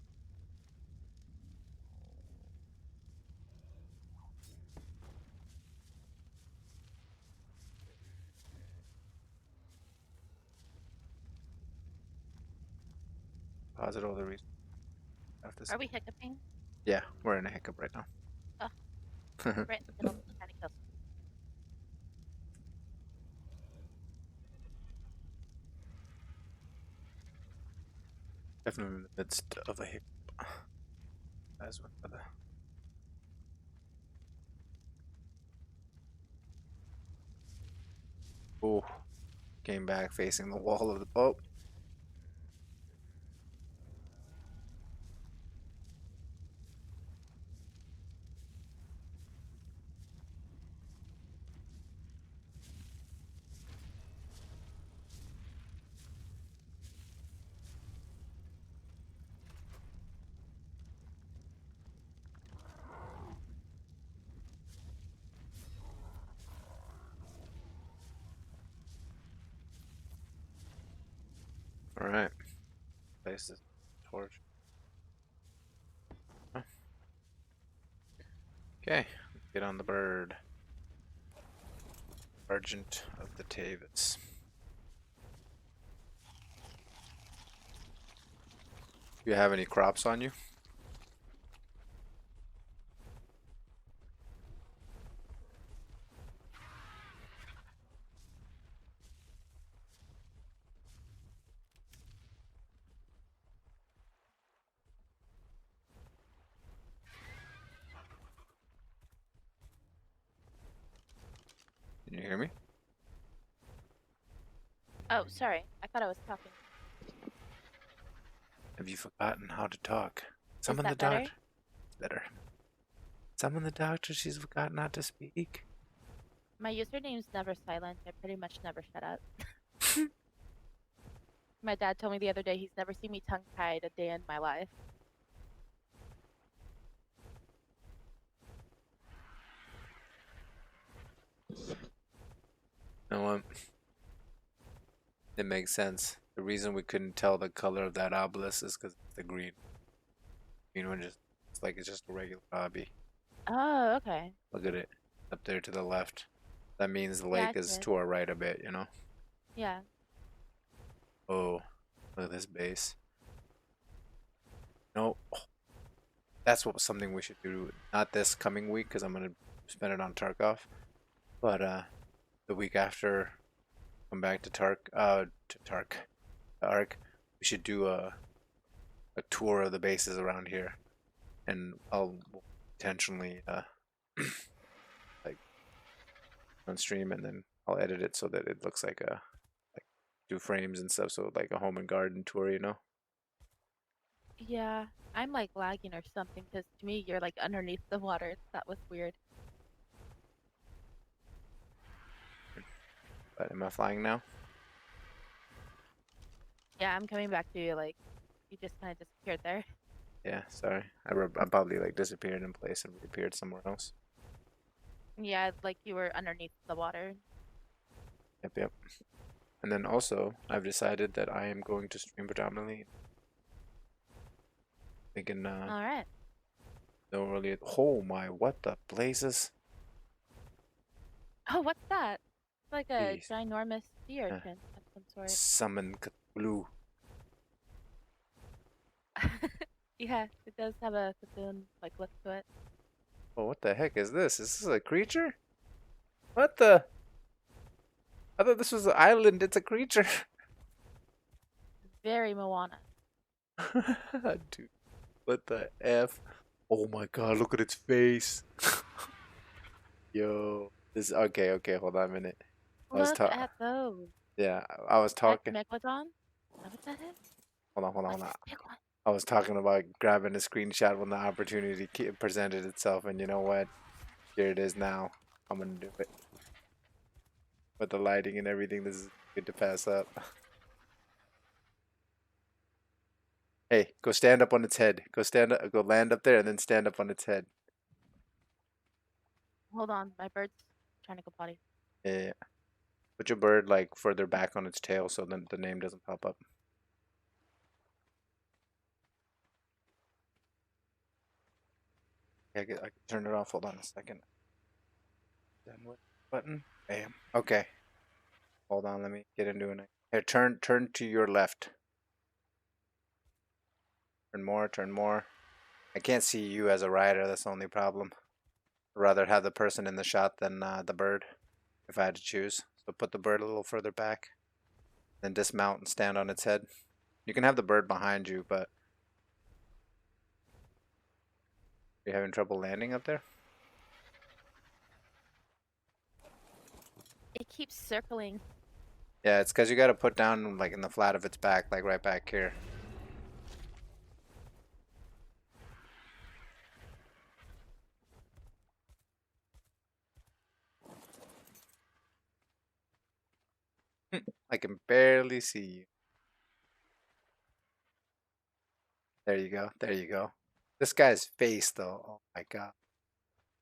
Deposit all the reason. After this. Are we hiccuping? Yeah, we're in a hiccup right now. Oh, right in the middle. Kind of kills. Definitely in the midst of a hiccup. As with the oh, came back facing the wall of the boat. Alright. Place this torch. Huh. Okay, let's get on the bird. Sergeant of the Tavis. Do you have any crops on you? Can you hear me? Oh, sorry. I thought I was talking. Have you forgotten how to talk? Is Summon the that better? doctor. It's better. Summon the doctor. She's forgotten how to speak. My username's never silent. I pretty much never shut up. My dad told me the other day he's never seen me tongue-tied a day in my life. You know what? It makes sense. The reason we couldn't tell the color of that obelisk is because it's the green. Green one just, it's like it's just a regular obby. Oh, okay. Look at it. Up there to the left. That means the Yeah, I lake see is it. to our right a bit, you know? Yeah. Oh, look at this base. No, that's something we should do. Not this coming week because I'm gonna spend it on Tarkov, but the week after, come back to Ark. We should do a tour of the bases around here, and I'll intentionally like on stream, and then I'll edit it so that it looks like like do frames and stuff, so like a home and garden tour, you know? Yeah. I'm like lagging or something because to me you're like underneath the water. That was weird. But am I flying now? Yeah, I'm coming back to you. Like, you just kind of disappeared there. Yeah, sorry. I probably like disappeared in place and reappeared somewhere else. Yeah, like you were underneath the water. Yep, yep. And then also, I've decided that I am going to stream predominantly. Thinking, All right. no really. Oh my, what the blazes? Oh, what's that? It's like a Jeez. ginormous sea Uh, urchin of some sort. Summon Cthulhu. Yeah, it does have a Cthulhu like look to it. Oh, what the heck is this? Is this a creature? What the? I thought this was an island. It's a creature. Very Moana. Dude, what the F? Oh my god, look at its face. Yo. This okay, okay, hold on a minute. I was Look at those. yeah, I was That talking. megalodon? Is that what that is? Hold on, hold on, What's hold on. this big one? I was talking about grabbing a screenshot when the opportunity presented itself, and you know what? Here it is now. I'm gonna do it. With the lighting and everything, this is good to pass up. Hey, go stand up on its head. Go stand up, go land up there, and then stand up on its head. Hold on, my bird's trying to go potty. Yeah. Put your bird like further back on its tail so then the name doesn't pop up. Yeah, I can turn it off. Hold on a second. Done with button. Bam. Okay. Hold on. Let me get into it. Here, turn to your left. Turn more. Turn more. I can't see you as a rider. That's the only problem. I'd rather have the person in the shot than the bird, if I had to choose. So put the bird a little further back, then dismount and stand on its head. You can have the bird behind you, but are you having trouble landing up there? It keeps circling. Yeah, it's because you got to put down like in the flat of its back, like right back here. I can barely see you. There you go. There you go. This guy's face, though. Oh my god.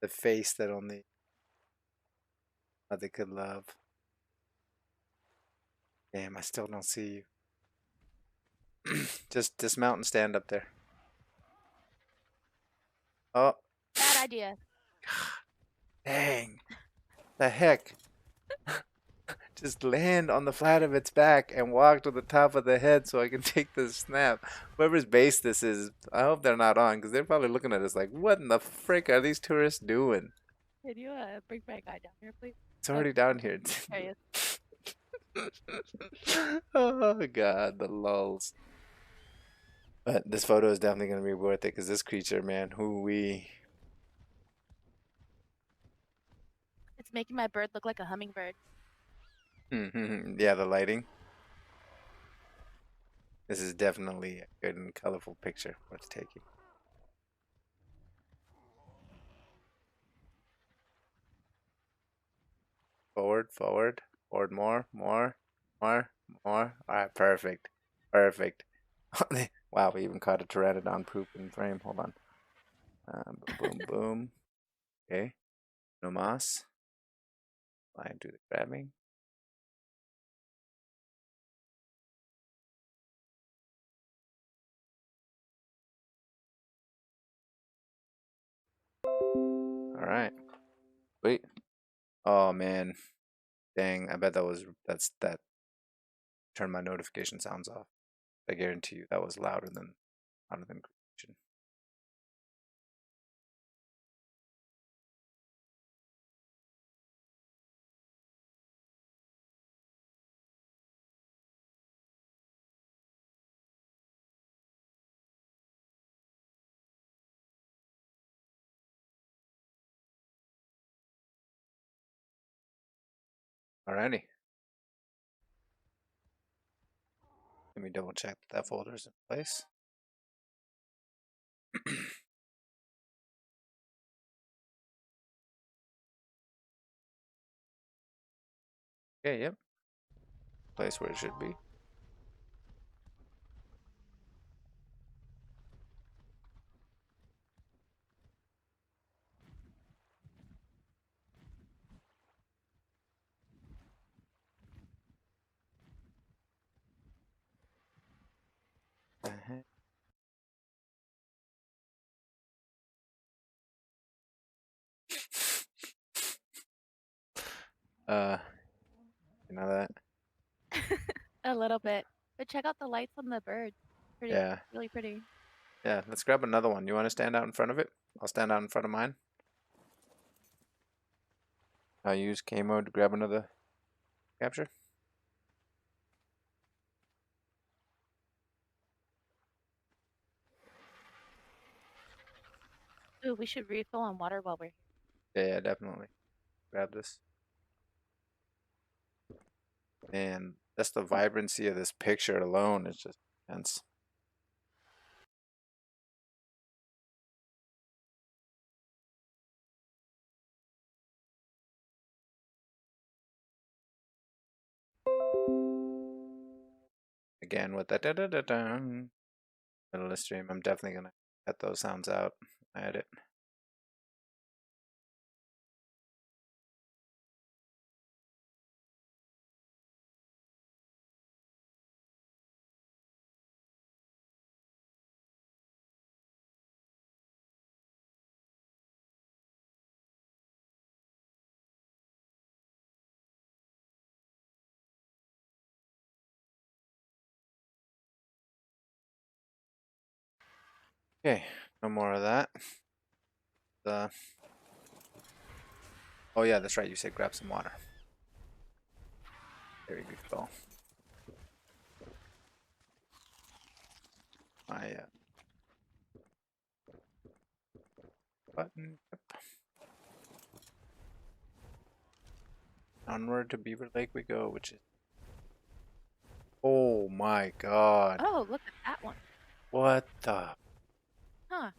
The face that only mother could love. Damn, I still don't see you. Just dismount and stand up there. Oh, Bad idea. dang. The heck? Just land on the flat of its back and walk to the top of the head so I can take the snap. Whoever's base this is, I hope they're not on because they're probably looking at us like, what in the frick are these tourists doing? Can you bring my guy down here, please? It's Oh, already down here. there he is. Oh god, the lulls. But this photo is definitely gonna be worth it because this creature, man, who we. It's making my bird look like a hummingbird. Yeah, the lighting. This is definitely a good and colorful picture worth taking. Forward, forward, forward more, more, more, more. Alright, perfect. Perfect. Wow, we even caught a pteranodon poop in frame. Hold on. Boom, boom, boom. Okay. No moss. Line do the grabbing. Alright. Wait. Oh man. Dang, I bet that turned my notification sounds off. I guarantee you that was louder than creation. Alrighty. Let me double check that folder's in place. Okay, yep. Place where it should be. Uh-huh. Uh, you know that? A little bit. But check out the lights on the bird. Pretty, Yeah. really pretty. Yeah, let's grab another one. You want to stand out in front of it? I'll stand out in front of mine. I'll use K mode to grab another capture. Ooh, we should refill on water while we're Yeah, definitely. Grab this. And that's the vibrancy of this picture alone. It's just intense. Again with that da da da da middle of the stream. I'm definitely gonna cut those sounds out. I edit. Okay, no more of that. The Oh yeah, that's right. You said grab some water. There you go. My button. Yep. Onward to Beaver Lake we go, which is. Oh my God! Oh, look at that one. What the? Huh.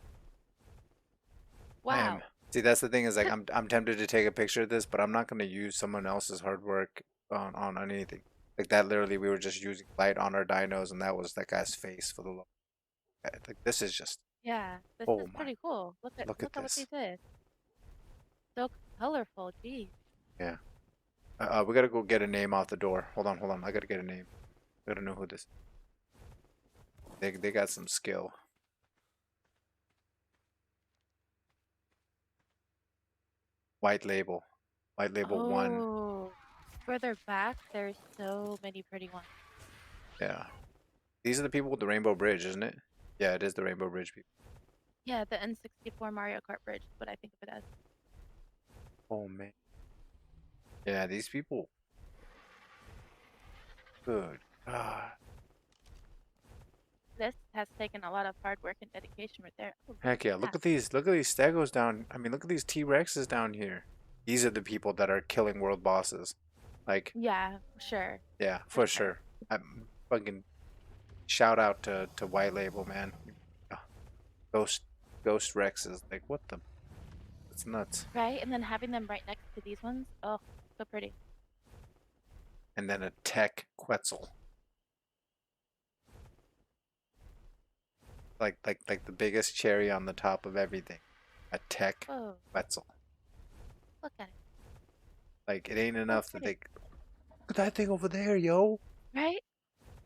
I am. Wow. See, that's the thing is like I'm tempted to take a picture of this, but I'm not gonna use someone else's hard work on anything. Like that, literally, we were just using light on our dinos, and that was that guy's face for the look. Like this is just. Yeah, this Oh is my! pretty cool. Look Look at at what they this. did. So colorful, geez. Yeah. We gotta go get a name off the door. Hold on, hold on. I gotta get a name. I gotta know who this. They got some skill. White label. White label one. Oh, further back, there's so many pretty ones. Yeah. These are the people with the Rainbow Bridge, isn't it? Yeah, it is the Rainbow Bridge people. Yeah, the N64 Mario Kart bridge is what I think of it as. Oh man. Yeah, these people. Good God. This has taken a lot of hard work and dedication right there. Oh, look Heck yeah, at that. look at these stegos down. I mean, look at these T-Rexes down here. These are the people that are killing world bosses. Like, Yeah, for sure. yeah, For for sure. sure. I'm fucking shout out to White Label, man. Ah, Ghost Ghost Rexes. Like, what the? It's nuts. Right? And then having them right next to these ones. Oh, so pretty. And then a Tech Quetzal. Like the biggest cherry on the top of everything. A Tech Whoa, Quetzal. look at it. Like, it ain't So enough that pretty. they. Look at that thing over there, yo. Right?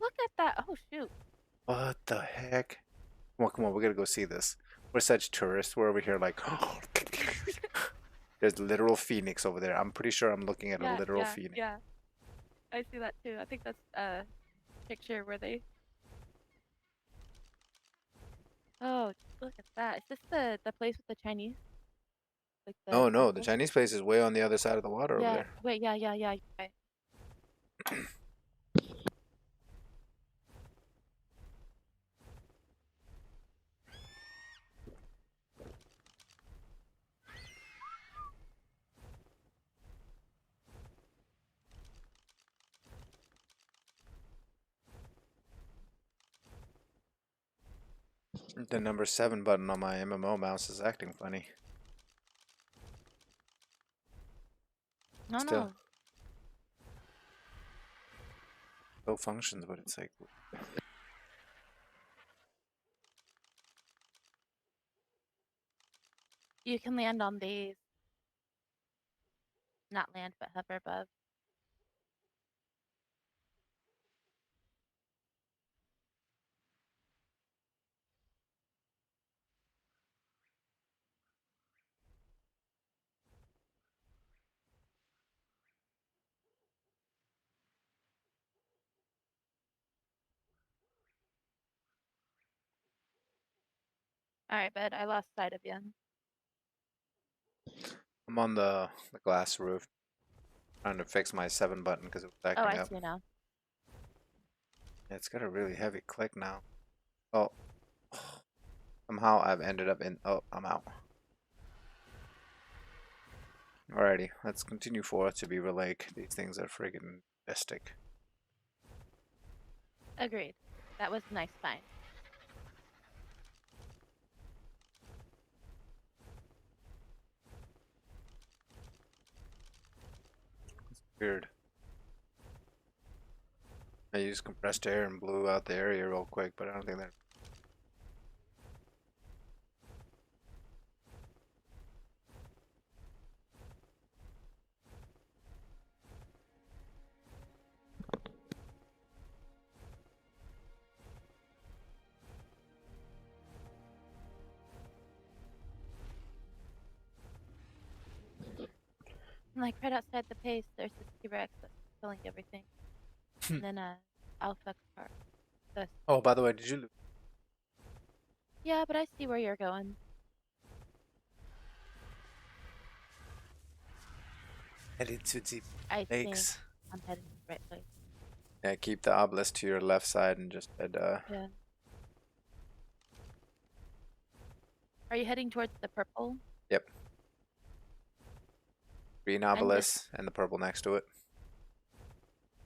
Look at that. Oh, shoot. What the heck? Come on, we gotta go see this. We're such tourists. We're over here like, there's literal phoenix over there. I'm pretty sure I'm looking at a Yeah, literal yeah, phoenix. yeah. I see that too. I think that's a picture where they. Oh, look at that. Is this the place with the Chinese? Like the No, no, the temple? Chinese place is way on the other side of the water over Yeah. there. Wait, yeah, yeah, yeah. Okay. The number 7 button on my MMO mouse is acting funny. No, Still, no. still functions, but it's like, You can land on these. Not land, but hover above. All right, bud. I lost sight of you. I'm on the glass roof trying to fix my 7 button because it was Oh, acting I up. see now. Yeah, it's got a really heavy click now. Oh, somehow I've ended up in. Oh, I'm out. Alrighty, let's continue forth to Beaver Lake. These things are friggin' majestic. Agreed. That was a nice find. Weird. I used compressed air and blew out the area real quick, but I don't think that. And like right outside the base, there's this T-Rex that's killing everything. And then Alpha car. The Oh, by the way, did you Yeah, but I see where you're going. headed to the I think lakes? I'm heading to the right place. Yeah, keep the obelisk to your left side and just head. Yeah. Are you heading towards the purple? Yep, green I'm just obelisk and the purple next to it.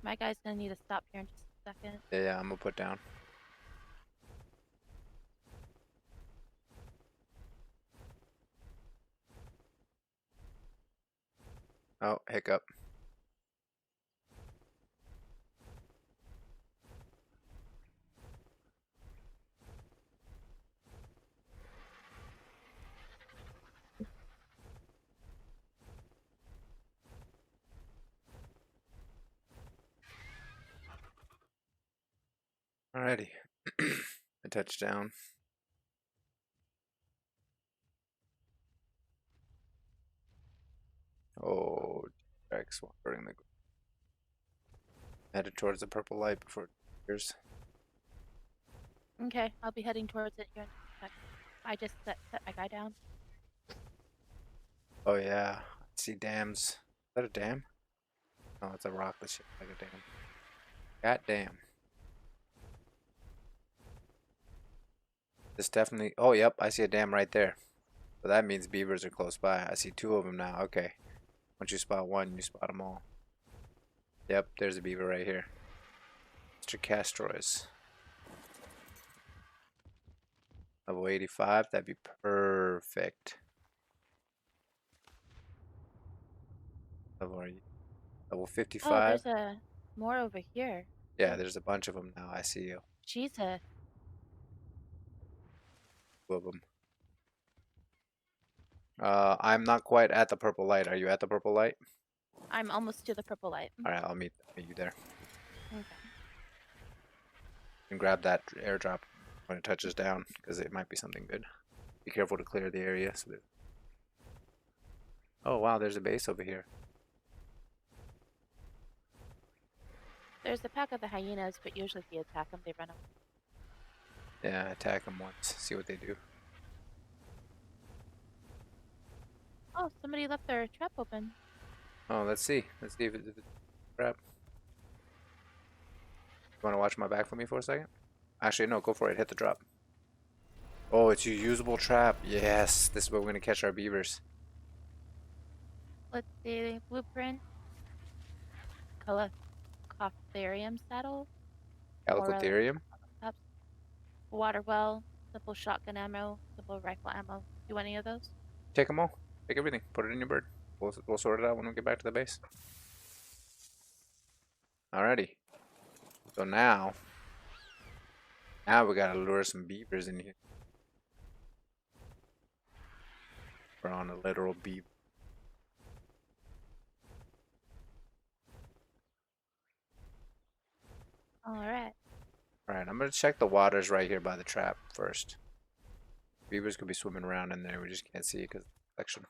My guy's gonna need to stop here in just a second. Yeah, yeah, I'm gonna put down. Oh, hiccup. Alrighty. I touched down. Oh, Rex wandering the headed towards the purple light before it appears. Okay, I'll be heading towards it here in a sec. I just set my guy down. Oh yeah, I see dams. Is that a dam? No, it's a rock that's shaped like a dam. God damn. This definitely. Oh, yep, I see a dam right there. So that means beavers are close by. I see two of them now. Okay. Once you spot one, you spot them all. Yep, there's a beaver right here. Mr. Castroys. Level 85, that'd be perfect. Level are you? Level Oh, 55. there's a more over here. Yeah, Oh, there's a bunch of them now. I see you. Jesus. Two of them. I'm not quite at the purple light. Are you at the purple light? I'm almost to the purple light. All right, I'll meet you there. Okay. And grab that airdrop when it touches down, because it might be something good. Be careful to clear the area. Oh wow, there's a base over here. There's a pack of the hyenas, but usually if you attack them, they run away. Yeah, attack them once. See what they do. Oh, somebody left their trap open. Oh, let's see. Let's see if it's crap. You want to watch my back for me for a second? Actually, no. Go for it. Hit the drop. Oh, it's a usable trap. Yes, this is where we're gonna catch our beavers. Let's see. Blueprint. Cotherium saddle. Morel. Calicotherium. Water well. Simple shotgun ammo. Simple rifle ammo. Do any of those? Take them all. Take everything. Put it in your bird. We'll sort it out when we get back to the base. Alrighty. So now we gotta lure some beavers in here. We're on a literal beaver. Alright. Alright, I'm gonna check the waters right here by the trap first. Beavers could be swimming around in there. We just can't see it because of the reflection.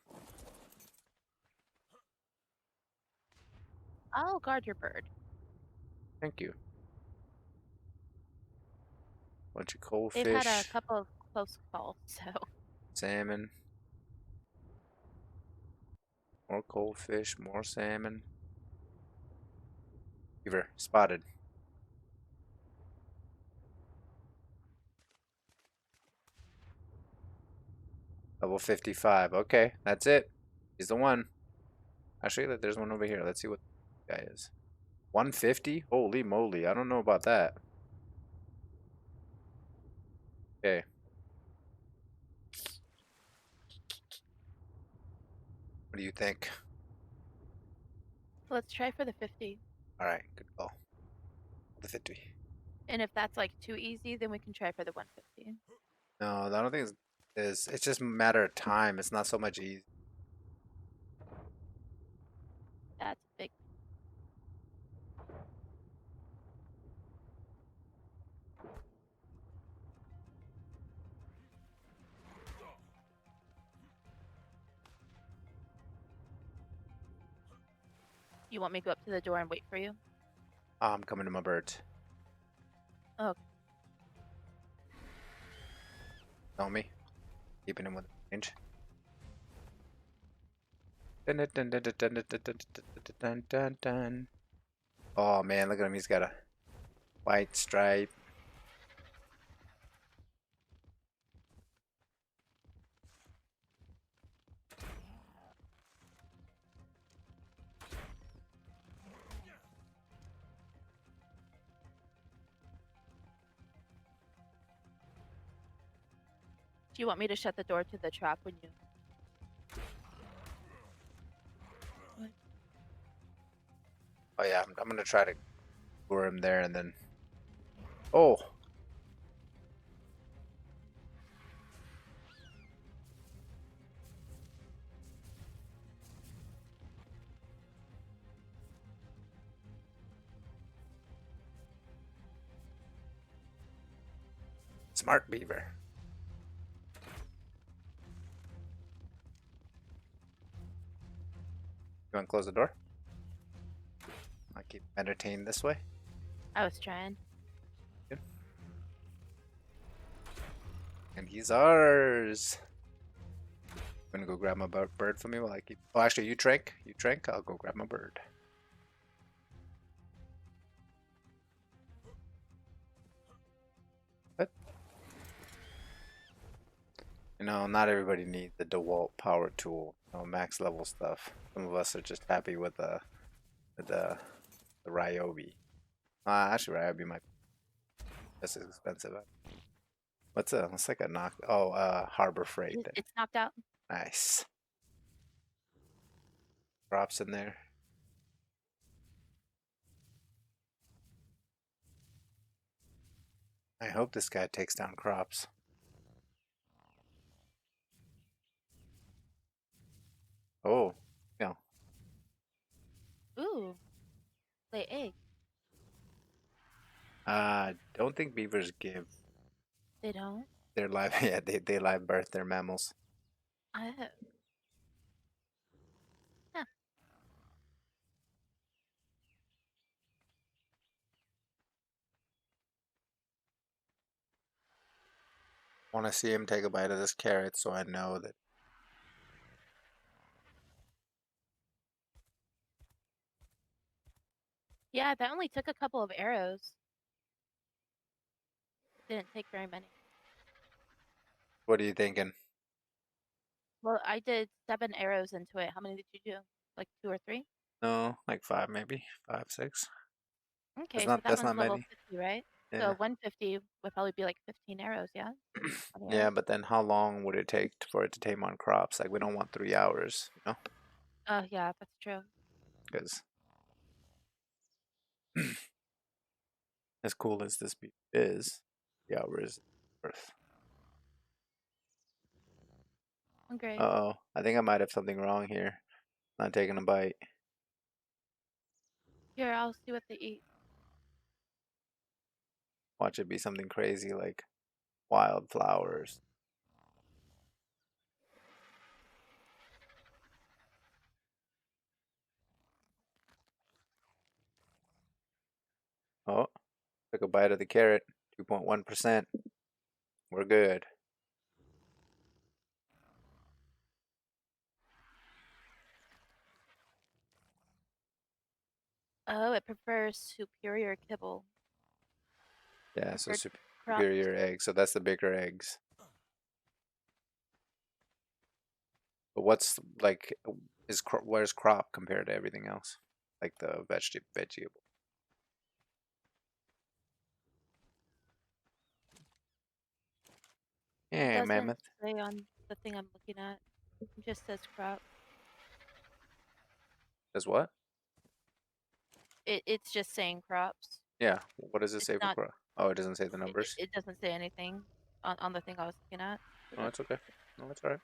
I'll guard your bird. Thank you. Bunch of They've had a goldfish, couple of close calls, so. salmon, more goldfish, more salmon. Beaver spotted. Level 55. Okay, that's it. He's the one. Actually, there's one over here. Let's see what the guy is. 150? Holy moly. I don't know about that. Okay. What do you think? Let's try for the 50. Alright, good call. The 50. And if that's like too easy, then we can try for the 150. No, I don't think it's just a matter of time. It's not so much easy. That's big. You want me to go up to the door and wait for you? I'm coming to my birds. Oh, Know me? Keeping him with range. Dun, dun, dun, dun, dun, dun, dun, dun, dun, dun, dun, dun. Oh man, look at him. He's got a white stripe. do you want me to shut the door to the trap when you... Oh yeah, I'm gonna try to lure him there and then. Oh, Smart beaver. You want to close the door? I keep entertained this way. I was trying. Good. And he's ours. I'm gonna go grab my bird for me while I keep. Oh, actually, you drink. You drink. I'll go grab my bird. What? You know, not everybody needs the DeWalt power tool. You know, max level stuff. Some of us are just happy with the Ryobi. Actually, Ryobi might be just as expensive. What's like a knock? Oh, Harbor Freight. Then. It's knocked out. Nice. Props in there. I hope this guy takes down crops. Oh, yeah. Ooh, lay egg. Don't think beavers give They don't. their live. Yeah, they live birth their mammals. Oh. Huh. Want to see him take a bite of this carrot so I know that. Yeah, that only took a couple of arrows. Didn't take very many. What are you thinking? Well, I did 7 arrows into it. How many did you do? Like 2 or 3? No, like five maybe, 5, 6. That's Okay, so not that that's one's not level many. 50, right? So Yeah. 150 would probably be like 15 arrows, yeah? 20 Yeah, arrows. but then how long would it take for it to tame on crops? Like we don't want 3 hours, you know? Oh, yeah, that's true. Because as cool as this beef is, 3 hours worth. Great. Uh-oh, I think I might have something wrong here. Not taking a bite. Here, I'll see what they eat. Watch it be something crazy like wildflowers. Oh, took a bite of the carrot. 2.1%. We're good. Oh, it prefers superior kibble. Yeah, so Preferred crops. superior eggs. So that's the bigger eggs. But what's like where's crop compared to everything else? Like the vegetable. It Yeah, doesn't mammoth. say on the thing I'm looking at. It just says crop. Does what? It's just saying crops. Yeah. What does it It's say for not. crop? Oh, it doesn't say the numbers. It doesn't say anything on the thing I was looking at. So Oh, that's it's okay. No, it's alright.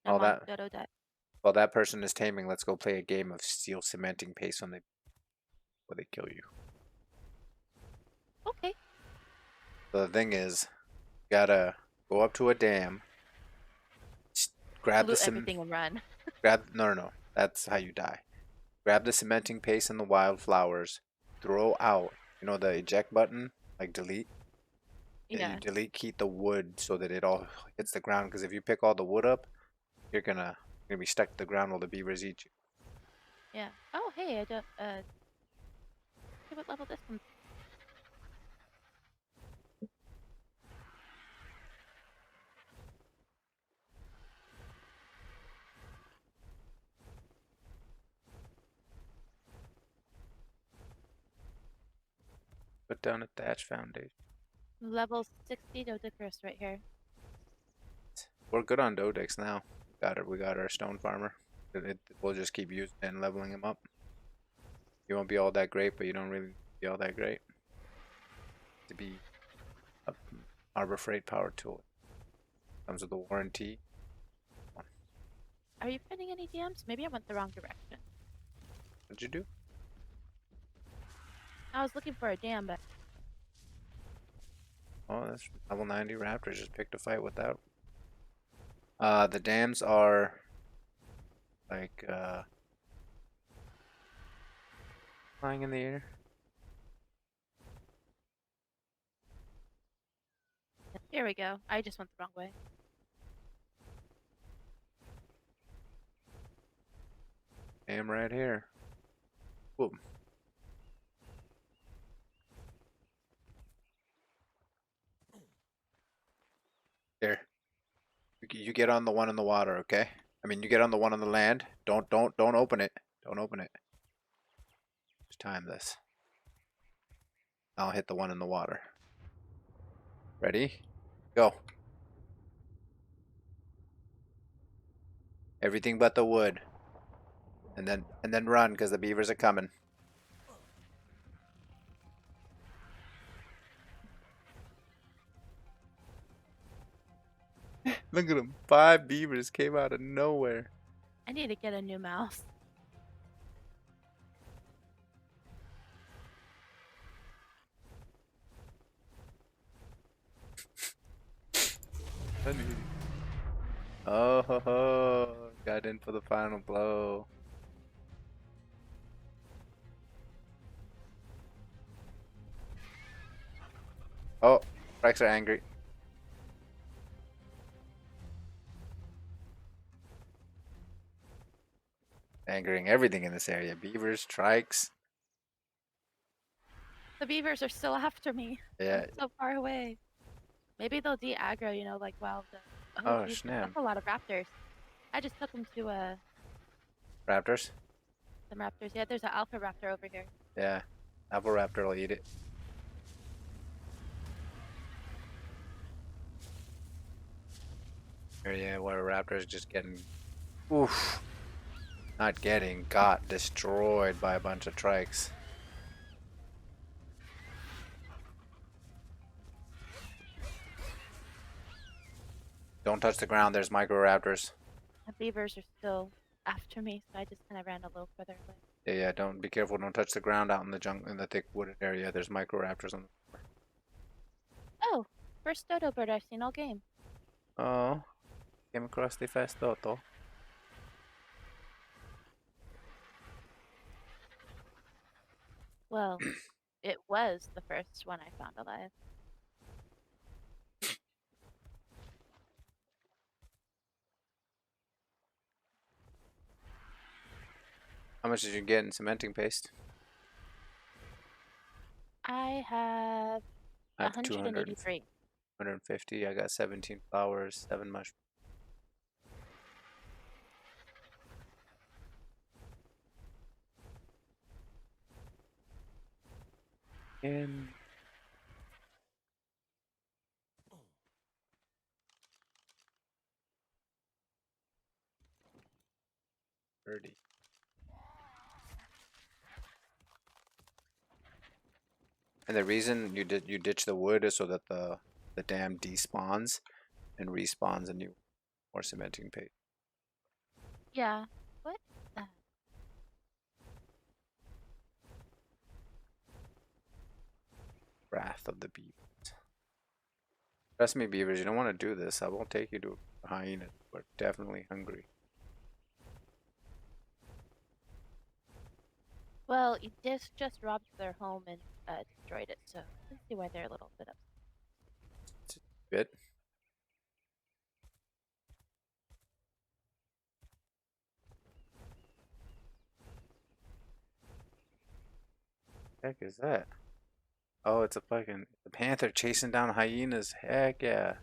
I'm While on that Dodo Deck. while that person is taming, let's go play a game of steel cementing paste when they kill you. Okay. So the thing is, you gotta go up to a dam, grab the Loot cement, everything and run. grab no. That's how you die. Grab the cementing paste and the wildflowers, throw out, you know, the eject button, like delete. Yeah, you Yeah. delete keep the wood so that it all hits the ground. Because if you pick all the wood up, you're gonna be stuck to the ground while the beavers eat you. Yeah. Oh, hey, I don't. Okay, what level this one? Put down a thatch foundation. Level 60 Dodicarus right here. We're good on Dodex now. Got it. We got our stone farmer. We'll just keep using it and leveling him up. You won't be all that great, but you don't really be all that great to be a Harbor Freight power tool. Comes with a warranty. Are you finding any dams? Maybe I went the wrong direction. What'd you do? I was looking for a dam, but Oh, that's level 90 raptors. Just picked a fight with that. The dams are like flying in the air. Here we go. I just went the wrong way. Dam right here. Boom. Here. You get on the one in the water, okay? I mean, you get on the one on the land. Don't open it. Don't open it. Just time this. I'll hit the one in the water. Ready? Go. Everything but the wood. And then run because the beavers are coming. Look at them. 5 beavers came out of nowhere. I need to get a new mouse. Oh ho ho. Got in for the final blow. Oh, Rex are angry. Angering everything in this area. Beavers, trikes. The beavers are still after me. Yeah. I'm so far away. Maybe they'll de-aggro, like while the... Oh, Oh, geez, snap. that's a lot of raptors. I just took them to, Raptors? some raptors. Yeah, there's an alpha raptor over here. Yeah. Apple raptor will eat it. Area where raptors just getting... Oof. Not getting, got destroyed by a bunch of trikes. Don't touch the ground, there's microraptors. The beavers are still after me, so I just kind of ran a little further away. Yeah, don't be careful, don't touch the ground out in the jungle in the thick wooded area. There's microraptors on the floor. Oh, first dodo bird I've seen all game. Oh, came across the fast Toto. Well, it was the first one I found alive. How much did you get in cementing paste? I have I have 200, 183. 150. I got 17 flowers, 7 mushrooms. And 30. And the reason you ditch the wood is so that the dam despawns and respawns a new more cementing paste. Yeah. What? The... Wrath of the beavers. Trust me, beavers, you don't want to do this. I won't take you to a hyena. We're definitely hungry. Well, you just robbed their home and destroyed it, so I can see why they're a little bit upset. It's a bit. Heck is that? Oh, it's a fucking the panther chasing down hyenas. Heck yeah.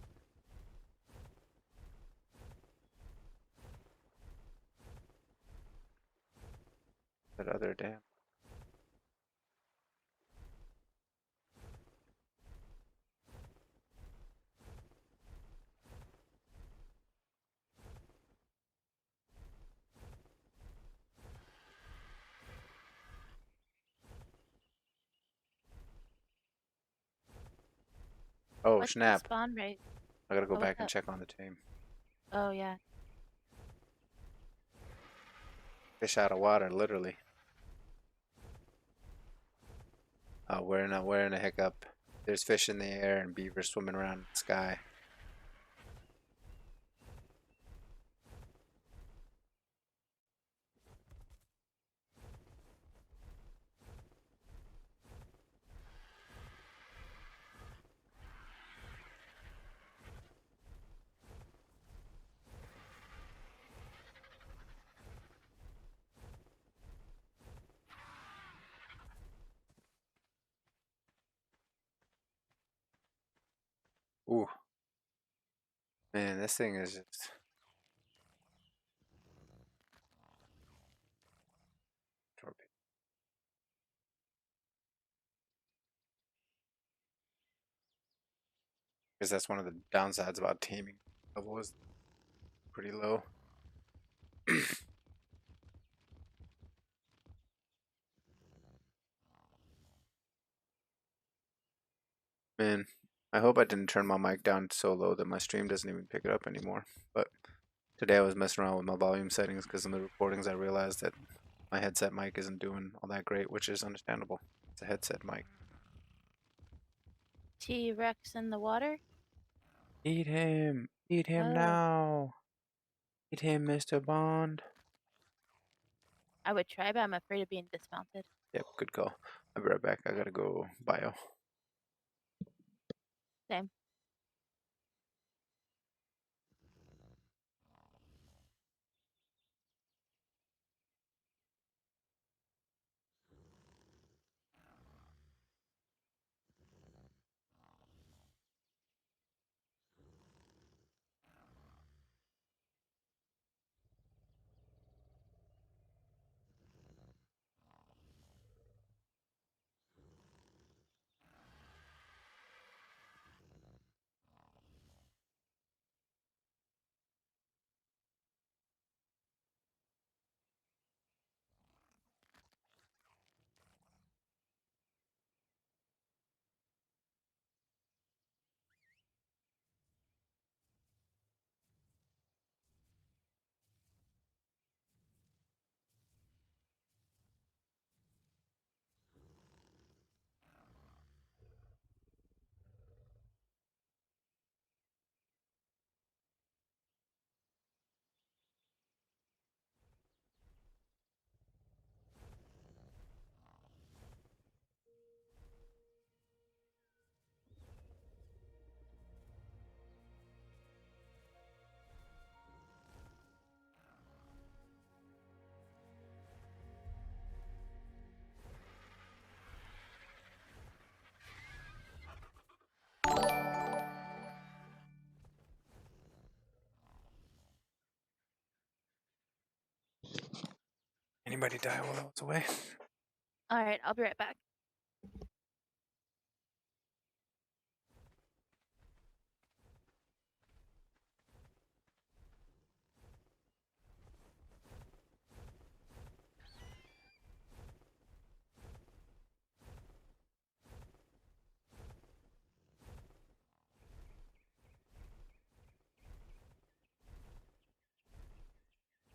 That other dam. Oh, What's the snap. spawn rate? I gotta go Oh, what's back and up? check on the tame. Oh, yeah. Fish out of water, literally. We're in a hiccup. There's fish in the air and beavers swimming around in the sky. Ooh, man, this thing is just torpedo. Because that's one of the downsides about taming. Level is pretty low. Man, I hope I didn't turn my mic down so low that my stream doesn't even pick it up anymore. But today I was messing around with my volume settings because in the recordings I realized that my headset mic isn't doing all that great, which is understandable. It's a headset mic. T-Rex in the water? Eat him! Eat him Oh, now! Eat him, Mr. Bond! I would try, but I'm afraid of being dismounted. Yep, good call. I'll be right back. I gotta go bio. Same. Anybody die while I was away? Alright, I'll be right back.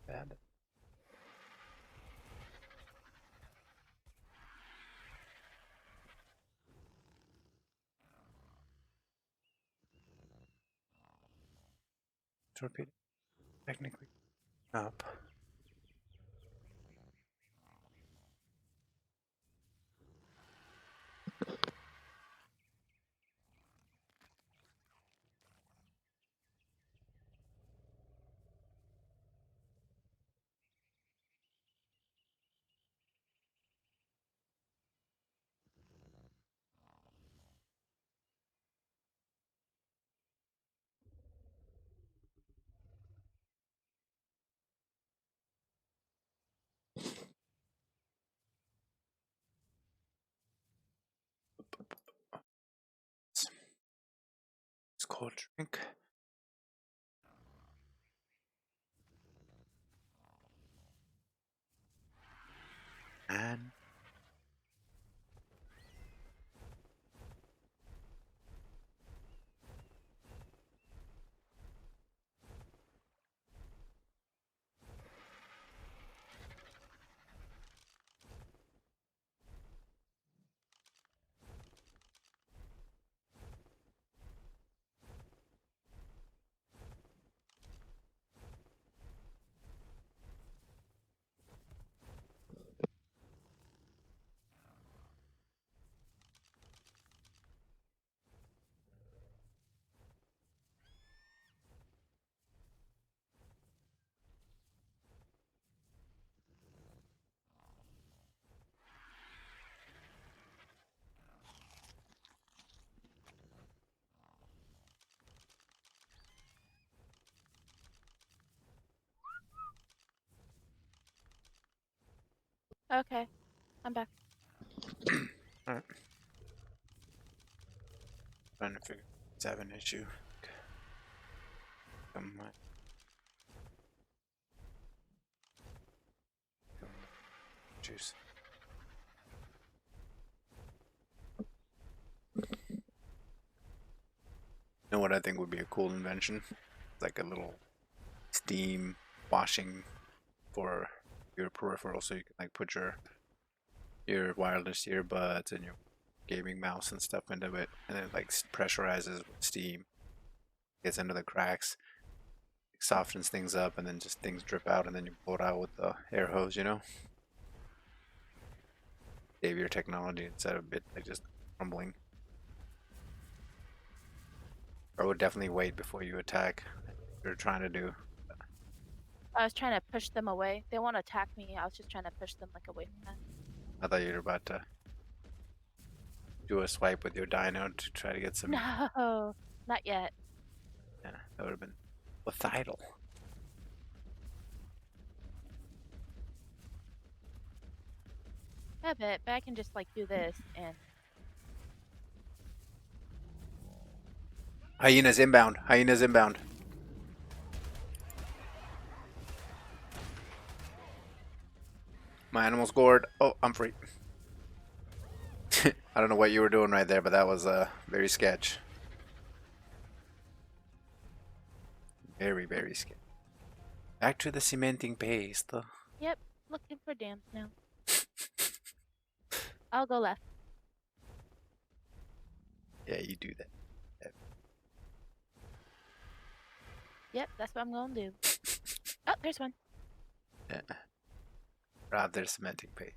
Bad. Torpedo. Technically up. It's cold drink. And Okay, I'm back. Alright. Trying to figure it's have an issue. Come on. Juice. You know what I think would be a cool invention? Like a little steam washing for your peripheral, so you can like put your wireless earbuds and your gaming mouse and stuff into it, and then it like pressurizes with steam, gets into the cracks, softens things up, and then just things drip out, and then you blow it out with the air hose. You know, save your technology instead of it like just crumbling. I would definitely wait before you attack. If you're trying to do. I was trying to push them away. They won't attack me. I was just trying to push them like away from that. I thought you were about to do a swipe with your dino to try to get some. No, not yet. Yeah, that would have been lethal. A bit, but I can just like do this and Hyenas inbound. Hyenas inbound. My animal's gored. Oh, I'm free. I don't know what you were doing right there, but that was very sketch. Very, very sketch. Back to the cementing paste. yep, looking for dams now. I'll go left. Yeah, you do that. Yep, that's what I'm gonna do. Oh, there's one. Yeah. Rob their cementing paste.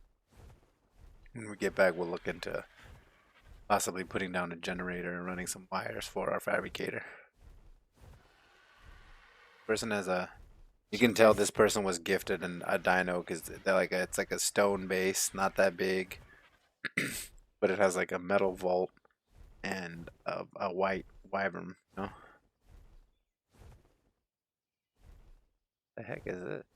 When we get back, we'll look into possibly putting down a generator and running some wires for our fabricator. Person has a. You can tell this person was gifted a dino because they're like it's like a stone base, not that big, but it has like a metal vault and a white wyvern. You know? The heck is it?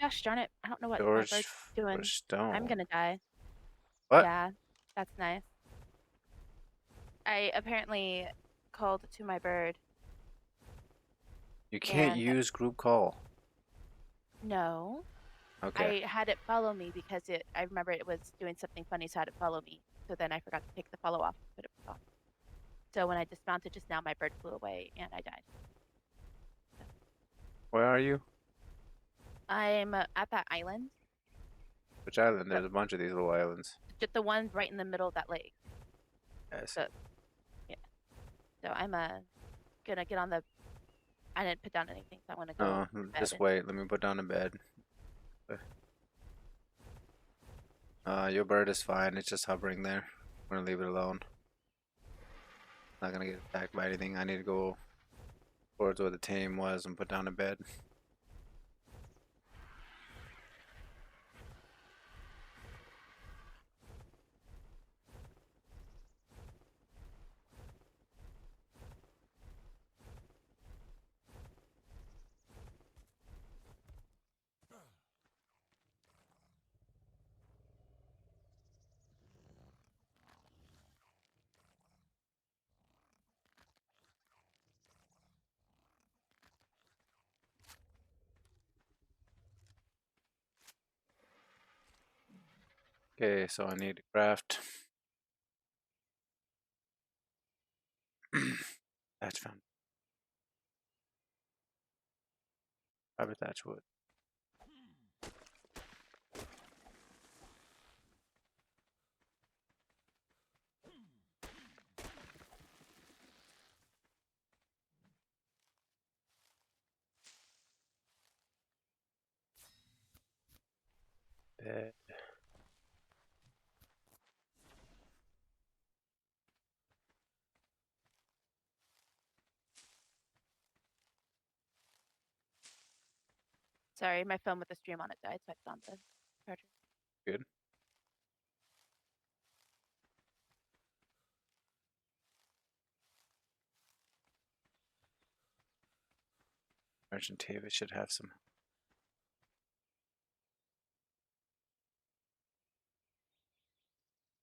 Gosh darn it! I don't know what my George bird's doing. for I'm stone. gonna die. What? Yeah, that's nice. I apparently called to my bird, You can't and use group call. no, Okay. I had it follow me because it. I remember it was doing something funny, so I had it follow me. So then I forgot to take the follow off, put it off. So when I dismounted just now, my bird flew away and I died. Where are you? I'm at that island, Which island? so There's a bunch of these little islands. just the one right in the middle of that lake. Yes. So yeah, so I'm gonna get on the. I didn't put down anything, so I want to Oh, go to bed. just wait. Let me put down a bed. Your bird is fine. It's just hovering there. I'm gonna leave it alone. Not gonna get attacked by anything. I need to go towards where the tame was and put down a bed. Okay, so I need to craft. Thatch found. Private thatch wood. Bed. Sorry, my phone with the stream on it died, so I found the charger. Good. Merchant tape, it should have some.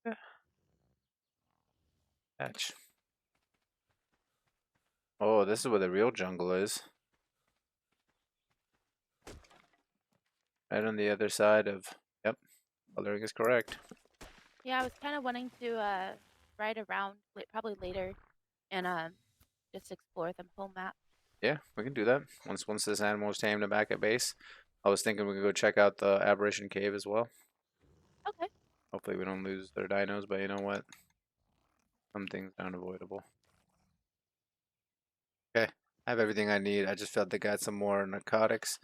Yeah. Hatch. Oh, this is where the real jungle is. Right on the other side of. Yep, coloring is correct. Yeah, I was kind of wanting to ride around, probably later, and just explore the whole map. Yeah, we can do that. Once this animal is tamed and back at base. I was thinking we could go check out the Aberration Cave as well. Okay. Hopefully we don't lose their dinos, but you know what? Some things are unavoidable. Okay, I have everything I need. I just felt they got some more narcotics.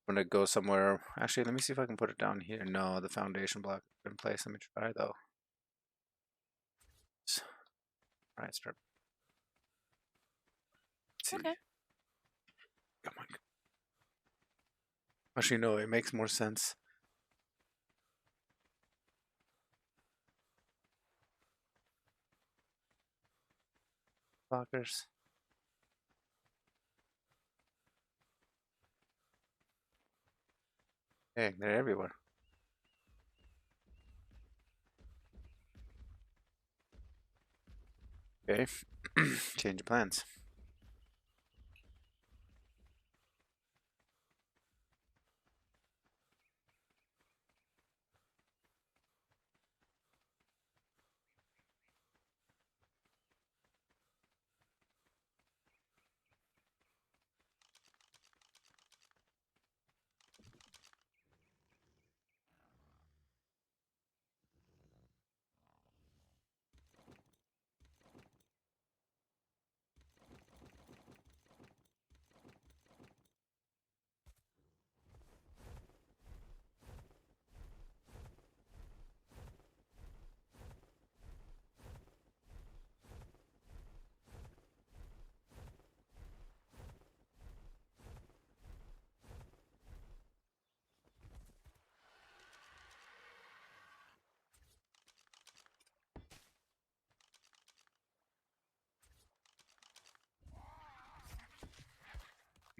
I'm gonna go somewhere. Actually, let me see if I can put it down here. No, the foundation block is in place. Let me try though. All right, start. Let's see. Okay. Come on. Actually, no, it makes more sense. Blockers. Hey, they're everywhere. Okay, change of plans.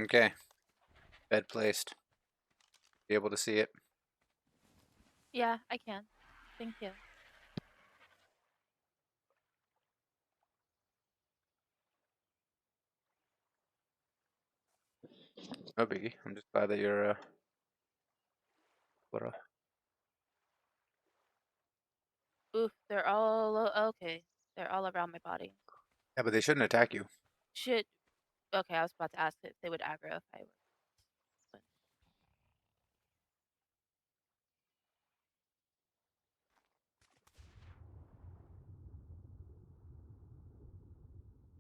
Okay, bed placed. Be able to see it. Yeah, I can. Thank you. No biggie. I'm just glad that you're what, Oof, they're all okay. They're all around my body. yeah, but they shouldn't attack you. Should Okay, I was about to ask if they would aggro if I were. But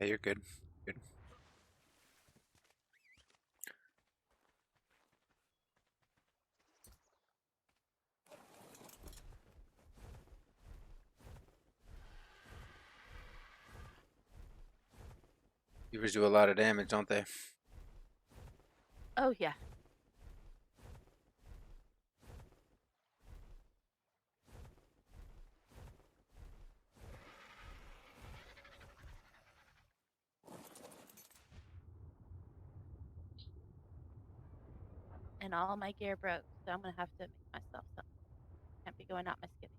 Yeah, you're good. Good. Beavers do a lot of damage, don't they? oh yeah. And all my gear broke, so I'm gonna have to make myself some. Can't be going out my skivvy.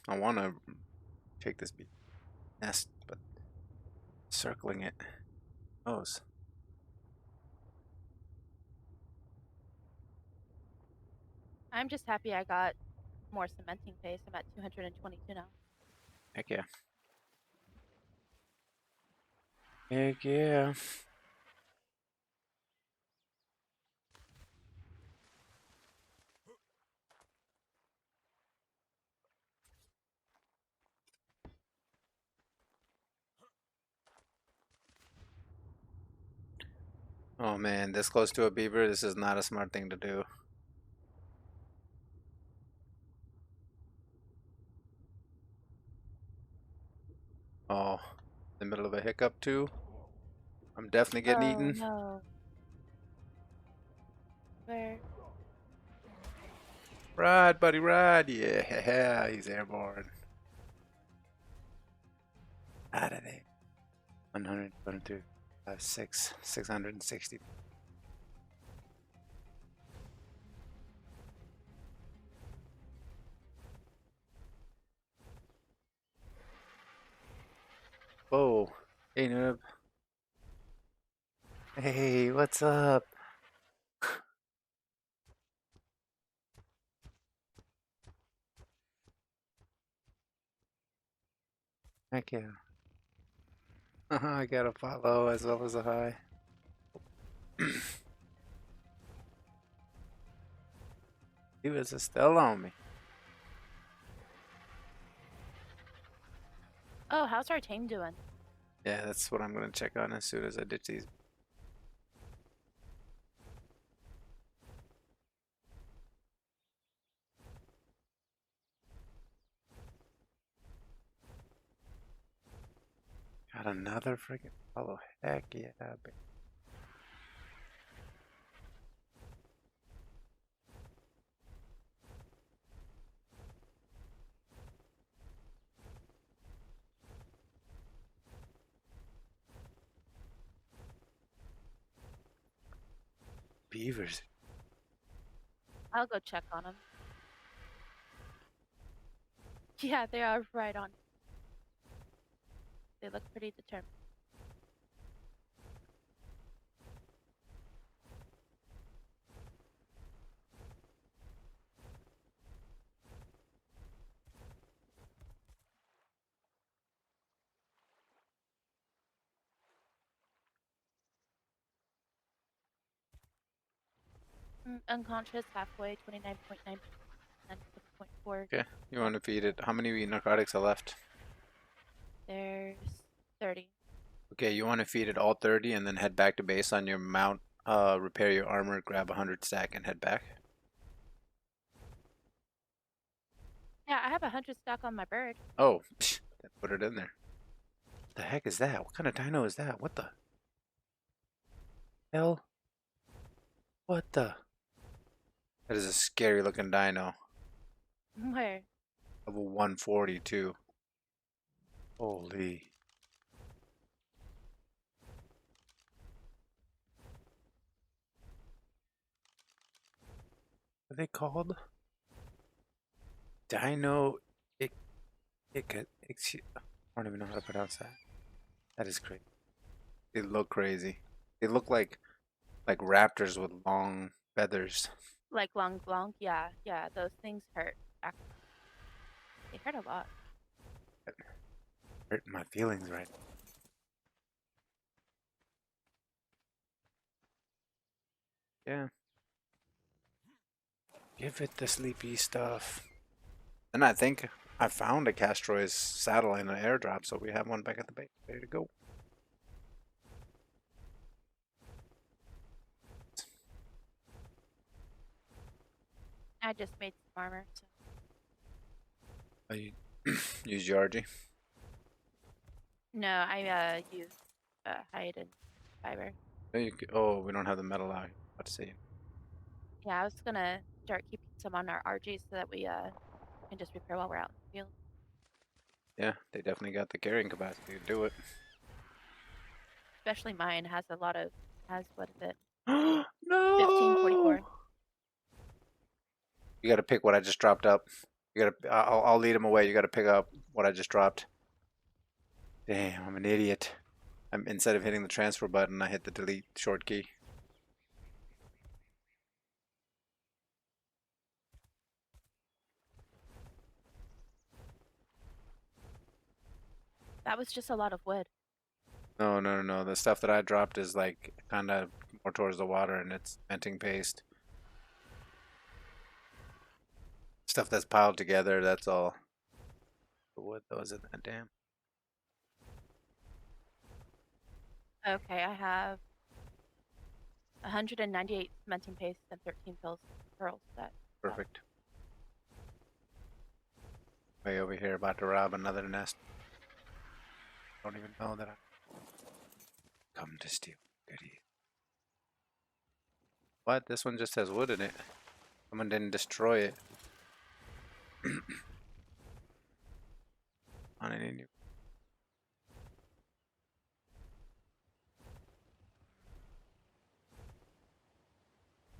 I want to take this nest, but circling it. Knows. I'm just happy I got more cementing paste. I'm at 222 now. Heck yeah. Heck yeah. Oh man, this close to a beaver, this is not a smart thing to do. Oh, in the middle of a hiccup too. I'm definitely getting Oh eaten. no. Where? Ride, buddy, ride. Yeah, he's airborne. Out of there. 123, 660. Whoa. Hey, noob. Hey, what's up? Heck yeah. I got a follow as well as a high. He was still on me. Oh, how's our tame doing? Yeah, that's what I'm gonna check on as soon as I ditch these. Got another freaking follow. Heck yeah, baby. Beavers. I'll go check on them. Yeah, they are right on. They look pretty determined. Unconscious, halfway, 29.9%, 7.4. Okay, you want to feed it? How many narcotics are left? There's 30. Okay, you want to feed it all 30 and then head back to base on your mount, repair your armor, grab 100 stack and head back. Yeah, I have 100 stock on my bird. Oh, then put it in there. What the heck is that? What kind of dino is that? What the hell? What the? That is a scary looking dino. Where? Level 142. Holy. What are they called? Dino. I don't even know how to pronounce that. That is crazy. They look crazy. They look like raptors with long feathers. Like long blanc? Yeah, yeah, those things hurt. They hurt a lot. Hurting my feelings right now. Yeah. Give it the sleepy stuff. And I think I found a Castroids saddle in an airdrop, so we have one back at the base. Ready to go. I just made some armor, so. Oh, you use Yargy? No, I use hide and fiber. Oh, oh, we don't have the metal out. About to say. Yeah, I was gonna start keeping some on our RG so that we can just repair while we're out in the field. Yeah, they definitely got the carrying capacity to do it. Especially mine has a lot of what is it? No! 1544. You gotta pick what I just dropped up. You gotta. I'll lead him away. You gotta pick up what I just dropped. Damn, I'm an idiot. Instead of hitting the transfer button, I hit the delete short key. That was just a lot of wood. No, no, no, no. The stuff that I dropped is like kind of more towards the water, and it's cementing paste. Stuff that's piled together. That's all. The wood that was in that dam. Okay, I have 198 cementing paste and 13 pearls that. Perfect. Way over here, about to rob another nest. Don't even know that I come to steal. Goody. What? This one just has wood in it. Someone didn't destroy it. On any new.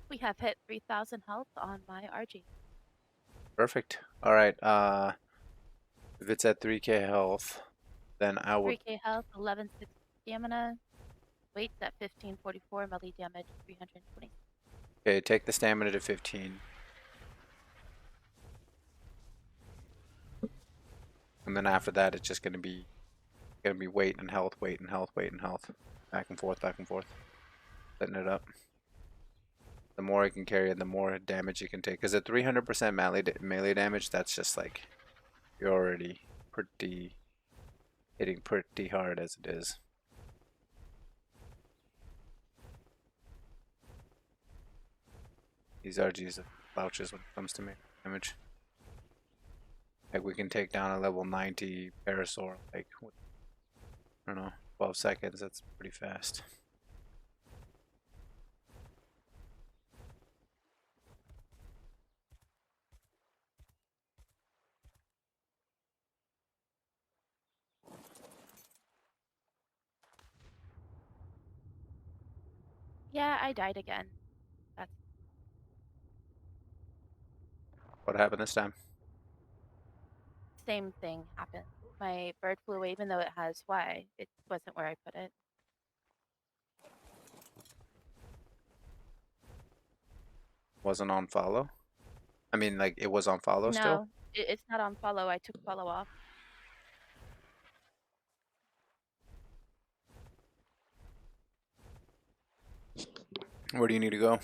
We have hit 3,000 health on my RG. Perfect. All right. If it's at 3k health, then I would 3k health, 1160 stamina, weights at 1544, melee damage 320. okay. Take the stamina to 15, and then after that, it's just gonna be weight and health, weight and health, weight and health, back and forth, setting it up. The more it can carry, the more damage you can take. Because at 300% melee damage, that's just like you're already pretty hitting pretty hard as it is. These RGs are slouches when it comes to melee damage. Like we can take down a level 90 Parasaur like with, I don't know, 12 seconds. That's pretty fast. Yeah, I died again. That's What happened this time? same thing happened. My bird flew away even though it has Y. It wasn't where I put it. Wasn't on follow? I mean, like it was on follow still? No, it's not on follow. I took follow off. Where do you need to go?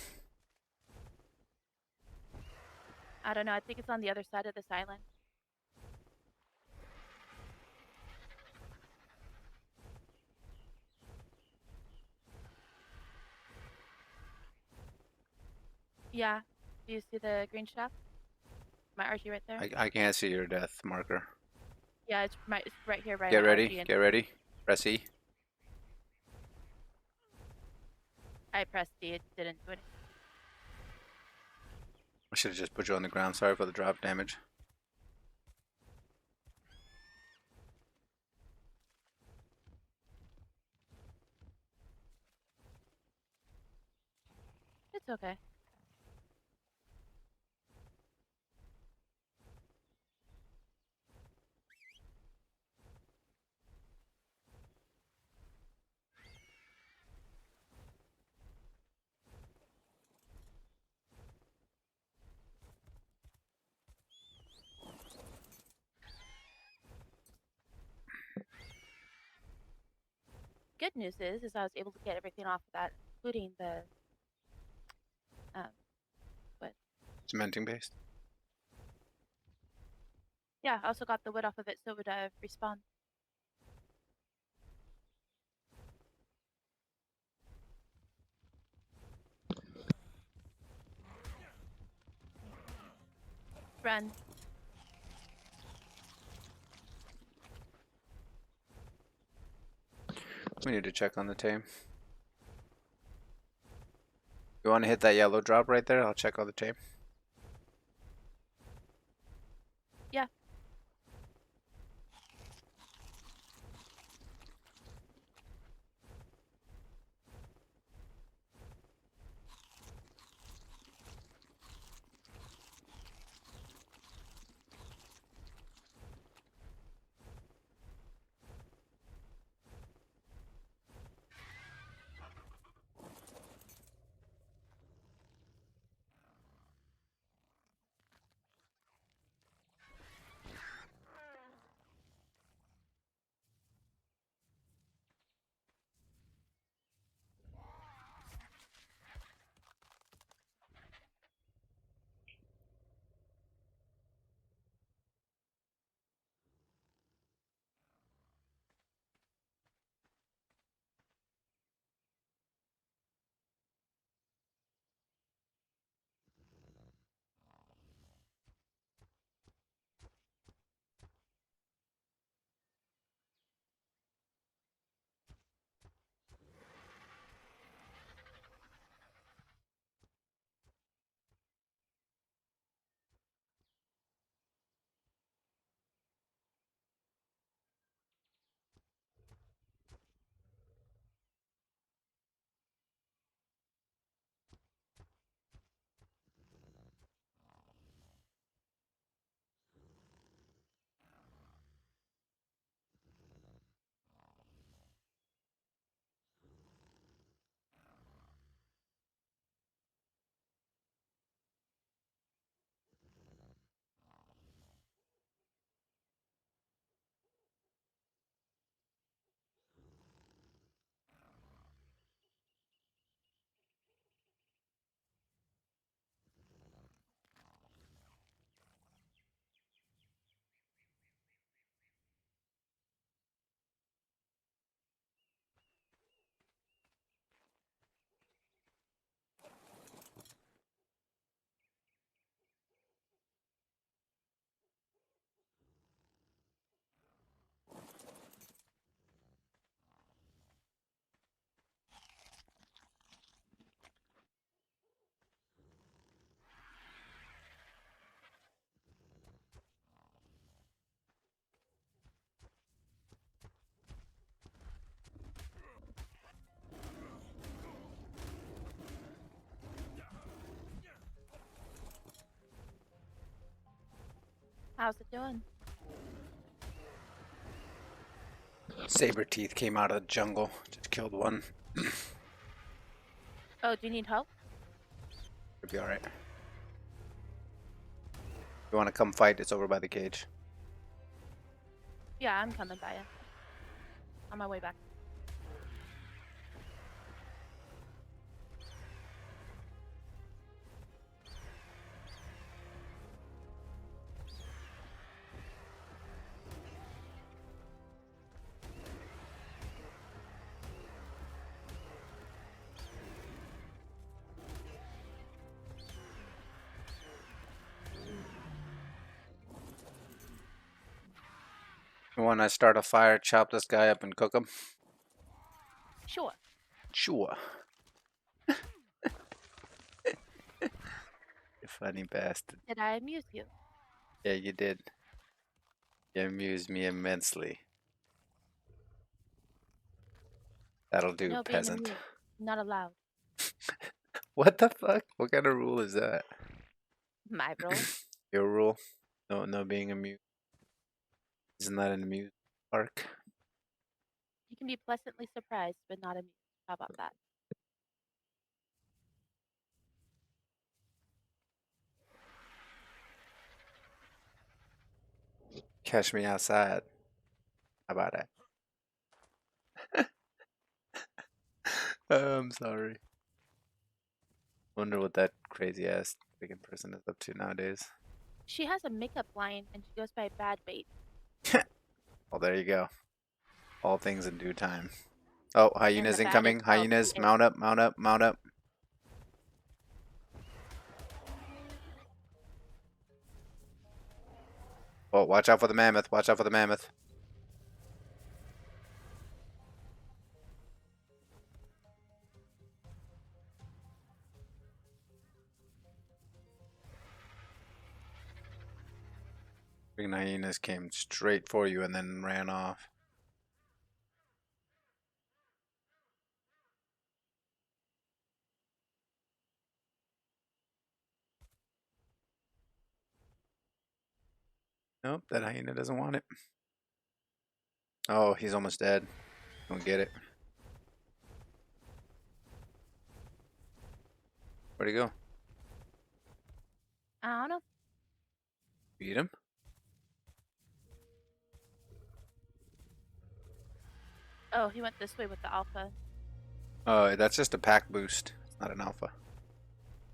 I don't know. I think it's on the other side of this island. Yeah. Do you see the green shaft? My RG right there? I can't see your death marker. Yeah, it's right here, right Get at ready, RG, and get ready. Press E. I pressed D. It didn't do anything. I should have just put you on the ground. Sorry for the drop damage. It's okay. Good news is I was able to get everything off of that, including the um what? Cementing paste. Yeah, I also got the wood off of it so it would respawn. Run. We need to check on the tame. You want to hit that yellow drop right there? I'll check on the tame. Yeah. How's it doing? Saber teeth came out of the jungle. Just killed one. Oh, do you need help? Should be alright. You want to come fight? It's over by the cage. Yeah, I'm coming by you. On my way back. You want to start a fire, chop this guy up, and cook him? Sure. Sure. You funny bastard. Did I amuse you? Yeah, you did. You amused me immensely. That'll do, No being peasant. amused. Not allowed. What the fuck? What kind of rule is that? My role. Your rule? No, no being amused. Isn't that an amusement park? You can be pleasantly surprised, but not amused. How about that? Catch me outside. How about that? I'm sorry. Wonder what that crazy ass freaking person is up to nowadays. She has a makeup line and she goes by Bad Bait. Well, there you go. All things in due time. Oh, And the hyenas bad is incoming. spelled Hyenas, B-A. mount up, mount up, mount up. Oh, watch out for the mammoth. Watch out for the mammoth. Freaking hyenas came straight for you and then ran off. Nope, that hyena doesn't want it. Oh, he's almost dead. Don't get it. Where'd he go? I don't know. Beat him? Oh, he went this way with the alpha. Oh, that's just a pack boost. It's not an alpha.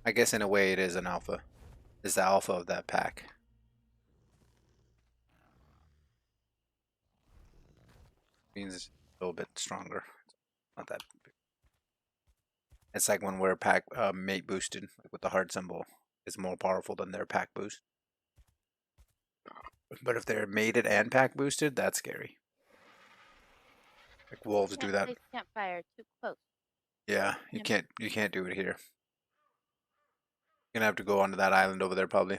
I guess in a way it is an alpha. It's the alpha of that pack. Means it's a little bit stronger. Not that big. It's like when we're pack mate boosted, like with the heart symbol, is more powerful than their pack boost. But if they're mated and pack boosted, that's scary. Like wolves do Can't that. place campfire too close. Yeah, Yep. you can't do it here. You're gonna have to go onto that island over there probably.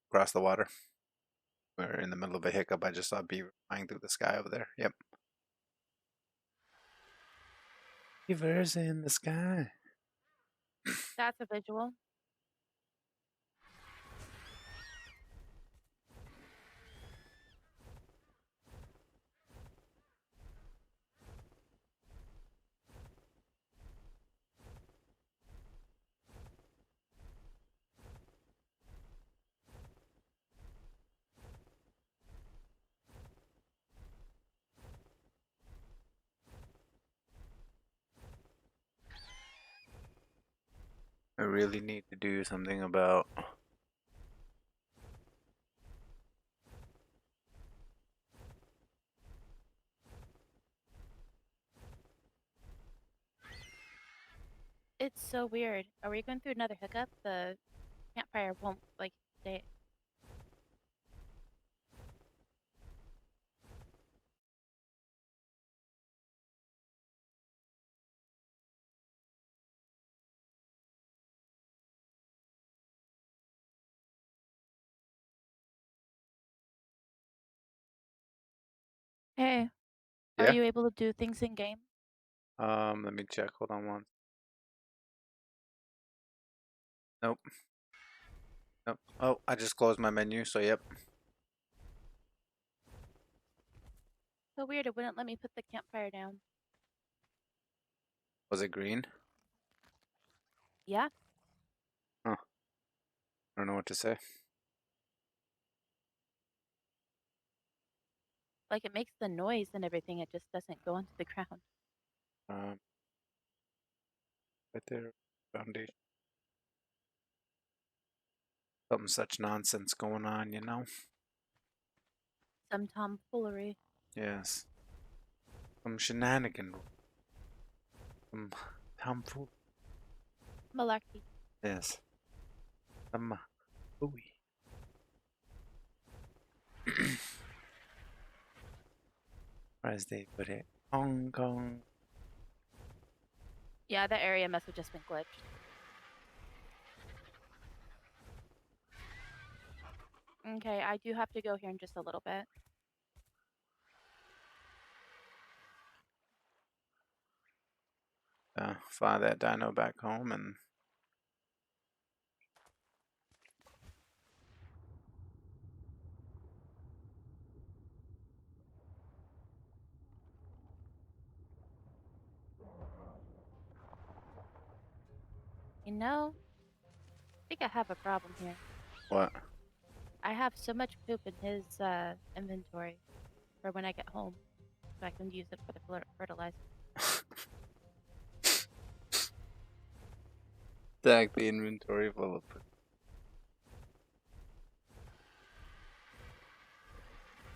Across the water. We're in the middle of a hiccup. I just saw beaver flying through the sky over there. Yep. Beavers in the sky. That's a visual. I really need to do something about It's so weird. Are we going through another hiccup? The campfire won't like stay. Hey, are yeah. you able to do things in game? Let me check. Hold on one. Nope. Nope. Oh, I just closed my menu, so yep. So weird, it wouldn't let me put the campfire down. Was it green? Yeah, Huh. I don't know what to say. like it makes the noise and everything, it just doesn't go onto the ground. Um, right there, foundation. Something such nonsense going on, you know? Some tomfoolery. Yes. Some shenanigan. Some tomfool. Malarkey. Yes. Some hooey. As they put it. Hong Kong. Yeah, that area must have just been glitched. Okay, I do have to go here in just a little bit. Fly that dino back home and You know, I think I have a problem here. what? I have so much poop in his inventory for when I get home, so I can use it for the fertilizer. Stack the inventory full of.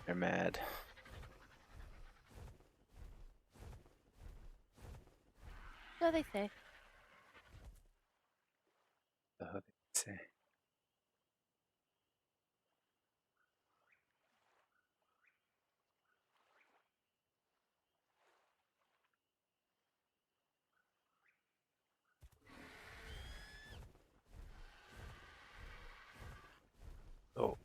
They're mad. So they say. The hell did they say? Oh,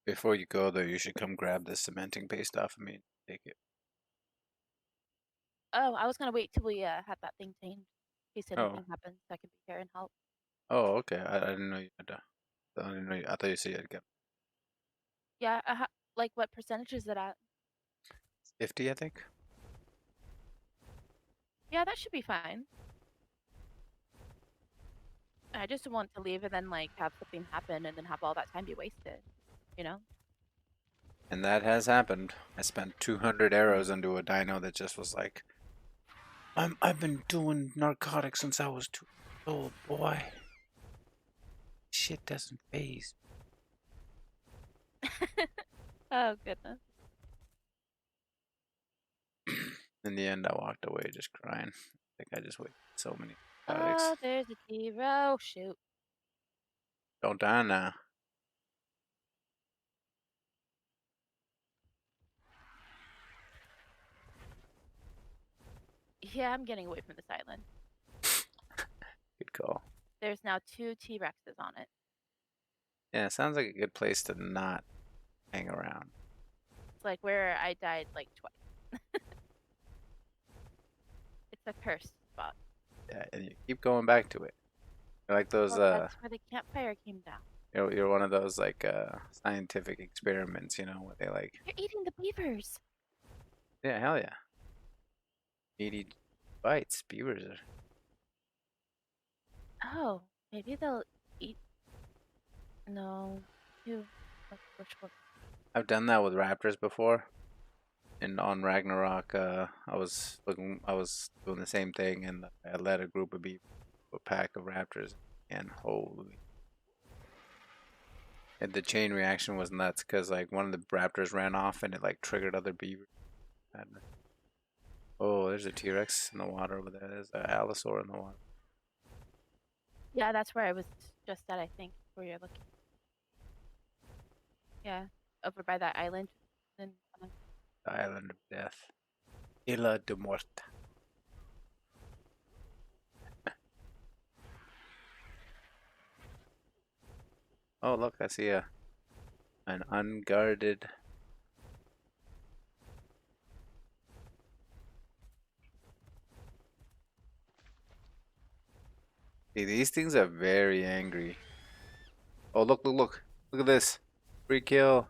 before you go though, you should come grab this cementing paste off of me and take it. Oh, I was gonna wait till we had that thing tamed in case Oh, anything happens, so I can be here and help. oh, okay. I didn't know you had. I didn't know. I thought you said you had got Yeah, like what percentage is it at? 50, I think. Yeah, that should be fine. I just want to leave and then like have something happen and then have all that time be wasted. You know? And that has happened. I spent 200 arrows into a dino that just was like, I've been doing narcotics since I was 2 years old, boy. Shit doesn't phase. Oh goodness. In the end, I walked away just crying. I think I just wasted so many narcotics. Oh, there's a zero. Shoot. Don't die now. Yeah, I'm getting away from this island. Good call. There's now 2 T-Rexes on it. Yeah, sounds like a good place to not hang around. It's like where I died like twice. It's a cursed spot. Yeah, and you keep going back to it. You're like those Well, that's where the campfire came down. you're one of those like scientific experiments, where they like, They're eating the beavers. yeah, hell yeah. Meaty bites, beavers are. Oh, maybe they'll eat. No, you. Which one? I've done that with raptors before. And on Ragnarok, I was doing the same thing, and I led a group of beavers, a pack of raptors, and holy. And the chain reaction was nuts because like one of the raptors ran off and it like triggered other beavers. And, oh, there's a T-Rex in the water over there. There's an Allosaurus in the water. Yeah, that's where I was just at. I think where you're looking. Yeah, over by that island. And The island of death. Isla de Muerta. Oh, look, I see an unguarded. See, these things are very angry. Oh, look, look, look. Look at this. Free kill.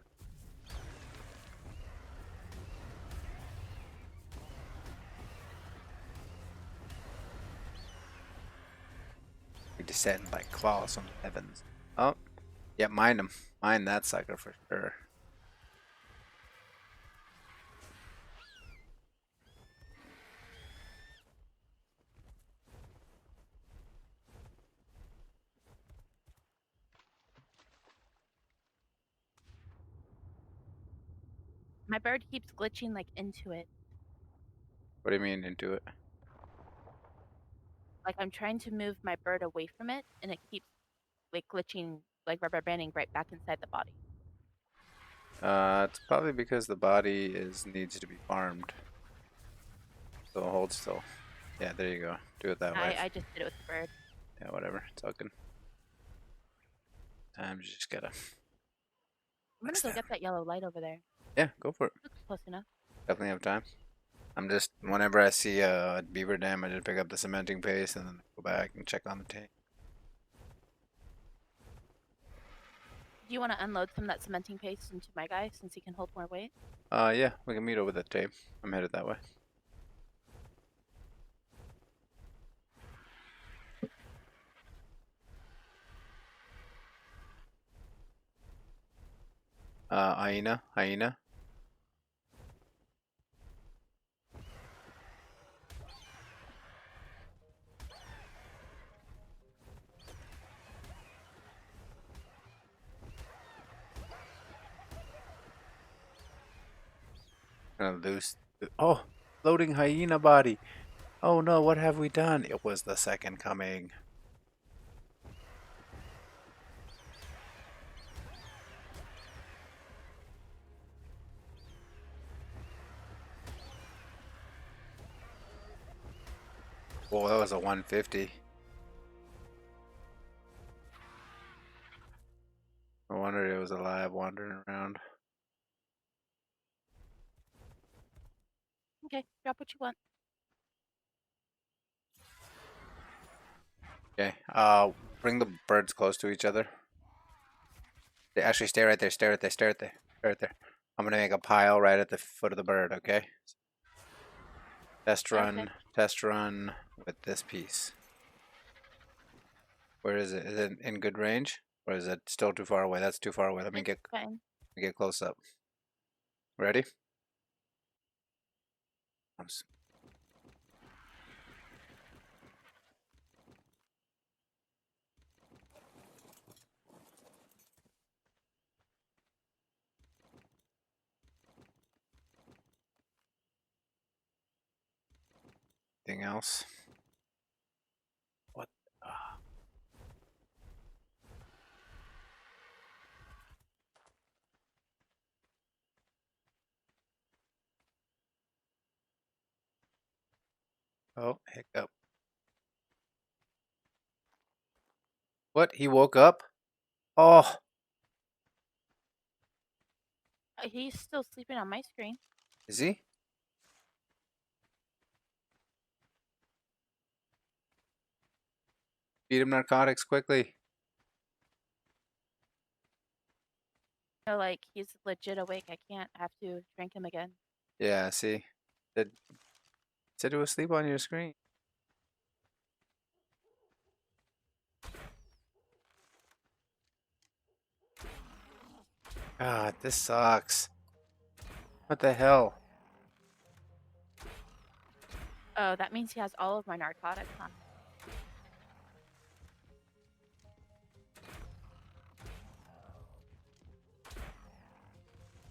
We descend like claws from the heavens. Oh, yeah, mine him. Mine that sucker for sure. My bird keeps glitching like into it. What do you mean into it? Like I'm trying to move my bird away from it, and it keeps like glitching, like rubber banding right back inside the body. It's probably because the body needs to be farmed. So hold still. Yeah, there you go. Do it that way. I just did it with the bird. Yeah, whatever. It's all good. Times you just gotta I'm gonna fix go that. get that yellow light over there. Yeah, go for it. Looks close enough. Definitely have time. I'm just whenever I see a beaver dam, I just pick up the cementing paste and then go back and check on the tank. Do you want to unload some of that cementing paste into my guy since he can hold more weight? Yeah, we can meet over the tape. I'm headed that way. Hyena, hyena. Gonna lose. Oh, floating hyena body. Oh no, what have we done? It was the second coming. Oh, that was a 150. No wonder it was alive wandering around. Okay, drop what you want. Okay, bring the birds close to each other. They actually stay right there, stay right there, stay right there, stay right there. I'm gonna make a pile right at the foot of the bird, okay? Okay, Test run with this piece. Where is it? Is it in good range? Or is it still too far away? That's too far away. it's fine. Let me get close up. Ready? Anything else? What? Oh, hiccup. What? He woke up? Oh, He's still sleeping on my screen. is he? Feed him narcotics quickly. So like he's legit awake. I can't have to drink him again. Yeah, see? It said it was asleep on your screen. God, this sucks. What the hell? Oh, that means he has all of my narcotics on.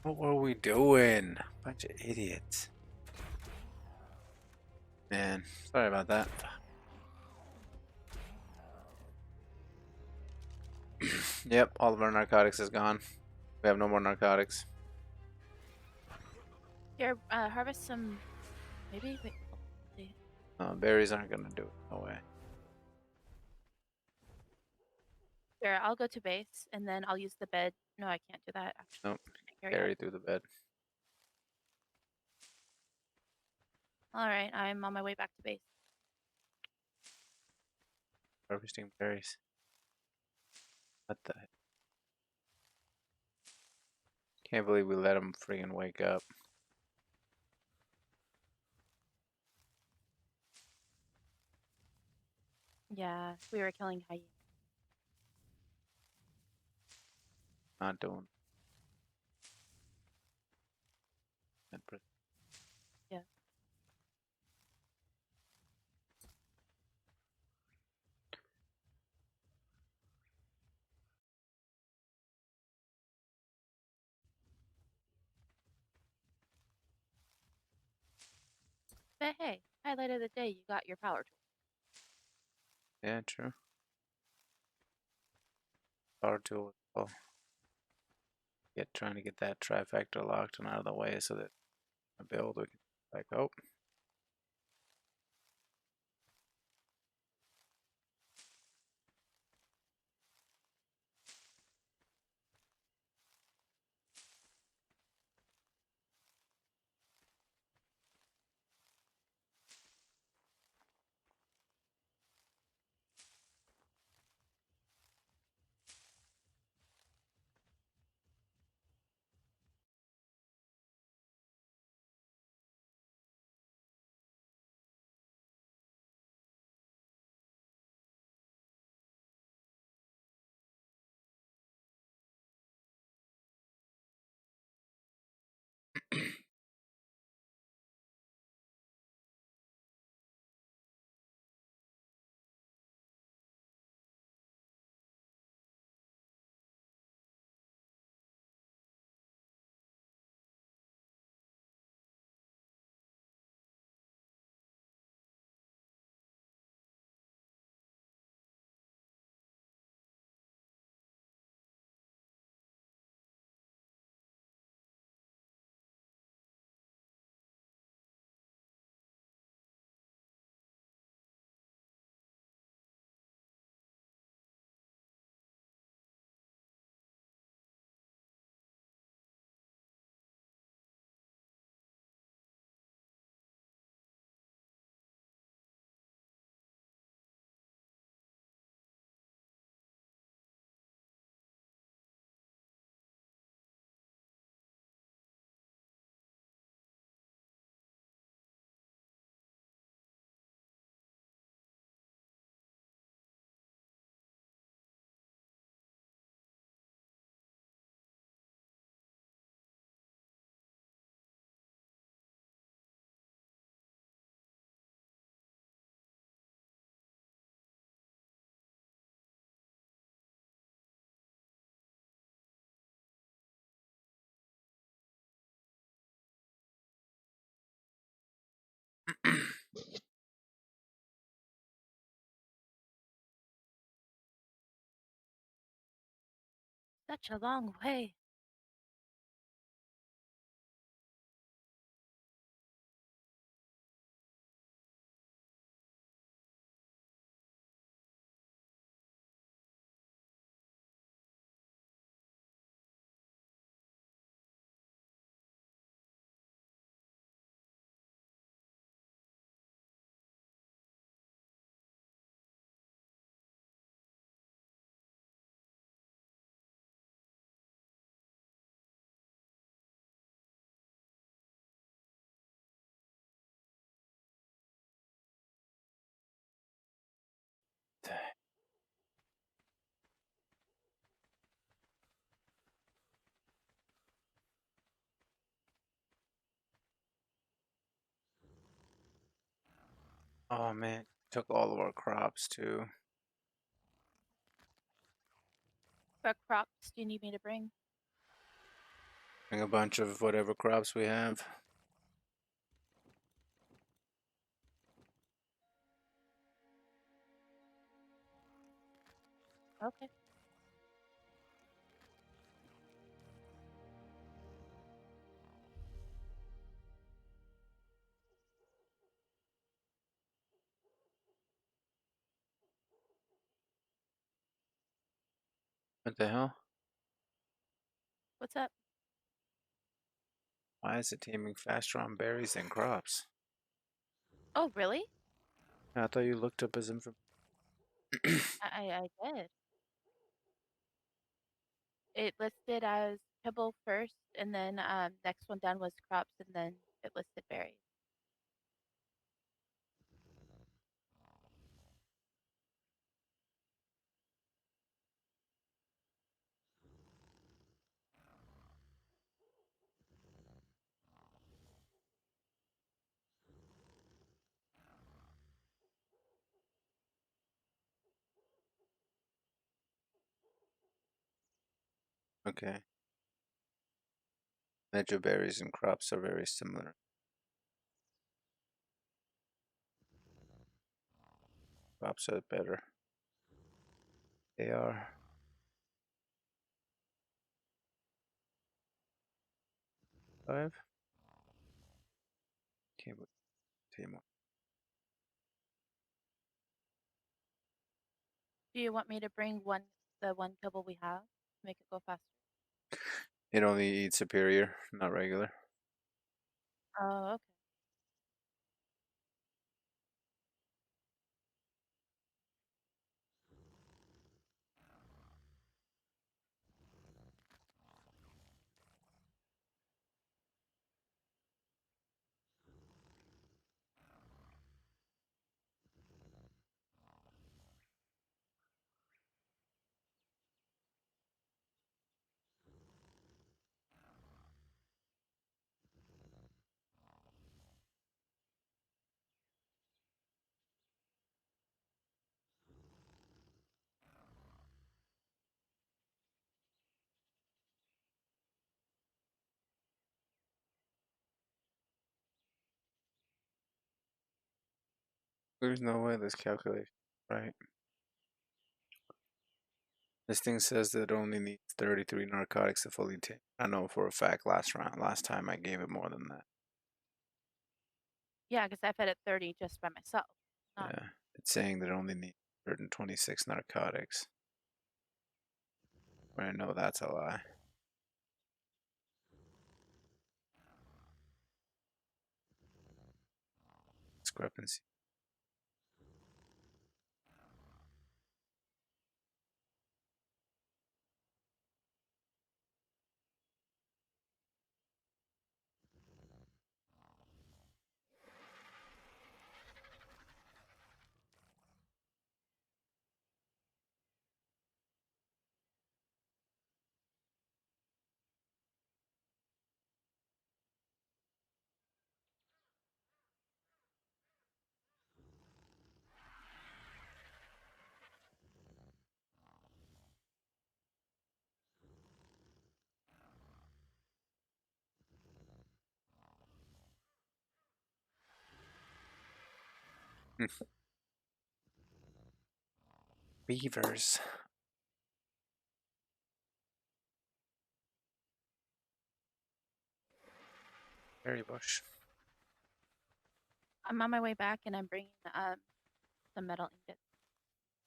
What were we doing? Bunch of idiots. Man, sorry about that. Yep, all of our narcotics is gone. We have no more narcotics. Here, harvest some. Maybe. Wait. Let's see. Berries aren't gonna do it. No way. Sure, I'll go to base and then I'll use the bed. No, I can't do that actually. Nope. Can't carry Carry items. through the bed. All right, I'm on my way back to base. Harvesting berries. What the heck? Can't believe we let him freaking wake up. Yeah, we were killing hyenas. Not doing that. Yeah. But hey, highlight of the day, you got your power tool. Yeah, true. Power tool. Oh, trying to get that trifecta locked and out of the way so that I build we can like oh. Such a long way. Oh man, took all of our crops too. What crops do you need me to bring? Bring a bunch of whatever crops we have. Okay. What the hell? What's up? Why is it taming faster on berries than crops? Oh, really? I thought you looked up his information. I did. It listed as kibble first, and then next one down was crops, and then it listed berries. Okay. Berries and crops are very similar. Crops are better. They are. Five. Table. Table. Do you want me to bring the one kibble we have to make it go faster? It only eats superior, not regular. Oh, okay. There's no way this calculation, right? This thing says that it only needs 33 narcotics to fully tame. I know for a fact last time I gave it more than that. Yeah, because I fed it 30 just by myself. Not. Yeah. It's saying that it only needs 126 narcotics. But I know that's a lie. Discrepancy. Beavers. Berry bush. I'm on my way back, and I'm bringing some metal ingots.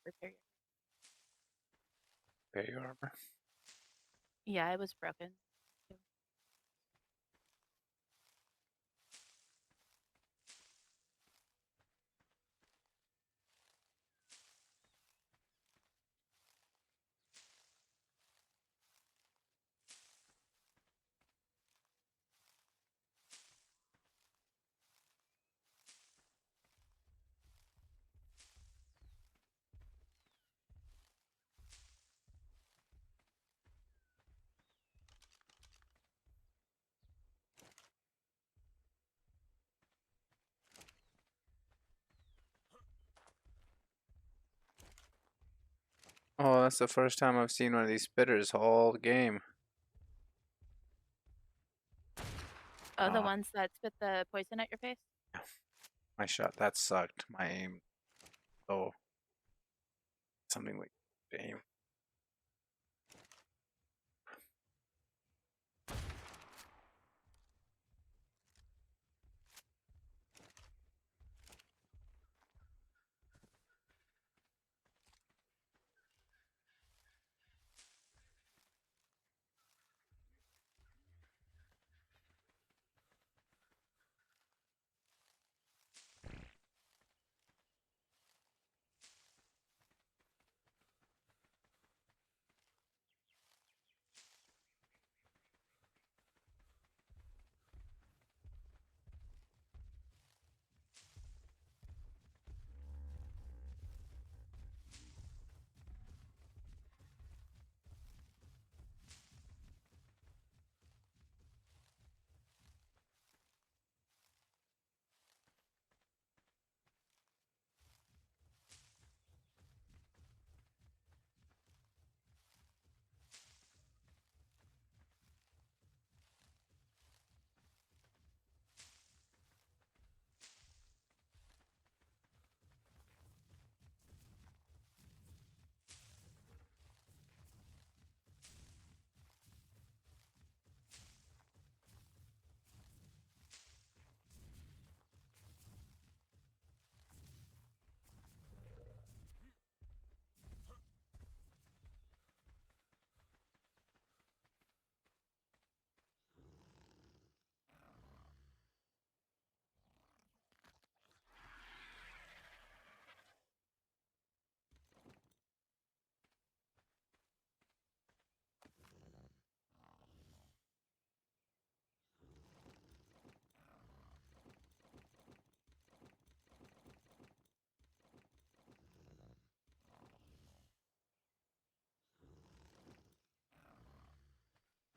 Repair your. Berry armor. Yeah, it was broken. Oh, that's the first time I've seen one of these spitters all game. Oh, the Ah, ones that spit the poison at your face? my shot. That sucked. My aim. Oh, something like aim.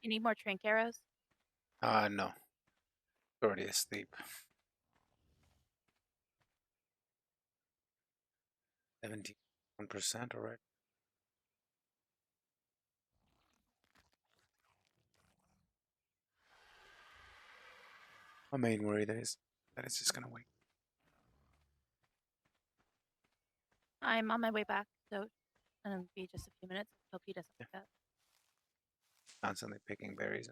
You need more trank arrows? No. Already asleep. 71% already. My main worry is that it's just gonna wait. I'm on my way back, so it'll be just a few minutes. Hope he doesn't Yeah. wake up. Constantly picking berries.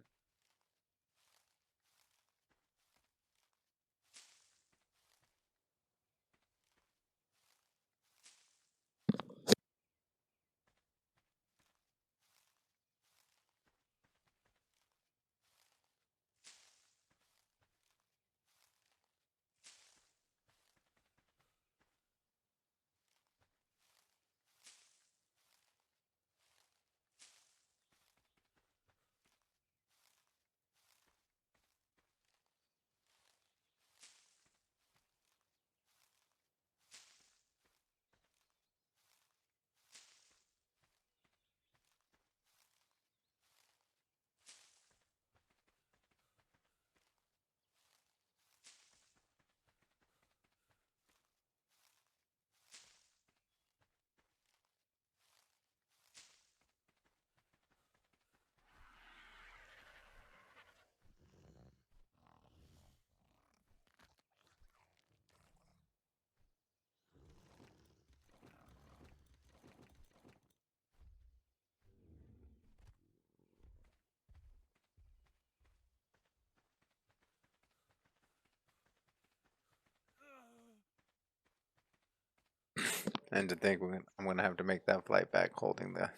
And to think I'm gonna have to make that flight back holding the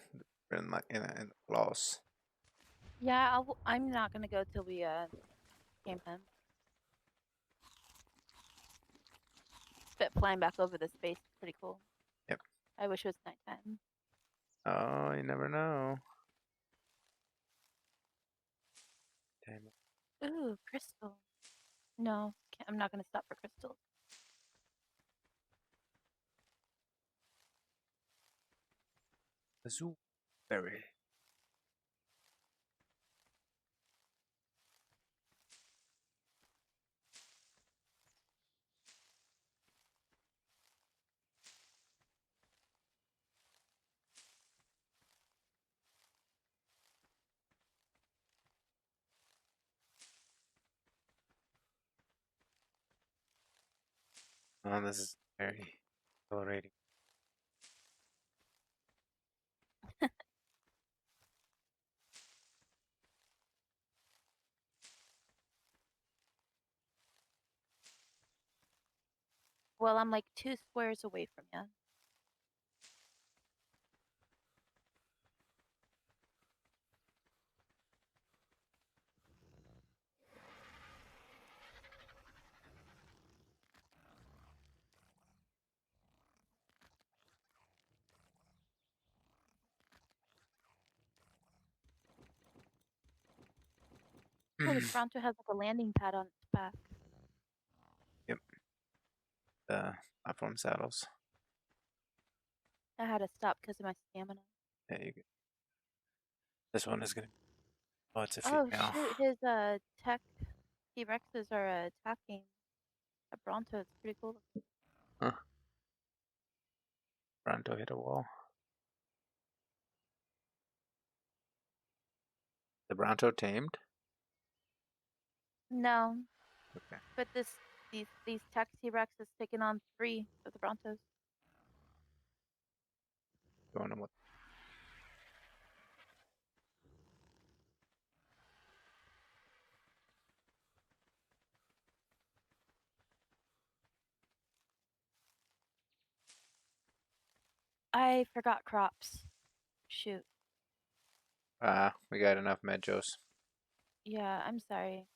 in the claws. Yeah, I'm not gonna go till we tame him. But flying back over the space is pretty cool. Yep. I wish it was nighttime. Oh, you never know. Damn it. Ooh, crystal. No, I'm not gonna stop for crystals. The zoo berry. Oh, this is very exhilarating. Well, I'm like 2 squares away from you. Oh, this Bronto has like a landing pad on its back. Yep. The platform saddles. I had to stop because of my stamina. Yeah, this one is gonna. Oh, it's a Oh female. shoot, his tech T-Rexes are attacking a Bronto. It's pretty cool. Huh. Bronto hit a wall. The Bronto tamed. No, Okay. but these tech T-Rex is taking on 3 of the Brontos. Going on with. I forgot crops. Shoot. We got enough Medjos. Yeah, I'm sorry.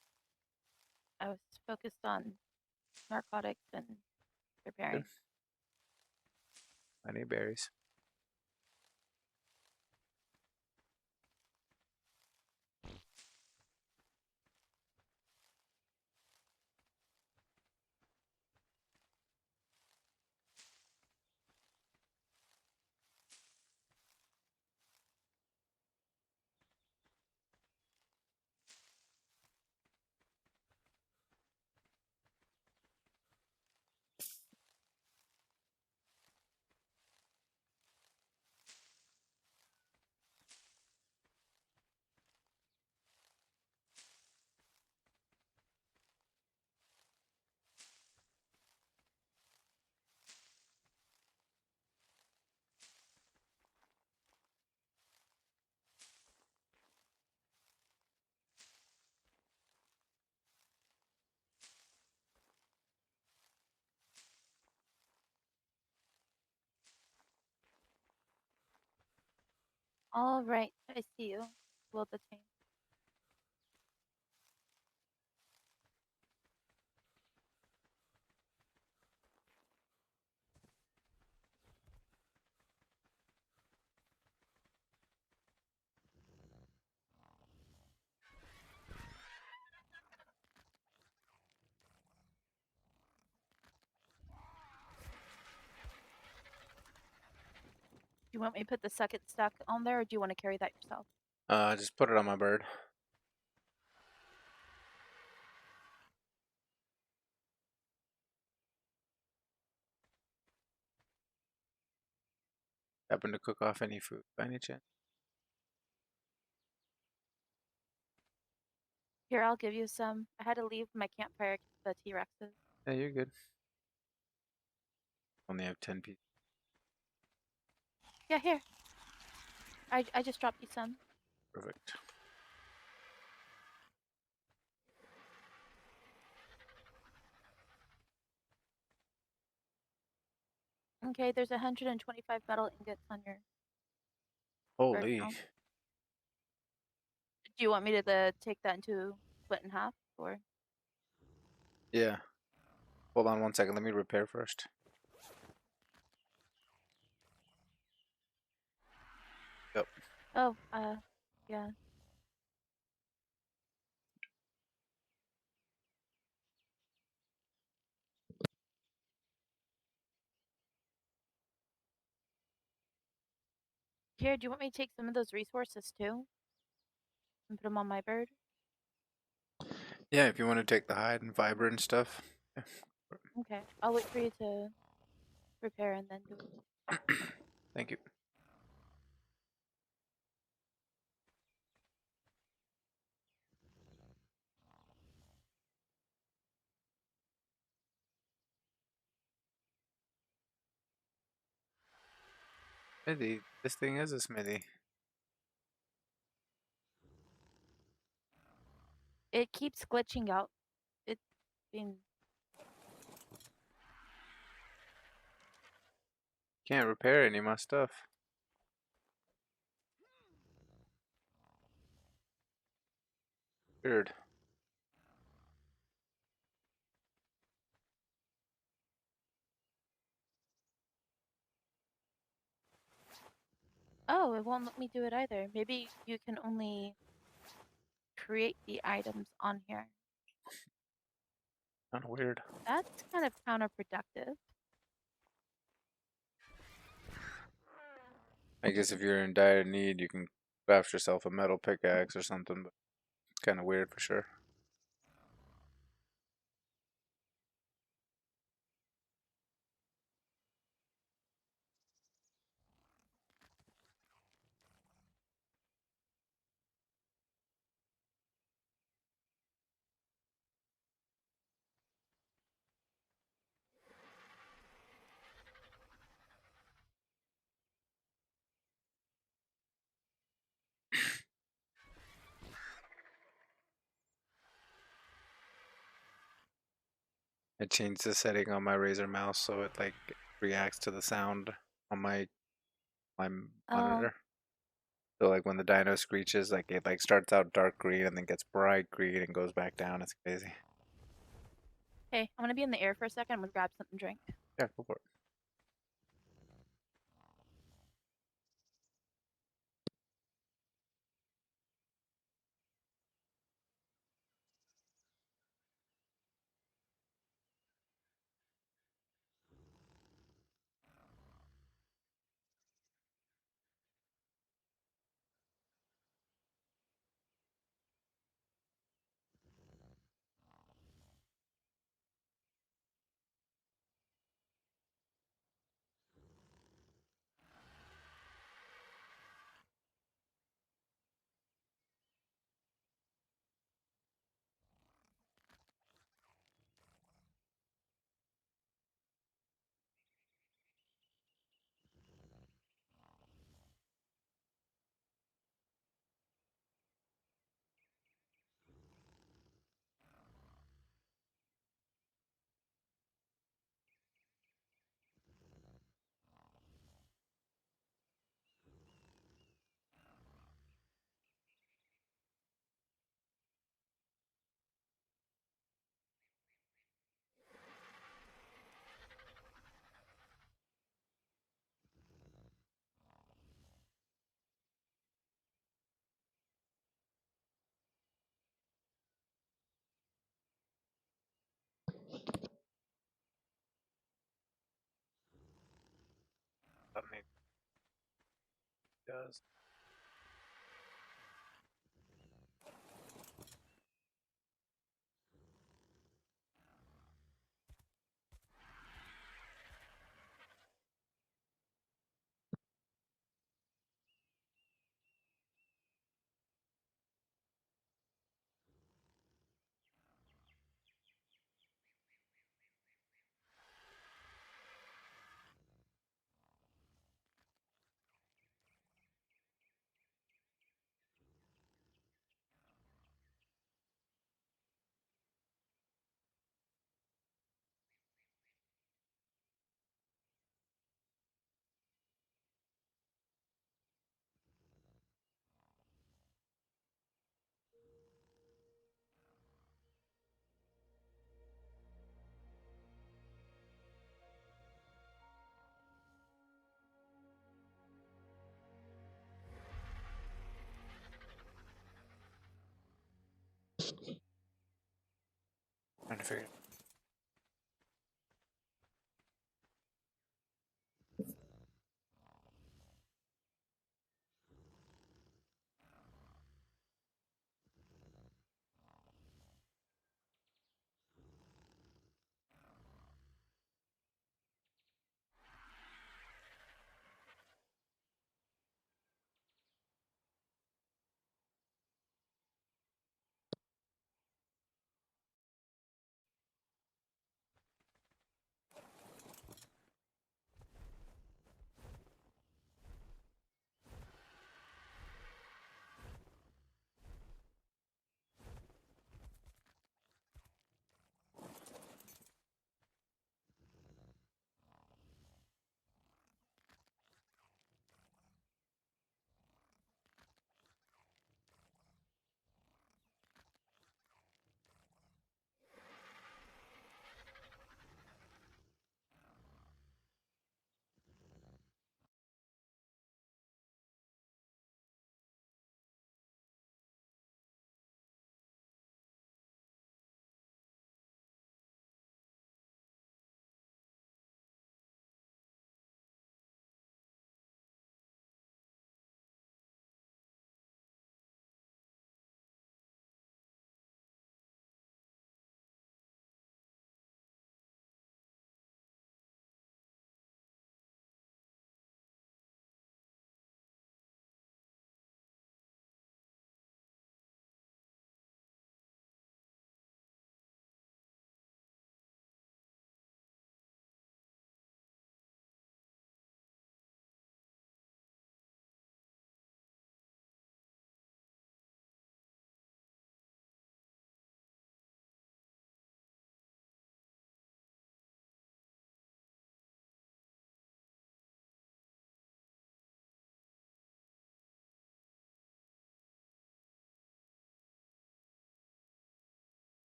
I was focused on narcotics and Good. repairing. I need berries. All right, I see you. Will detain. Do you want me to put the second stack on there, or do you want to carry that yourself? Just put it on my bird. Happen to cook off any food by any chance? Here, I'll give you some. I had to leave my campfire to the T-Rexes. Yeah, you're good. Only have 10 pieces. Yeah, here. I just dropped you some. Perfect. Okay, there's 125 metal ingots on your bird Holy. now. Do you want me to take that into split in half, or? Yeah. Hold on one second. Let me repair first. Yep. Oh, yeah. Here, do you want me to take some of those resources too and put them on my bird? Yeah, if you want to take the hide and fiber and stuff. Yeah. Okay, I'll wait for you to repair and then do it. Thank you. Smithy. This thing is a smithy. It keeps glitching out. It's been Can't repair any of my stuff. Weird. Oh, it won't let me do it either. Maybe you can only create the items on here. Kind of weird. That's kind of counterproductive. I guess if you're in dire need, you can craft yourself a metal pickaxe or something, but it's kind of weird for sure. I changed the setting on my Razer mouse so it like reacts to the sound on my Oh, monitor. So like when the dino screeches, like it like starts out dark green and then gets bright green and goes back down. It's crazy. hey, I'm gonna be in the air for a second. I'm gonna grab something to drink. Yeah, go for it. That maybe does. Trying to figure.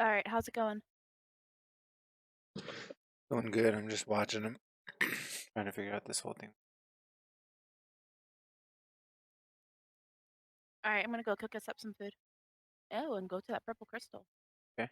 All right, how's it going? Going good. I'm just watching him, trying to figure out this whole thing. All right, I'm gonna go cook us up some food. Oh, and go to that purple crystal. Okay.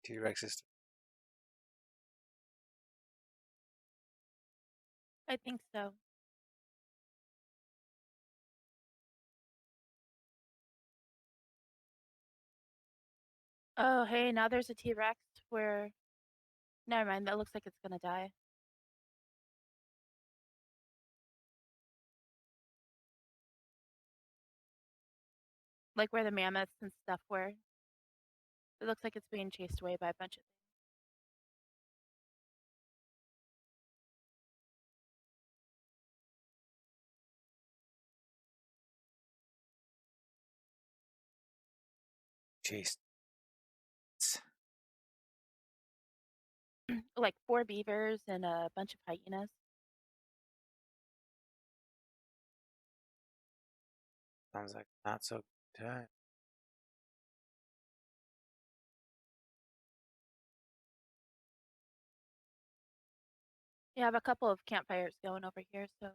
T-Rex is. I think so. Oh, hey, now there's a T-Rex where. Never mind, that looks like it's gonna die. Like where the mammoths and stuff were. It looks like it's being chased away by a bunch of things. Jeez. Like 4 beavers and a bunch of hyenas. Sounds like not so good time. You have a couple of campfires going over here, so.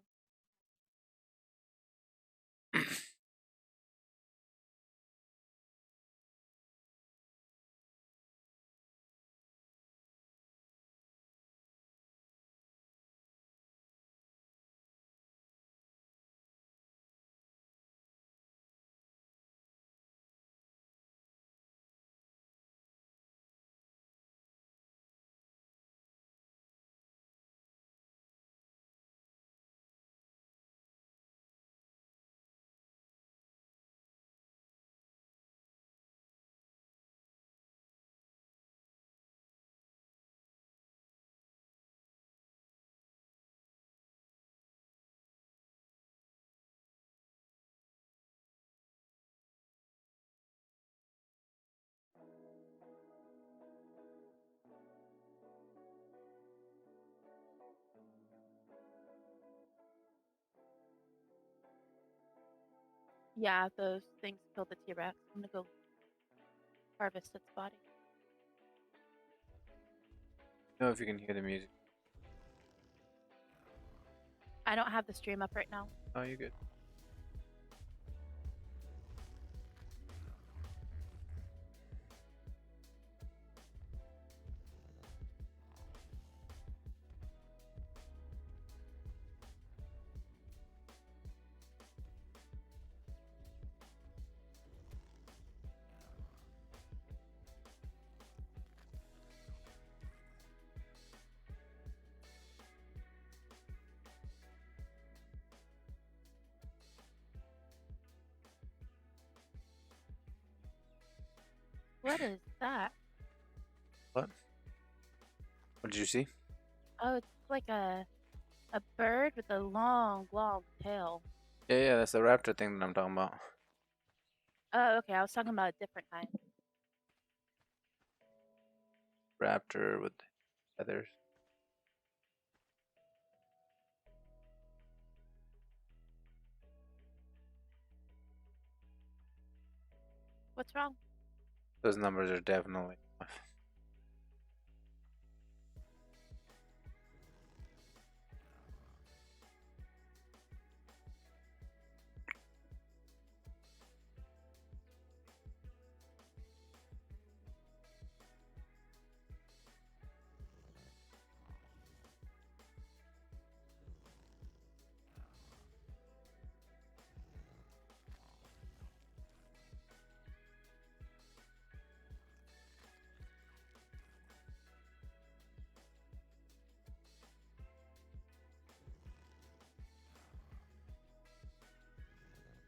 Yeah, those things killed the T-Rex. I'm gonna go harvest its body. Know if you can hear the music. I don't have the stream up right now. Oh, you're good. What is that? What? What did you see? Oh, it's like a bird with a long, long tail. Yeah, that's the raptor thing that I'm talking about. Oh, okay. I was talking about a different kind. Raptor with feathers. What's wrong? Those numbers are definitely off.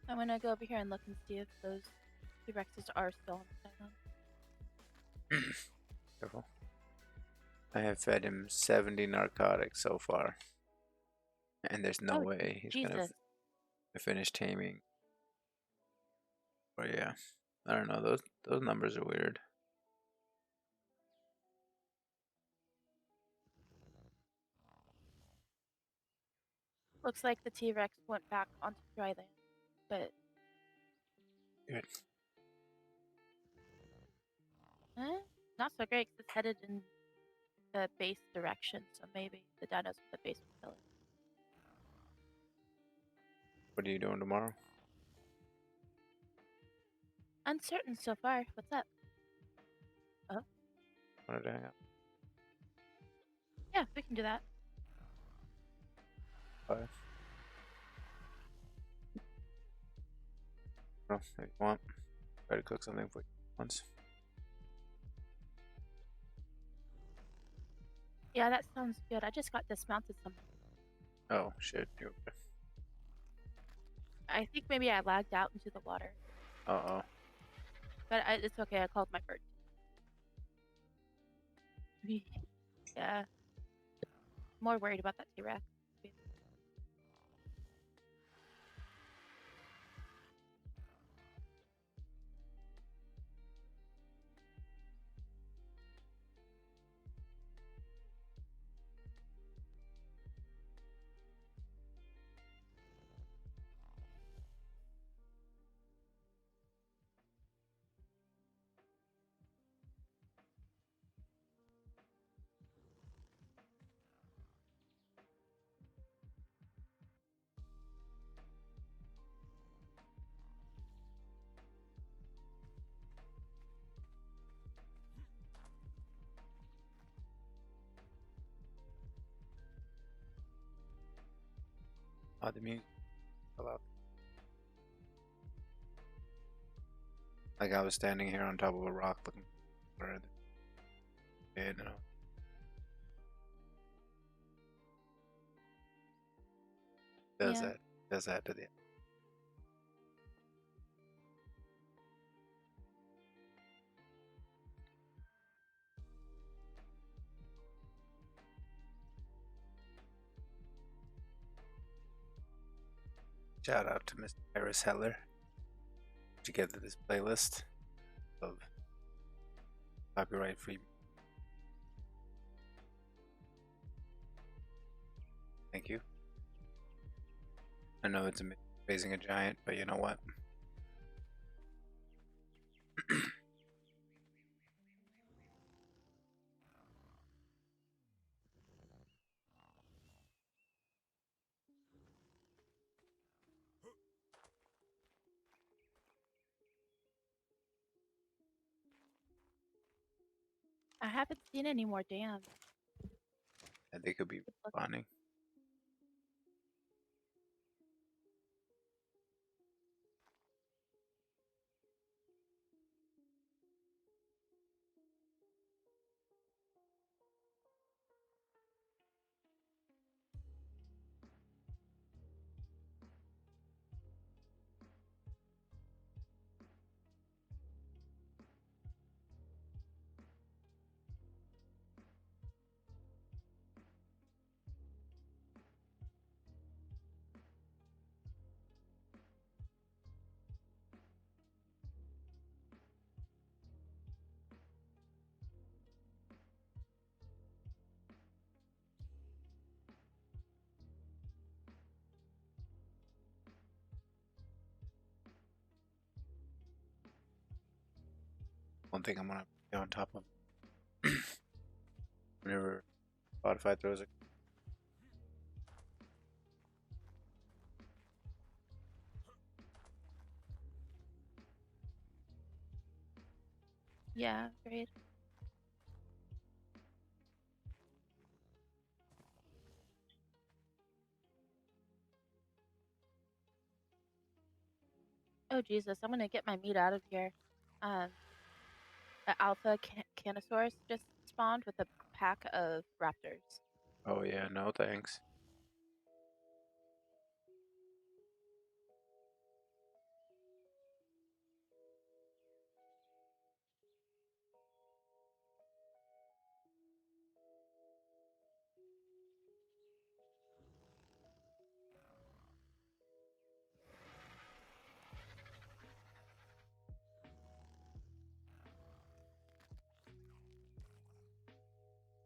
I'm gonna go over here and look and see if those T-Rexes are still on the island. Careful. I have fed him 70 narcotics so far, and there's no Oh, way he's gonna Jesus. finish taming. But yeah, I don't know. Those numbers are weird. Looks like the T-Rex went back onto dry land, but Good. not so great 'cause it's headed in the base direction, so maybe the dinos with the base will kill it. What are you doing tomorrow? Uncertain so far. What's up? Oh, Wanted to hang out? yeah, we can do that. Bye. No, if you want, try to cook something for you once. Yeah, that sounds good. I just got dismounted somewhere. Oh shit. You. I think maybe I lagged out into the water, Uh but it's okay. I called my bird. Yeah, more worried about that T-Rex. oh, the music. Hello. Like I was standing here on top of a rock looking for the kid, and does Yeah. that does that to the shout out to Mr. Harris Heller together this playlist of copyright free. Thank you. I know it's raising a giant, but you know what? I haven't seen any more dams. And they could be Look, spawning. don't think I'm gonna be on top of whenever Spotify throws it. Yeah, great. Oh Jesus, I'm gonna get my meat out of here. Um, an alpha canosaurus just spawned with a pack of raptors. Oh yeah, no thanks.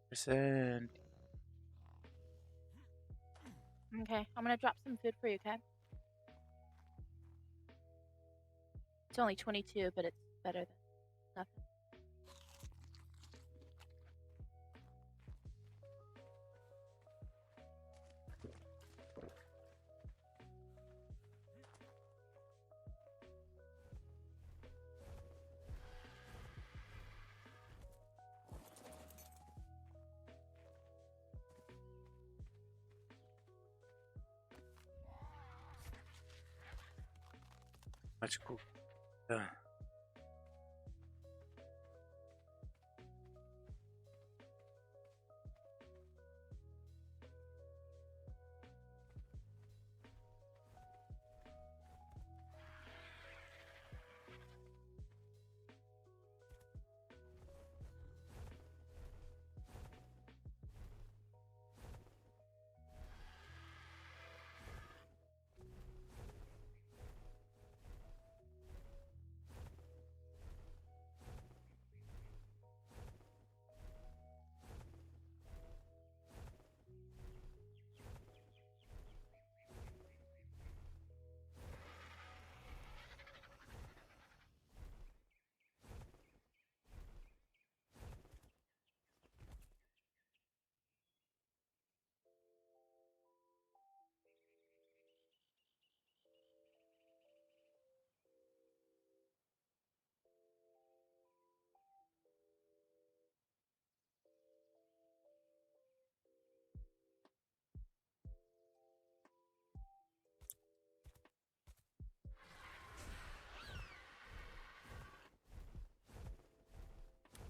Percent. Okay, I'm gonna drop some food for you, okay? It's only 22, but it's better than nothing. Much cool. Yeah.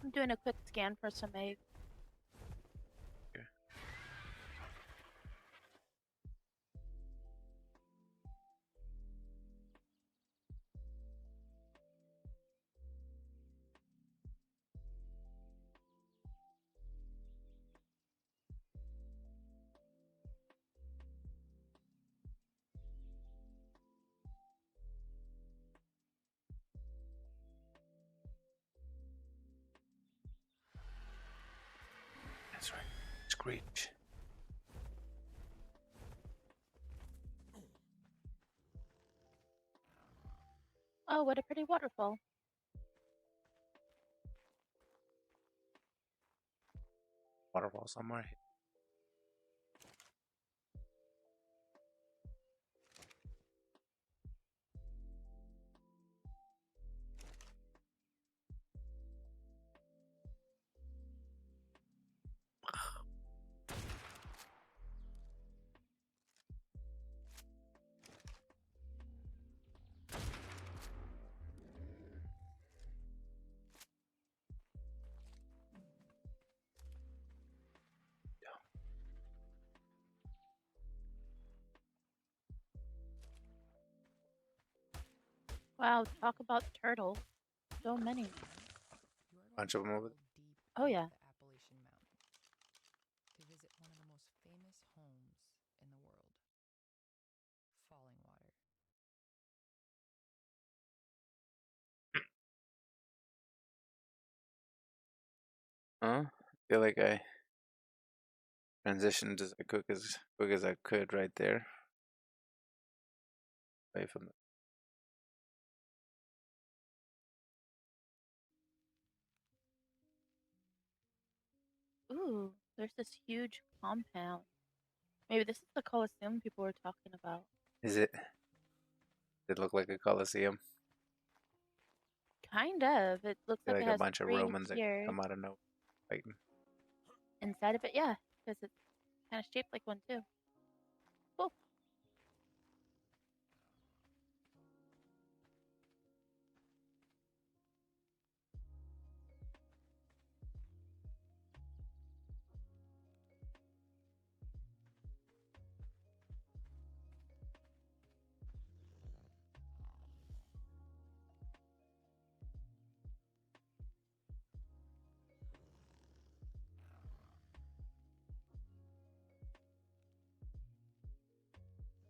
I'm doing a quick scan for some eggs. Okay. That's right. Screech. Oh, what a pretty waterfall. Waterfall somewhere. Wow, talk about turtles. So many. You are going Bunch to of them over travel deep Oh into yeah. the Appalachian Mountains to visit one of the most famous homes in the world, Falling Water. there. Huh? I feel like I transitioned as quick as I could right there. Away from Ooh, there's this huge compound. Maybe this is the Colosseum people were talking about. Is it? It look like a coliseum? Kind of. It looks Feel like it like a has bunch of 3 Romans that tiers come out of nowhere fighting. inside of it. Yeah, because it's kind of shaped like one too. Cool.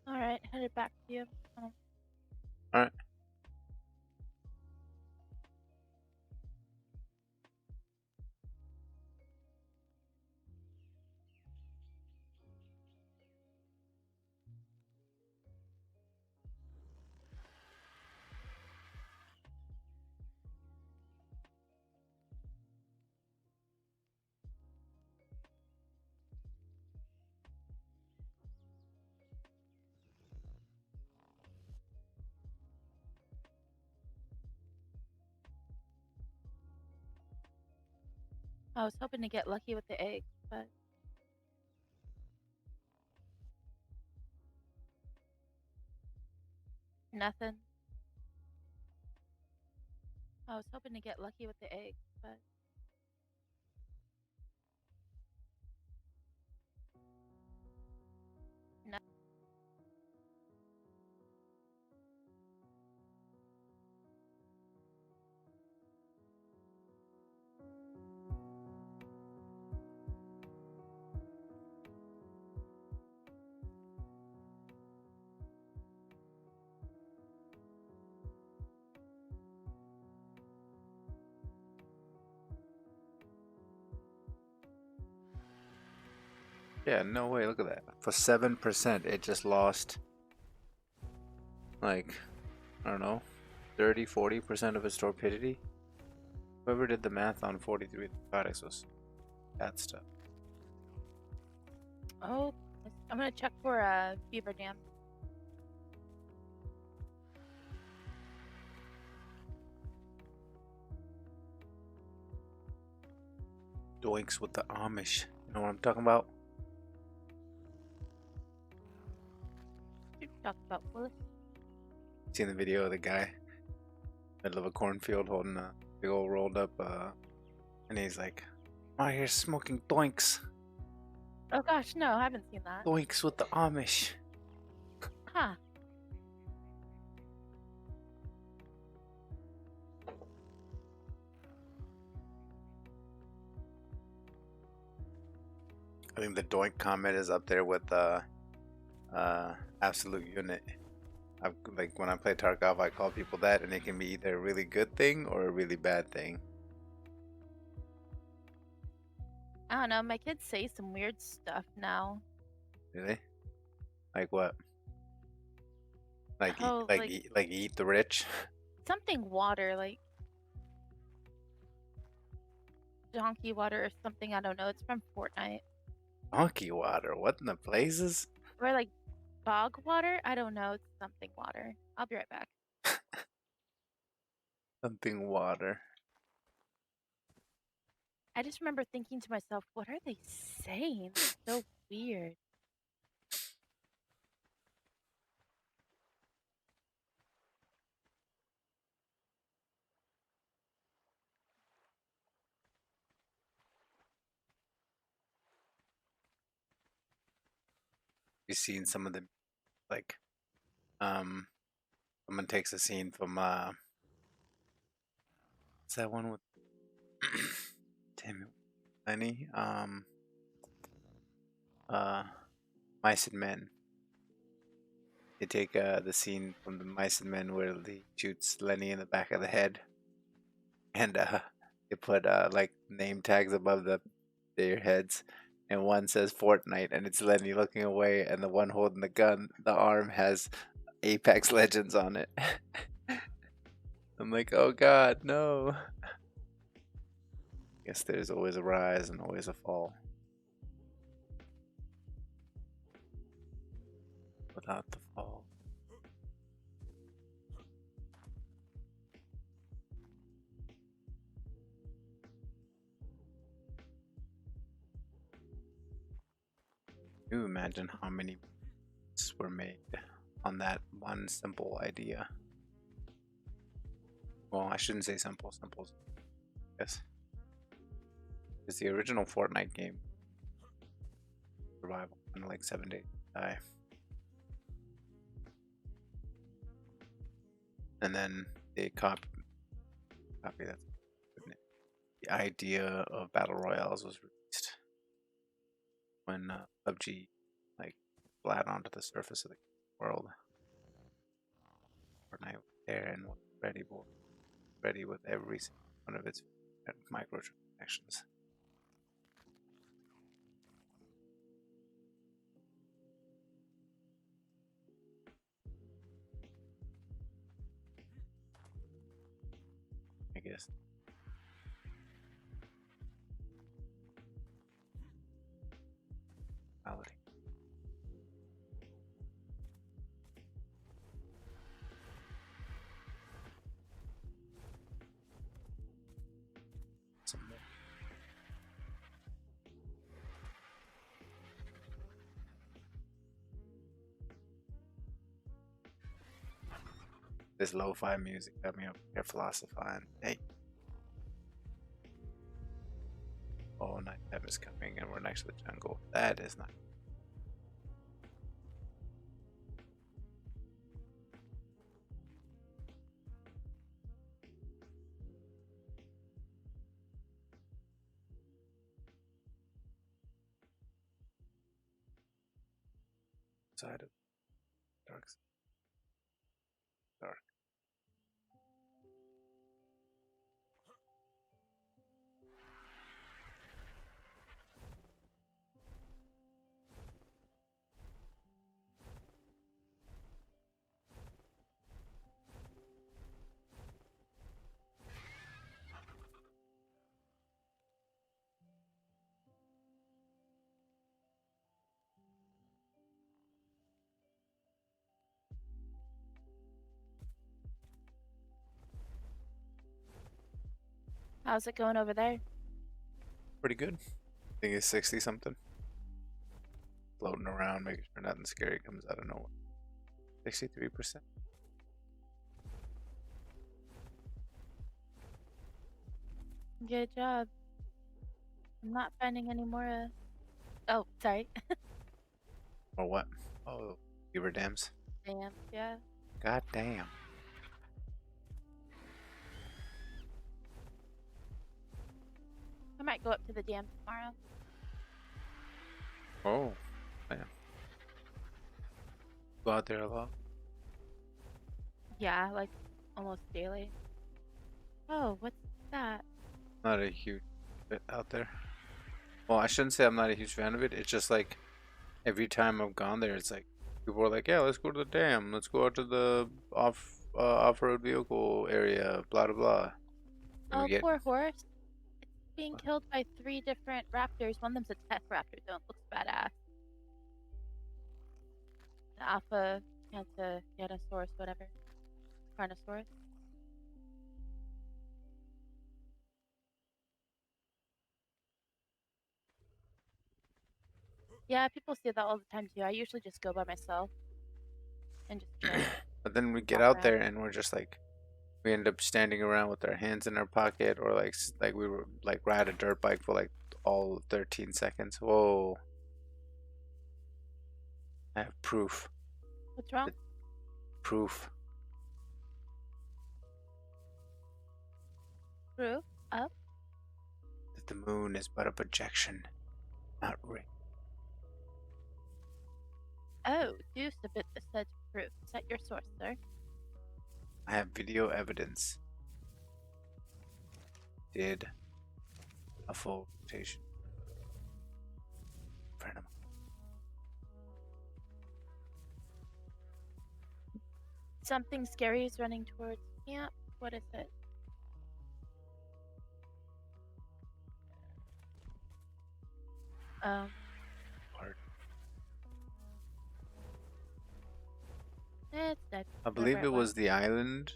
All right, headed back to you. All right. I was hoping to get lucky with the egg, but nothing. I was hoping to get lucky with the egg, but no. Yeah, no way. Look at that. For 7%, it just lost, like, I don't know, 30-40% of its torpidity. Whoever did the math on 43 codex was that stuff. Oh, I'm gonna check for beaver dam. Doinks with the Amish. You know what I'm talking about? We talked about Willis. Seen the video of the guy, middle of a cornfield, holding a big old rolled up, and he's like, "I'm out here smoking doinks, Oh gosh, no, I haven't seen that. doinks with the Amish." Huh. I think the doink comment is up there with absolute unit. Like when I play Tarkov, I call people that, and it can be either a really good thing or a really bad thing. I don't know. My kids say some weird stuff now. Really? Like what? Like Oh, like eat the rich? something water, like donkey water or something. I don't know. It's from Fortnite. Donkey water? What in the blazes? Or like bog water. I don't know. It's something water. I'll be right back. Something water. I just remember thinking to myself, what are they saying? It's so weird. You've seen some of the, like, someone takes a scene from what's that one with damn it, Lenny? Uh Mice and Men. They take the scene from the Mice and Men where he shoots Lenny in the back of the head, and they put like name tags above their heads, and one says Fortnite, and it's Lenny looking away, and the one holding the gun, the arm has Apex Legends on it. I'm like, oh god, no. Guess there's always a rise and always a fall. Without the fall. Can you imagine how many movies were made on that one simple idea? Well, I shouldn't say simple. Simple, yes. It's the original Fortnite game. Survival in like 7 days to die. And then they copy that. The idea of battle royales was released when PUBG like flat onto the surface of the world. Fortnite was there and was ready with every single one of its microtransactions. I guess. Reality. Some more. This lo-fi music got me up here philosophizing. Hey. Oh, nighttime is coming and we're next to the jungle. That is not. Side of dark. Dark. How's it going over there? Pretty good. I think it's 60 something. Floating around, making sure nothing scary comes out of nowhere. 63%. Good job. I'm not finding any more. Oh, sorry. Or what? Oh, beaver dams. Damn. Yeah. God damn. I might go up to the dam tomorrow. Oh, man. Go out there a lot. Yeah, like almost daily. Oh, what's that? Not a huge bit out there. Well, I shouldn't say I'm not a huge fan of it. It's just like every time I've gone there, it's like people are like, "Yeah, let's go to the dam. Let's go out to the off-road vehicle area." Blah blah blah. And we Oh, get poor horse. It's being killed by 3 different raptors. One of them's a tech raptor, though. It looks badass. The alpha Allosaurus, whatever. Carnosaurus. Yeah, people say that all the time too. I usually just go by myself and just chill. but then we get Walk out around. there and we're just like we end up standing around with our hands in our pocket or like we were like ride a dirt bike for like all 13 seconds. Whoa. I have proof. What's wrong? Proof. Proof of? That the moon is but a projection, not real. Oh, do submit the said proof. Set your source, sir. I have video evidence. Did a full rotation. Friend of mine. Something scary is running towards camp. What is it? Um, Or- it's dead. I Whatever believe it it was the island,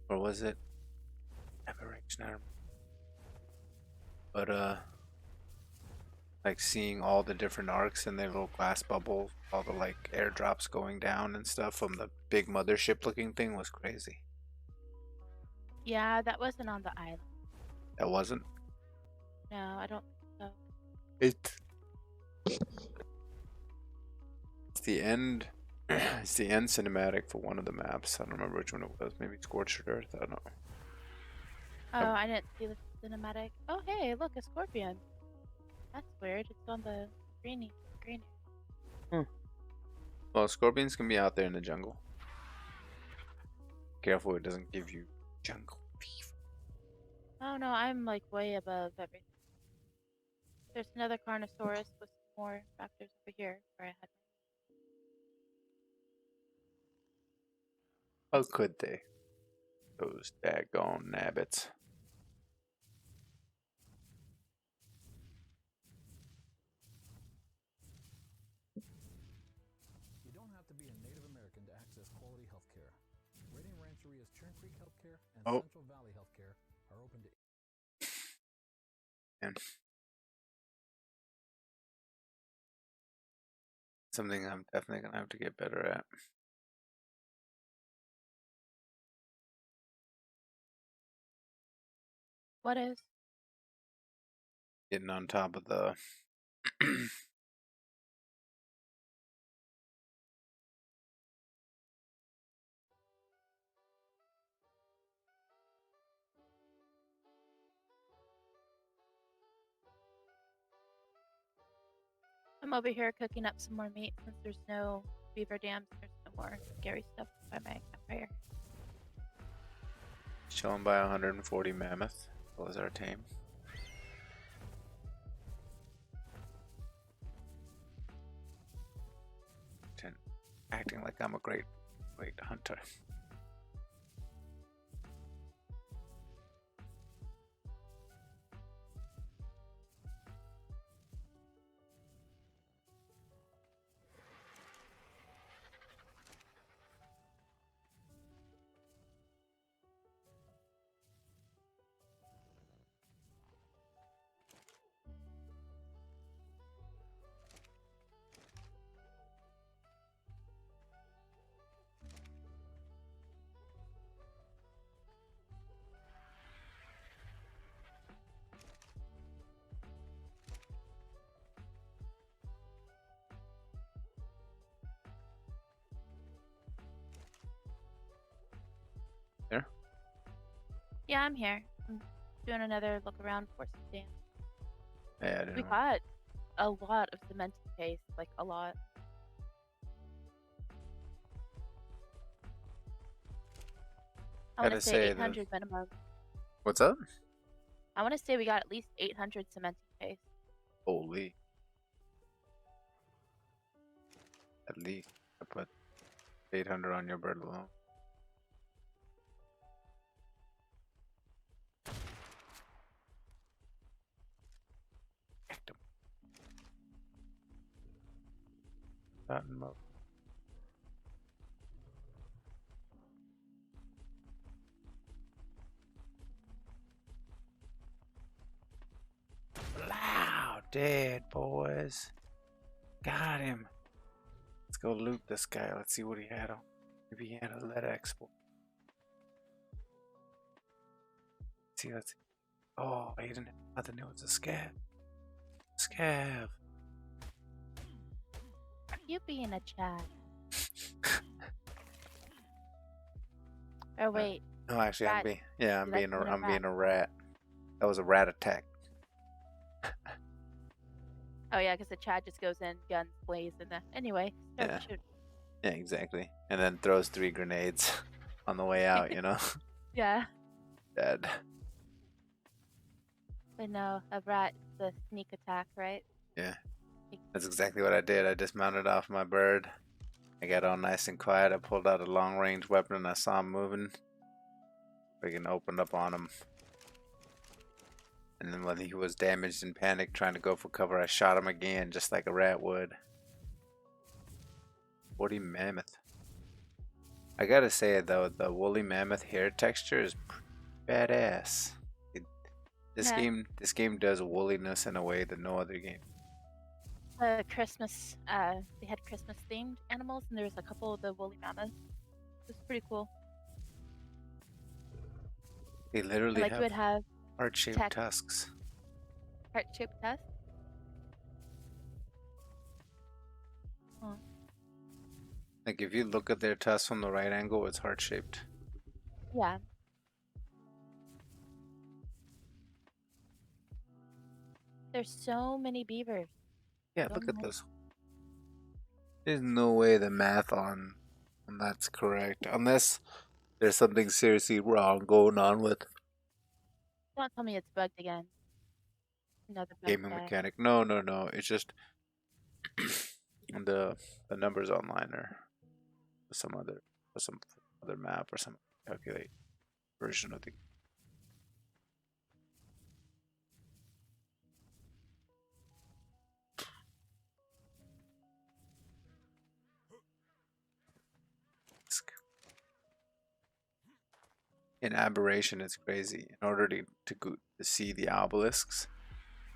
or was it aberration? I don't remember. But like seeing all the different arcs in their little glass bubble, all the like airdrops going down and stuff from the big mothership looking thing was crazy. Yeah, that wasn't on the island. That wasn't No, I don't think so. it. It's the end. It's the end cinematic for one of the maps. I don't remember which one it was. Maybe Scorched Earth. I don't know. Oh, I didn't see the cinematic. Oh, hey, look, a scorpion. That's weird. It's on the green. Well, scorpions can be out there in the jungle. Careful, it doesn't give you jungle fever. Oh no, I'm like way above everything. There's another Carnosaurus with some more raptors over here where I had. How could they? Those daggone nabbits. You don't have to be a Native American to access quality healthcare. Rating Rancheria's Churn Creek Healthcare and Oh. Central Valley Healthcare are open to. And something I'm definitely gonna have to get better at. What is? Getting on top of the I'm over here cooking up some more meat since there's no beaver dams. There's no more scary stuff by my campfire. shown by 140 mammoth. As well as our tame. Acting like I'm a great hunter. There? Yeah, I'm here. I'm doing another look around for some dams. Yeah, I didn't We know. got a lot of cemented paste, like a lot. I want Gotta to say say that. 800 minimum. What's up? I want to say we got at least 800 cemented paste. Holy. At least I put 800 on your bird alone. Act 'em. Button mode. Wow, dead boys. Got him. Let's go loot this guy. Let's see what he had on. Maybe he had a lead export. Let's see. Oh, he didn't have nothing. It was a scav. Scav. You being a Chad. Or wait, No, actually, rat. I'm Did I being call it a I'm rat? being a rat. That was a rat attack. Oh yeah, because the Chad just goes in, guns blaze, and then anyway, start Yeah. shooting. Yeah, exactly. And then throws 3 grenades on the way out, you know? Yeah, Dead. I know a rat. The sneak attack, right? Yeah. That's exactly what I did. I dismounted off my bird. I got all nice and quiet. I pulled out a long range weapon and I saw him moving. Freaking opened up on him. And then when he was damaged and panicked trying to go for cover, I shot him again, just like a rat would. Woolly mammoth. I gotta say though, the woolly mammoth hair texture is badass. This Yeah. game does woolliness in a way that no other game. Christmas, they had Christmas themed animals, and there was a couple of the woolly mammoths. It was pretty cool. They literally Like you would have heart-shaped tech tusks. heart-shaped tusks. Oh, Like if you look at their tusks from the right angle, it's heart-shaped. yeah. There's so many beavers. Yeah, So look at many. this. There's no way the math on that's correct, unless there's something seriously wrong going on with Don't tell me it's bugged again. Another bug gaming guy. mechanic. No, no, no. It's just the numbers online or some other map or some calculate version of the. In aberration, it's crazy. In order to see the obelisks,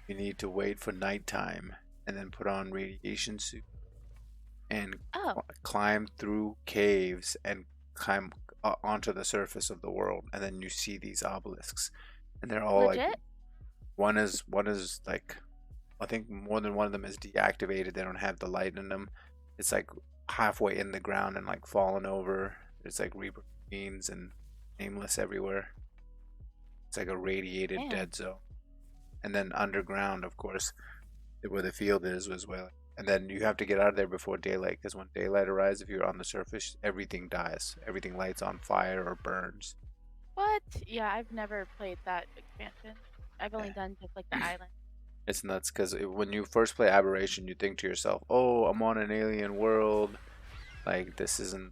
you need to wait for nighttime and then put on radiation suit and Oh, climb through caves and climb onto the surface of the world, and then you see these obelisks, and they're all like legit? one is like, I think more than one of them is deactivated. They don't have the light in them. It's like halfway in the ground and like fallen over. There's like reaper fiends and nameless everywhere. It's like a radiated Damn. dead zone. And then underground, of course, where the field is as well. And then you have to get out of there before daylight, because when daylight arrives, if you're on the surface, everything dies. Everything lights on fire or burns. What? Yeah, I've never played that expansion. I've only done just like the island. It's nuts because when you first play Aberration, you think to yourself, "Oh, I'm on an alien world. Like this isn't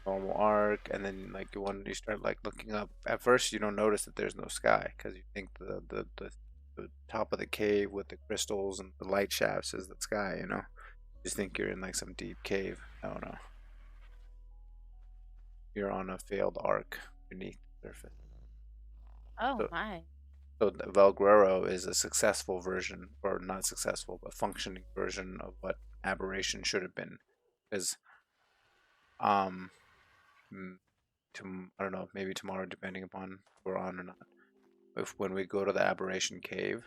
normal arc." And then like when you start like looking up, at first you don't notice that there's no sky because you think the top of the cave with the crystals and the light shafts is the sky. You just think you're in like some deep cave. No, no, you're on a failed arc beneath the surface. Oh So, my. so the valguero is a successful version, or not successful, but functioning version of what Aberration should have been. Because um, I don't know, maybe tomorrow, depending upon if we're on or not. If when we go to the Aberration cave,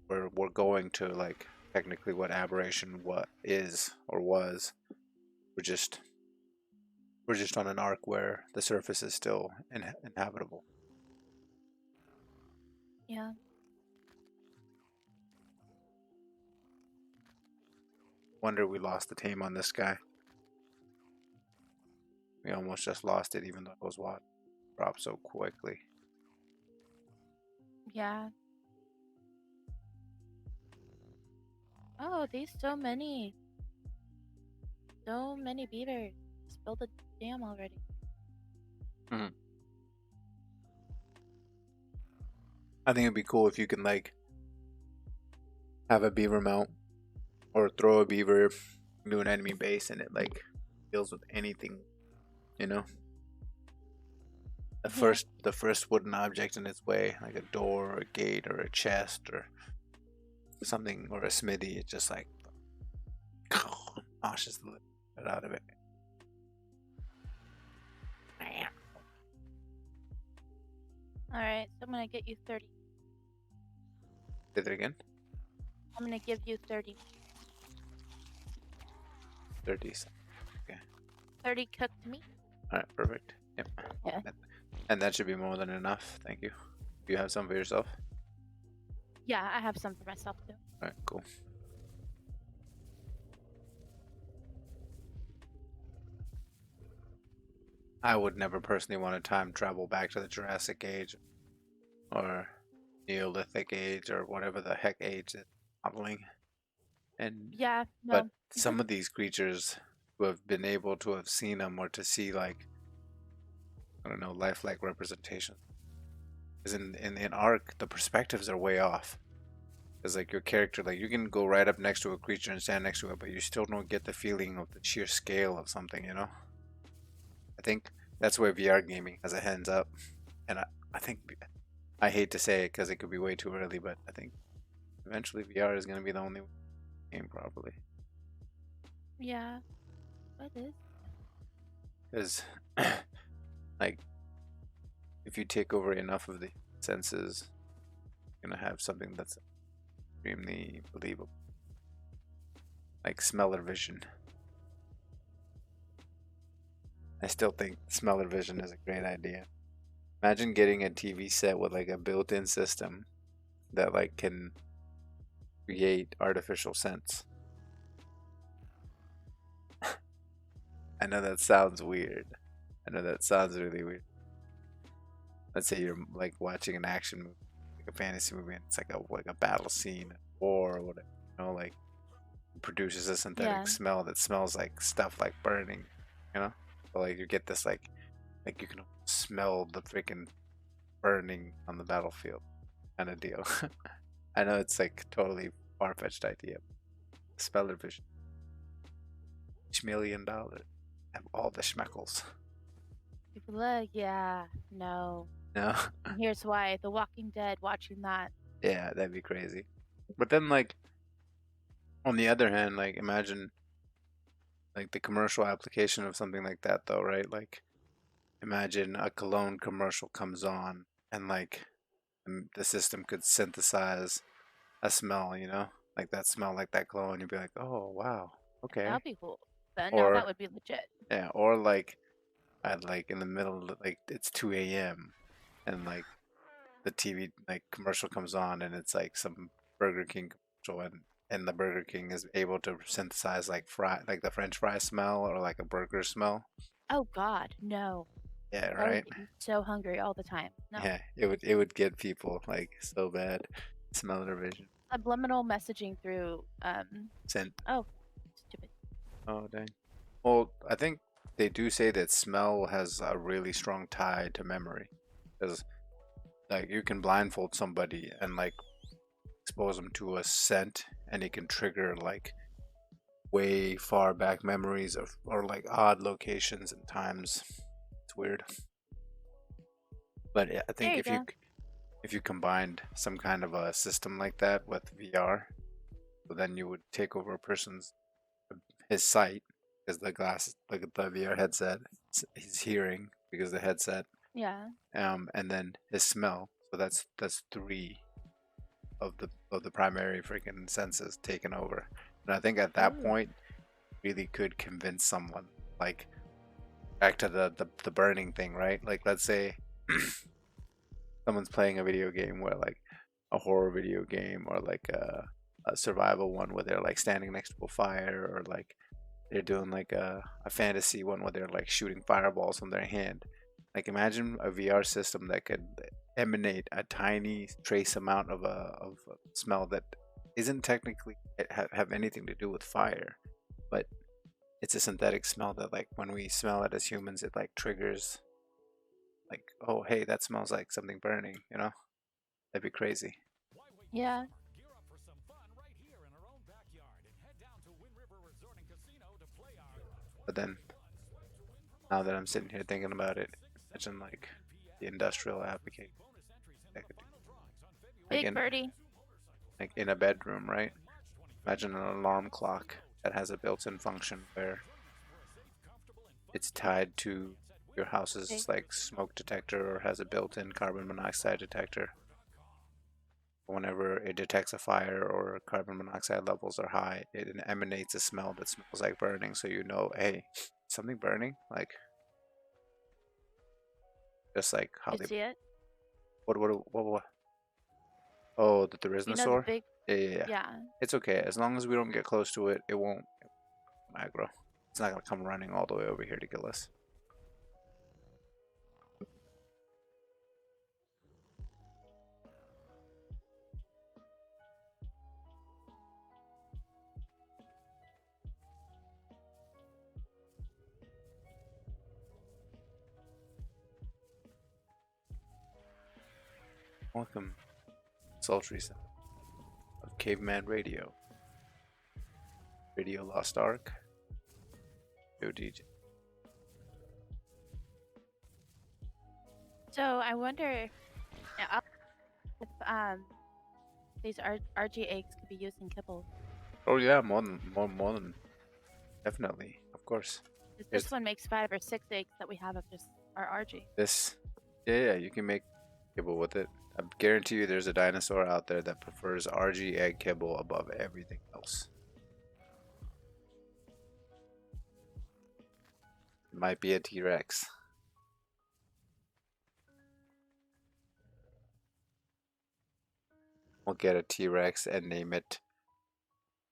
we're going to like technically what Aberration what is or was. We're just we're just on an arc where the surface is still inhabitable. Yeah. Wonder we lost the tame on this guy. We almost just lost it, even though it was what dropped so quickly. Yeah. Oh, these so many. So many beavers. Just build a dam already. I think it'd be cool if you can like have a beaver mount or throw a beaver into an enemy base and it like deals with anything, you know. Yeah. The first wooden object in its way, like a door or a gate or a chest or something or a smithy, it just like noshes the shit out of it. Alright, so I'm gonna get you 30. Did it again? I'm gonna give you 30. 30. 30 cooked meat. Alright, perfect. Yep. Yeah. And that should be more than enough. Thank you. Do you have some for yourself? Yeah, I have some for myself too. Alright, cool. I would never personally want to time travel back to the Jurassic Age or Neolithic Age or whatever the heck age is modeling. And Yeah, but no. some of these creatures who have been able to have seen them or to see like, I don't know, lifelike representation, Because in Ark, the perspectives are way off. Because like your character, like you can go right up next to a creature and stand next to it, but you still don't get the feeling of the sheer scale of something, you know? I think that's where VR gaming has a hands up. And I think, I hate to say it because it could be way too early, but I think eventually VR is going to be the only game probably. Yeah. What is? Because, like, if you take over enough of the senses, you're going to have something that's extremely believable. Like smeller vision. I still think smeller vision is a great idea. Imagine getting a TV set with like a built-in system that like can create artificial scents. I know that sounds weird. I know that sounds really weird. Let's say you're like watching an action movie, like a fantasy movie, and it's like a battle scene, war or whatever. You know, like it produces a synthetic Yeah. smell that smells like stuff like burning. You know, but like you get this like you can smell the freaking burning on the battlefield kind of deal. I know it's like totally far fetched idea. Speller vision. $1 million. Have all the schmeckles. People like, yeah, no. No. And here's why: The Walking Dead. Watching that. Yeah, that'd be crazy. But then like on the other hand, like imagine like the commercial application of something like that though, right? Like imagine a cologne commercial comes on and like the system could synthesize a smell, you know? Like that smell like that cologne, you'd be like, "Oh, wow. Okay." That'd be cool. But no, that Or would be legit. yeah, or like at like in the middle of like it's 2 a.m. and like the TV like commercial comes on and it's like some Burger King commercial and the Burger King is able to synthesize like the French fry smell or like a burger smell. Oh God, no. Yeah, That would right. get me so hungry all the time. No. Yeah, it would get people like so bad. Smell their vision. Subliminal messaging through Scent. oh, stupid. Oh dang. Well, I think they do say that smell has a really strong tie to memory, because like you can blindfold somebody and like expose them to a scent, and it can trigger like way far back memories of or like odd locations and times. It's weird, but yeah, I There think you go. if you combined some kind of a system like that with VR, so then you would take over a person's his sight because the glass like the VR headset, his hearing because the headset, Yeah. and then his smell. So that's three of the primary freaking senses taken over. And I think at that Ooh. point, really could convince someone. Like back to the burning thing, right? Like let's say someone's playing a video game where like a horror video game or like a survival one where they're like standing next to a fire or like they're doing like a fantasy one where they're like shooting fireballs from their hand. Like imagine a VR system that could emanate a tiny trace amount of a smell that isn't technically have anything to do with fire, but it's a synthetic smell that like when we smell it as humans, it like triggers like, oh hey, that smells like something burning, you know? That'd be crazy. Yeah. Gear up for some fun right here in our own backyard and head down to Wind River Resort and Casino to play our But then now that I'm sitting here thinking about it, imagine like the industrial application that could do. Like Big birdie. like in a bedroom, right? Imagine an alarm clock that has a built-in function where it's tied to your house's like smoke detector or has a built-in carbon monoxide detector. Whenever it detects a fire or carbon monoxide levels are high, it emanates a smell that smells like burning, so you know, hey, something burning? Like just like how You they see it? what oh, that there is no You know the sore? big. Yeah. Yeah. It's okay. As long as we don't get close to it, it won't aggro. It's not gonna come running all the way over here to kill us. Welcome, sultry sound of Caveman Radio. Radio Lost Ark. Yo DJ. So I wonder if these RG eggs could be used in kibble. Oh yeah, more than definitely, of course. 'Cause Yes. this one makes 5 or 6 eggs that we have of just our RG. This, yeah, you can make kibble with it. I guarantee you, there's a dinosaur out there that prefers RG egg kibble above everything else. It might be a T-Rex. We'll get a T-Rex and name it.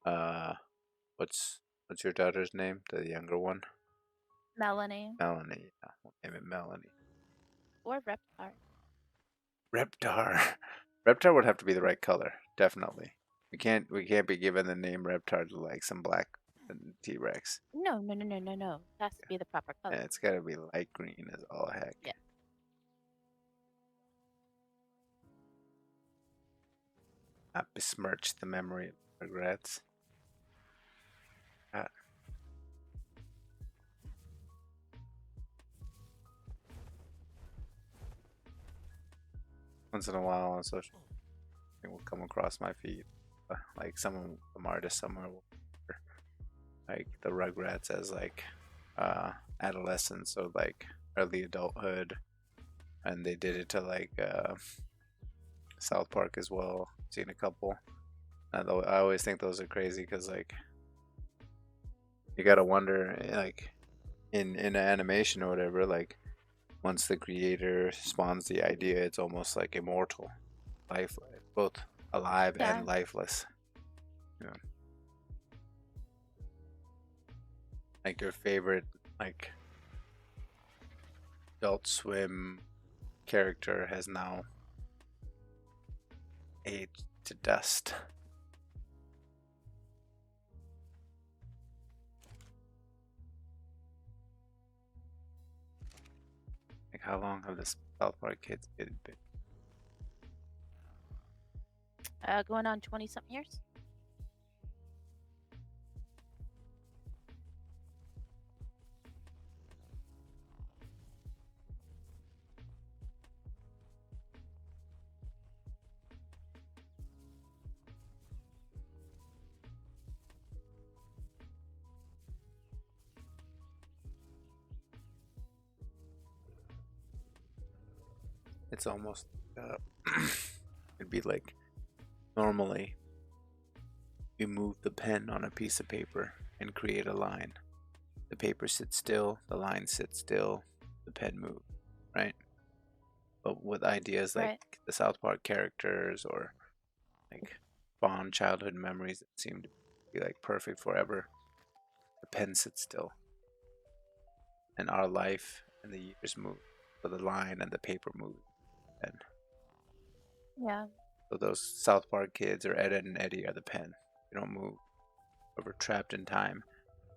What's your daughter's name? The younger one. Melanie Melanie. Yeah, we'll name it Melanie. or Reptar. Reptar. Reptar would have to be the right color, definitely. We can't be given the name Reptar to like some black T-Rex. No. It has to be the proper color. Yeah, it's gotta be light green as all heck. Yeah. Not besmirch the memory of regrets. Once in a while on social, it will come across my feed, like some artist somewhere will like the Rugrats as like adolescence or like early adulthood, and they did it to like South Park as well. Seen a couple. I always think those are crazy because like you gotta wonder like in an animation or whatever, like once the creator spawns the idea, it's almost like immortal, both alive and lifeless. Yeah. Like your favorite like Adult Swim character has now aged to dust. Like how long have the South Park kids been? Going on 20-something years. It's almost it'd be like normally you move the pen on a piece of paper and create a line. The paper sits still, the line sits still, the pen moves, right? But with ideas like the South Park characters or like fond childhood memories that seem to be like perfect forever, the pen sits still. And our life and the years move, but the line and the paper move. And yeah. So those South Park kids or Ed, Ed and Eddie are the pen. They don't move. We're trapped in time,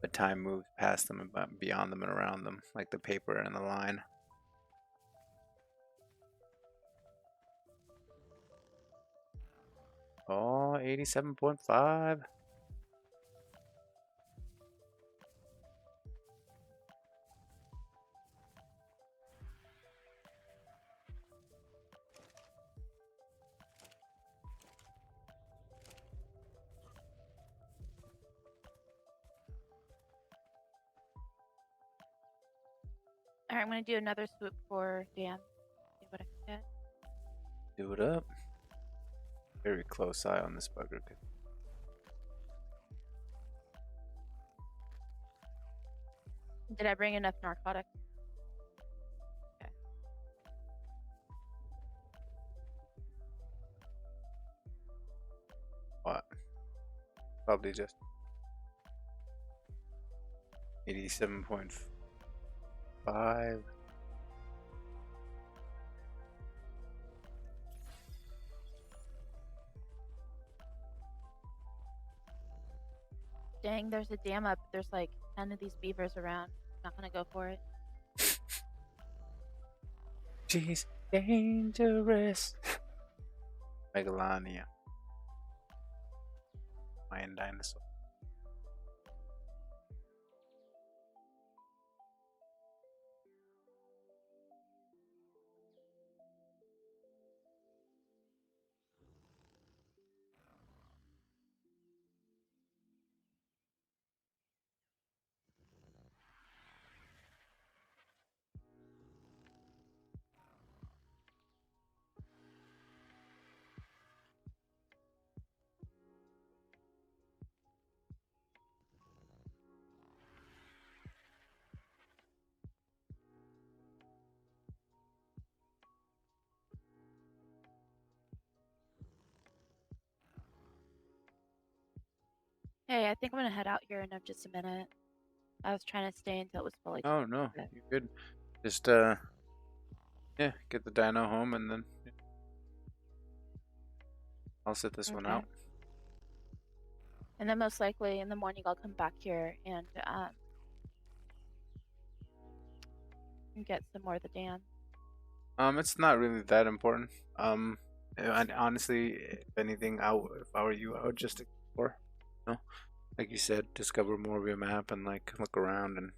but time moves past them and beyond them and around them, like the paper and the line. Oh, 87.5. Alright, I'm gonna do another swoop for Dan. See what I can get. Do it up. Very close eye on this bugger. Did I bring enough narcotics? Okay. What? Probably just 87.5. Dang, there's a dam up. There's like 10 of these beavers around. Not gonna go for it. She's dangerous. Megalania. Mayan dinosaur. Hey, I think I'm gonna head out here in just a minute. I was trying to stay until it was fully Oh no, charged. you're good. Just yeah, get the dino home and then I'll sit this one Okay. out. And then most likely in the morning I'll come back here and get some more of the dam. It's not really that important. And honestly, if anything, if I were you, I would just explore. You know, like you said, discover more of your map and like look around and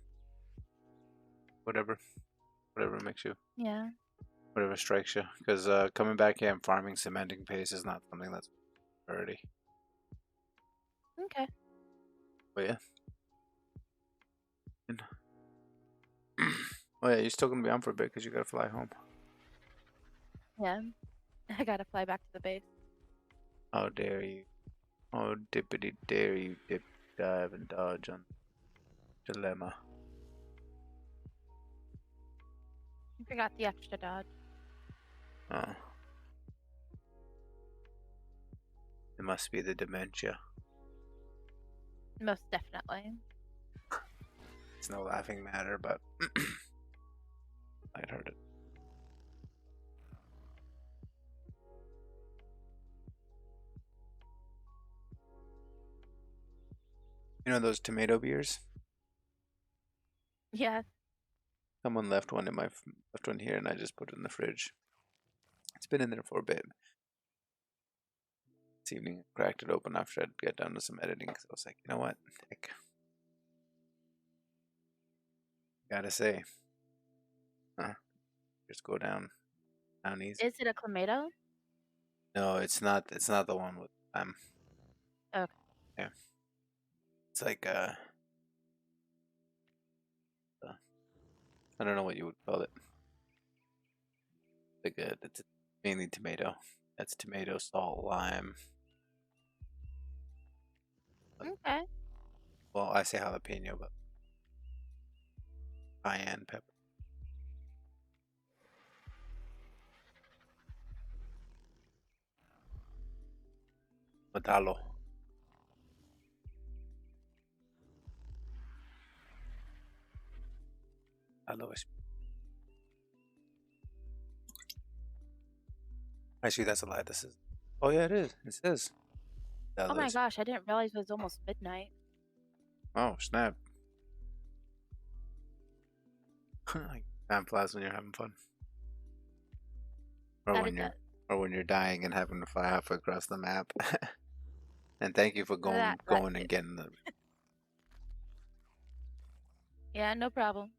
whatever, whatever makes you, Yeah. whatever strikes you. Because coming back here and farming cementing paste is not something that's a priority. Okay. But yeah. And oh yeah, you're still gonna be on for a bit because you gotta fly home. Yeah. I gotta fly back to the base. How dare you? Oh dippity dare you dip, dive, and dodge on dilemma. I forgot the extra dodge. Oh, it must be the dementia. Most definitely. It's no laughing matter, but I'd heard it. You know those tomato beers? Yeah. Someone left one in left one here, and I just put it in the fridge. It's been in there for a bit. This evening, I cracked it open after I'd get done with some editing because I was like, you know what? Heck, gotta say, just go down easy. Is it a clamato? No, it's not. It's not the one with Okay. yeah. It's like I don't know what you would call it. Like it's mainly tomato. That's tomato, salt, lime. Okay. Well, I say jalapeno, but cayenne pepper. Matalo. Aloes. Actually, that's a lie. This is. Oh yeah, it is. It says. Oh my Aloes. gosh, I didn't realize it was almost midnight. Oh snap! Time flies when you're having fun, or That when it you're, does. or when you're dying and having to fly halfway across the map. And thank you for That going too. and getting the. Yeah, no problem.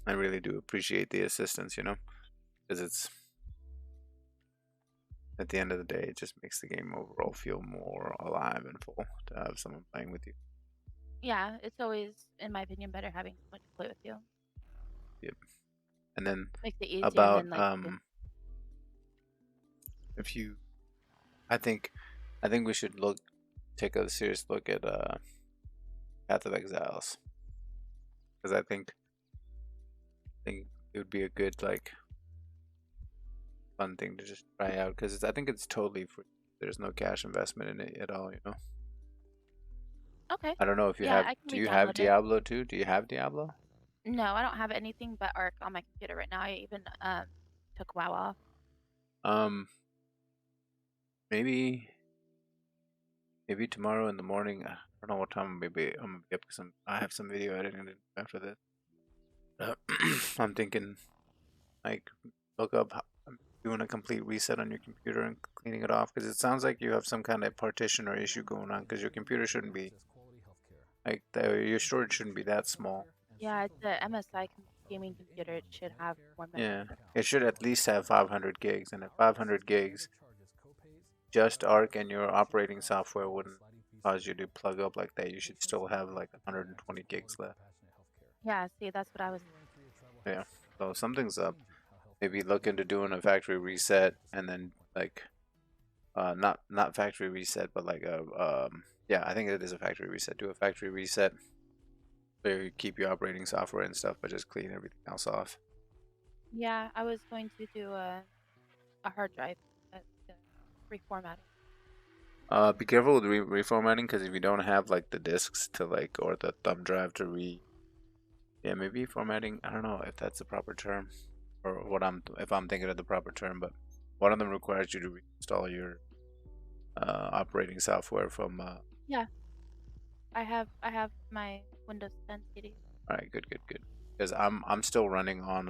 I really do appreciate the assistance, you know, because it's at the end of the day, it just makes the game overall feel more alive and full to have someone playing with you. Yeah, it's always, in my opinion, better having someone to play with you. Yep. And then Makes it easier about than like if you, I think, we should take a serious look at Path of Exiles, because I think it would be a good like fun thing to just try out because I think it's totally free. There's no cash investment in it at all, you know. Okay. I don't know if you Yeah, have. I can Do you have re-download it. Diablo too? Do you have Diablo? No, I don't have anything but Arc on my computer right now. I even took WoW off. Um, maybe tomorrow in the morning. I don't know what time. Maybe I'm gonna be up because I have some video editing to do after this. I'm thinking like look up. doing a complete reset on your computer and cleaning it off? Because it sounds like you have some kind of partition or issue going on. Because your computer shouldn't be like your storage shouldn't be that small. Yeah, it's a MSI gaming computer. It should have more memory. Yeah, it should at least have 500 gigs, and at 500 gigs, just Arc and your operating software wouldn't cause you to plug up like that. You should still have like 120 gigs left. Yeah, see, that's what I was. Yeah, so something's up. Maybe look into doing a factory reset, and then like, not factory reset, but like a yeah, I think it is a factory reset. Do a factory reset where you keep your operating software and stuff, but just clean everything else off. Yeah, I was going to do a hard drive reformat. Be careful with reformatting, because if you don't have like the discs to like, or the thumb drive to yeah, maybe formatting. I don't know if that's the proper term, or if I'm thinking of the proper term, but one of them requires you to reinstall your operating software from. Yeah, I have my Windows 10 CD. All right, good, good, good. Because I'm still running on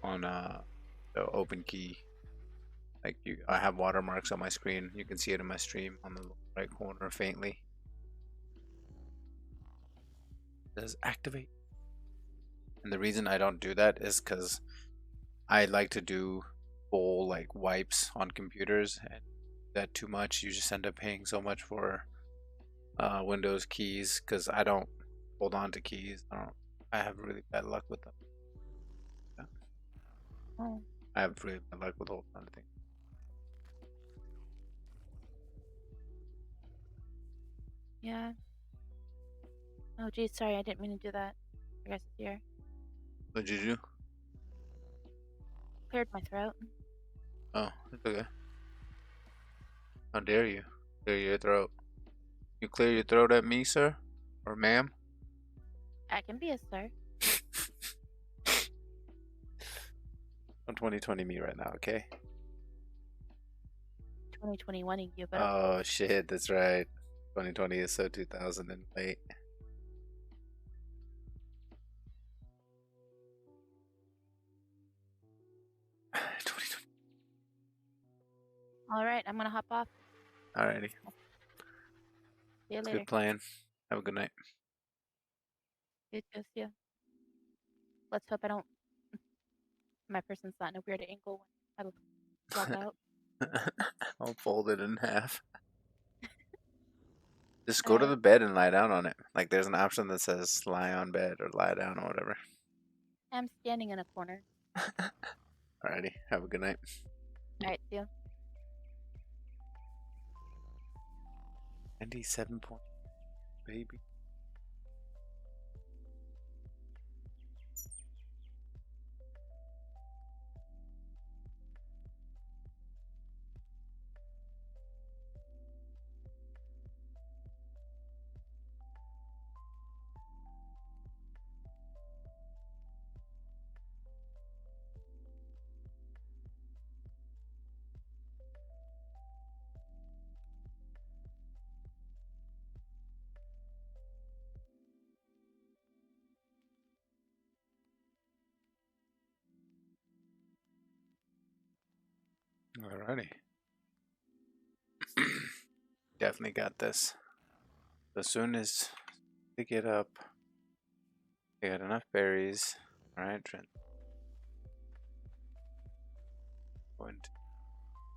the open key. Like I have watermarks on my screen. You can see it in my stream on the right corner faintly. It says activate. And the reason I don't do that is because I like to do full like wipes on computers, and that too much, you just end up paying so much for Windows keys, because I don't hold on to keys. I have really bad luck with them. Yeah. Oh. I have really bad luck with holding on to things. Yeah. Oh, geez, sorry, I didn't mean to do that. I guess it's here. What did you do? Cleared my throat. Oh, it's okay. How dare you clear your throat? You clear your throat at me, sir? Or ma'am? I can be a sir. I'm 2020 me right now, okay? 2021 you, but Oh shit, that's right. 2020 is so 2008. all right, I'm gonna hop off. Alrighty. See you It's later. good playing. Have a good night. You too. See ya. Let's hope I don't. My person's not in a weird angle when I log out. I'll fold it in half. Just go to Alright. the bed and lie down on it. Like there's an option that says lie on bed or lie down or whatever. I'm standing in a corner. Alrighty. Have a good night. Alright, see ya. 97 point, baby. Alrighty. Definitely got this. As soon as they get up, they got enough berries. Alright, Trent. Going to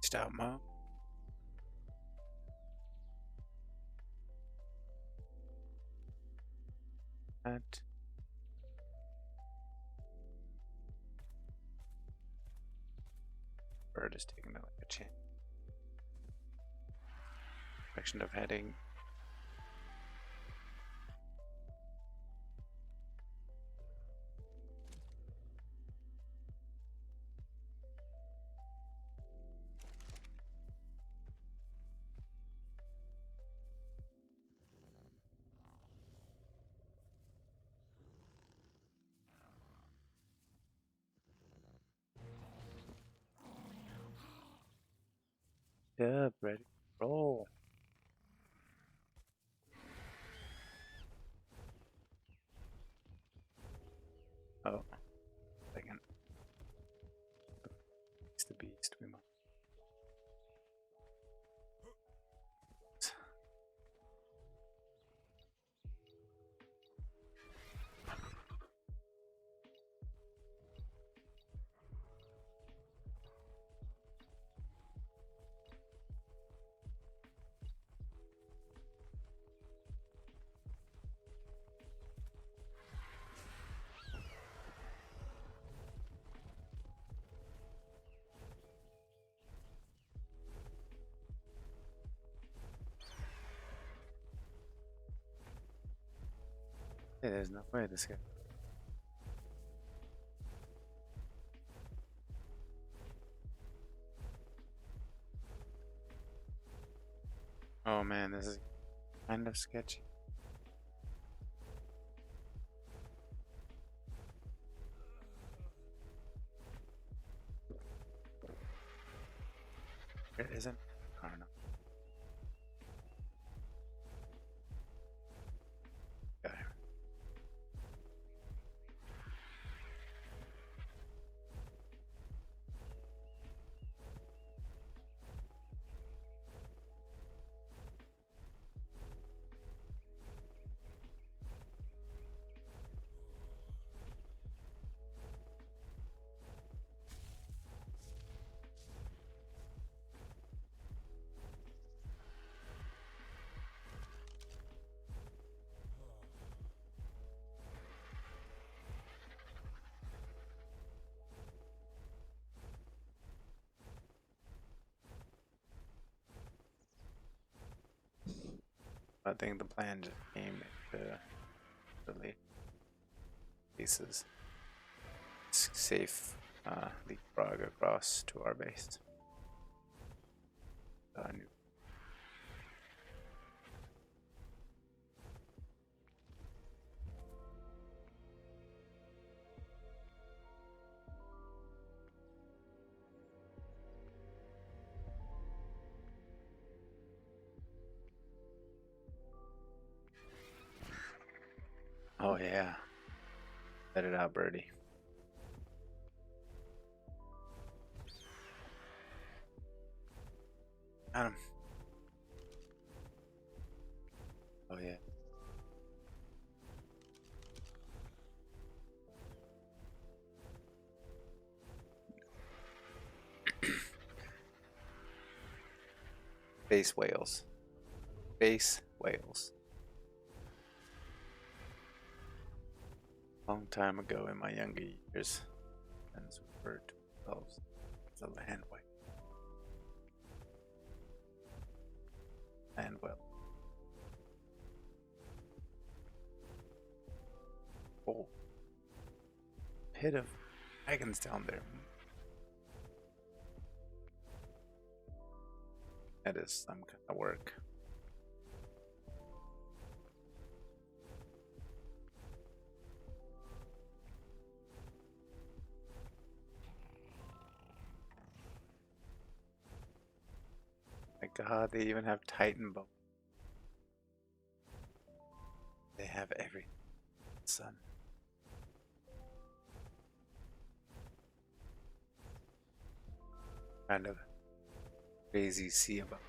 stout mode. That. Bird is taking like a chance. Direction of heading. Yeah, ready. Roll. Oh, second. Hey, there's no way this guy. Oh man, this is kind of sketchy. It isn't. I don't know. Got him. I think the plan just came into really pieces. Safe leapfrog across to our base. Oh yeah. Let it out, birdie. Got him. Oh yeah. Base whales. Base whales. Long time ago in my younger years, friends referred to themselves as a land whale. Land whale. Oh. Pit of dragons down there. That is some kind of work. My god, they even have Titan bones. They have everything. Sun. Kind of crazy sea above.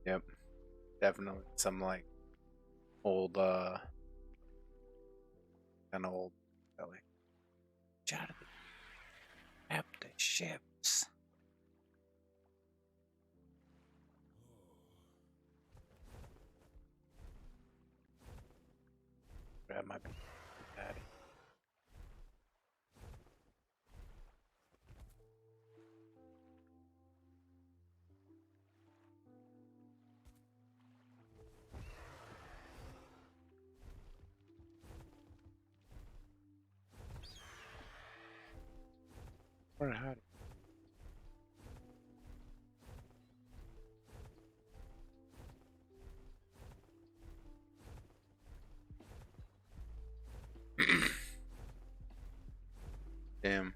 Yep, definitely some like old, kind of old, like, out of the map the ships. Grab my daddy. Or howdy. Damn.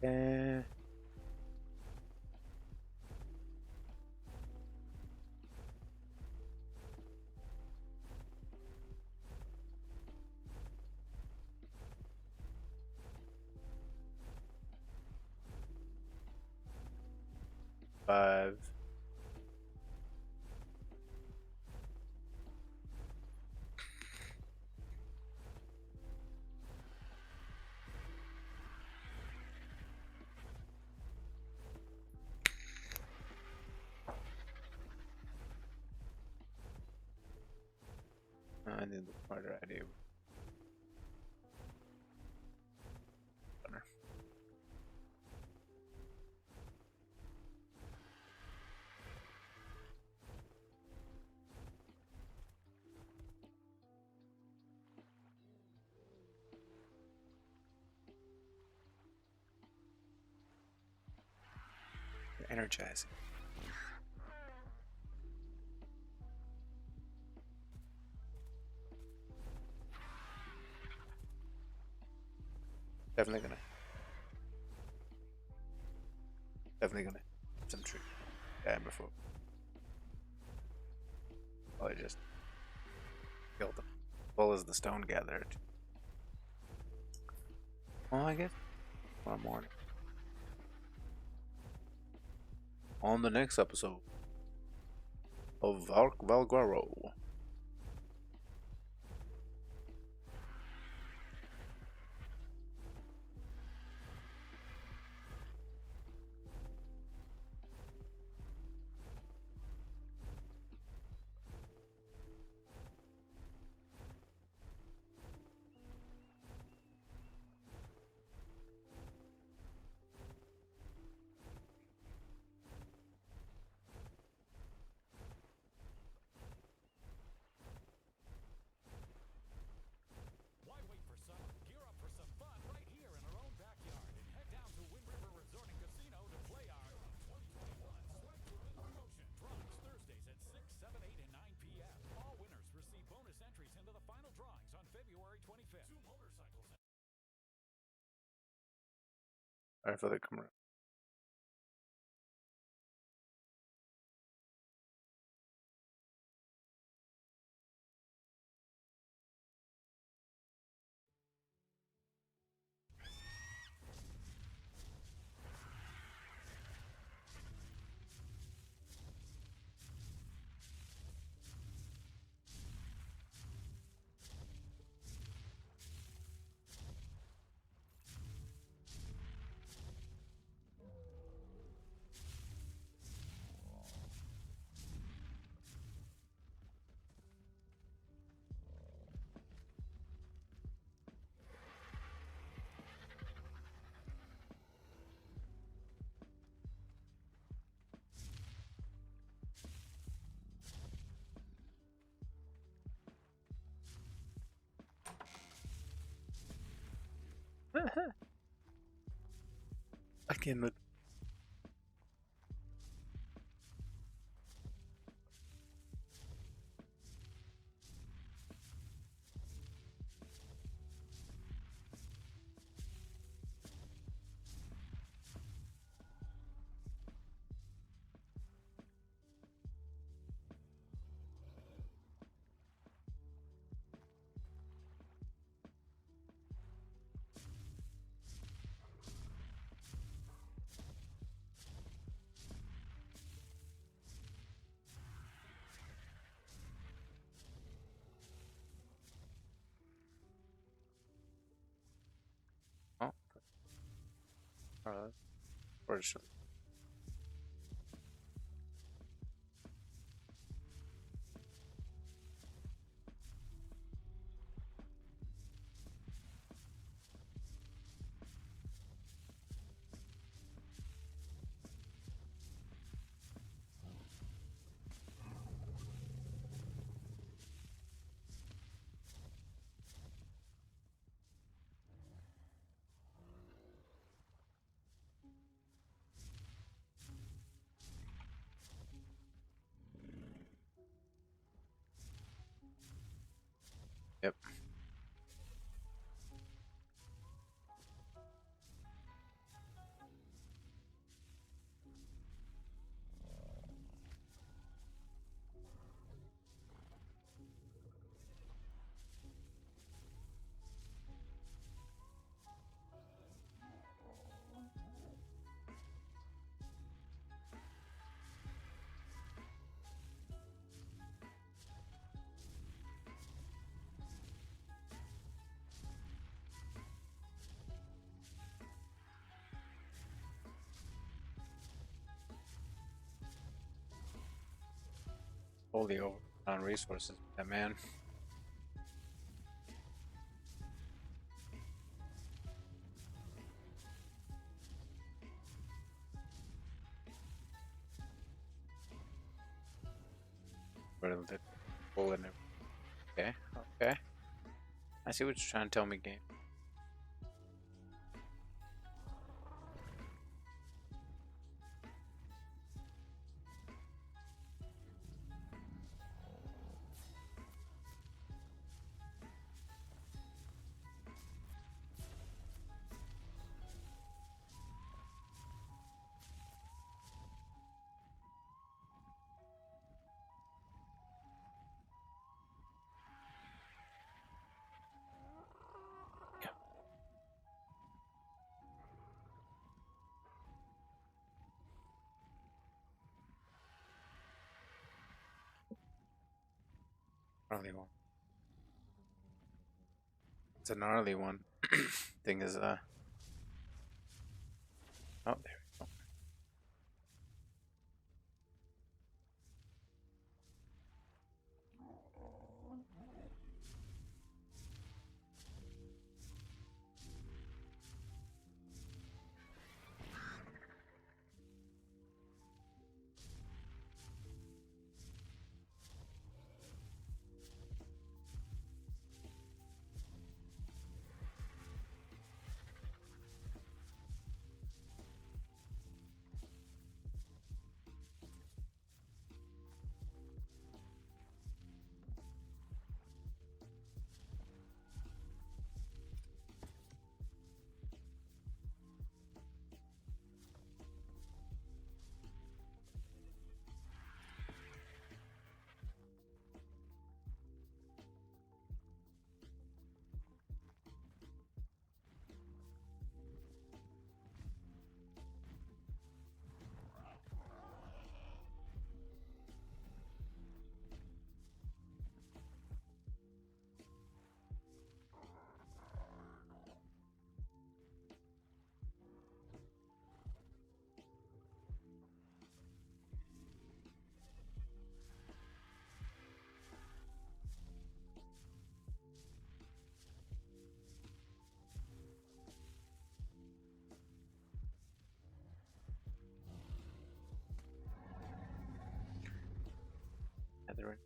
Eh. Five. think the smarter idea. Energizing. Definitely gonna some tree. Yeah, before. I just killed them. Well as the stone gathered. Well, I guess tomorrow morning. On the next episode of Valguero. Why wait for summer? Gear up for some fun right here in our own backyard and head down to Wind River Resort and Casino to play our 2021 Swipe to Win promotion. Drawings Thursdays at 6, 7, 8, and 9 p.m. All winners receive bonus entries into the final drawings on February 25th. 2 motorcycles. Alright, for the camera. Again with oh, or should yep. Holy over on resources, that man. Relatively full and okay, okay. I see what you're trying to tell me, game. Gnarly one. It's a gnarly one. Thing is, oh, there we go. Gathering.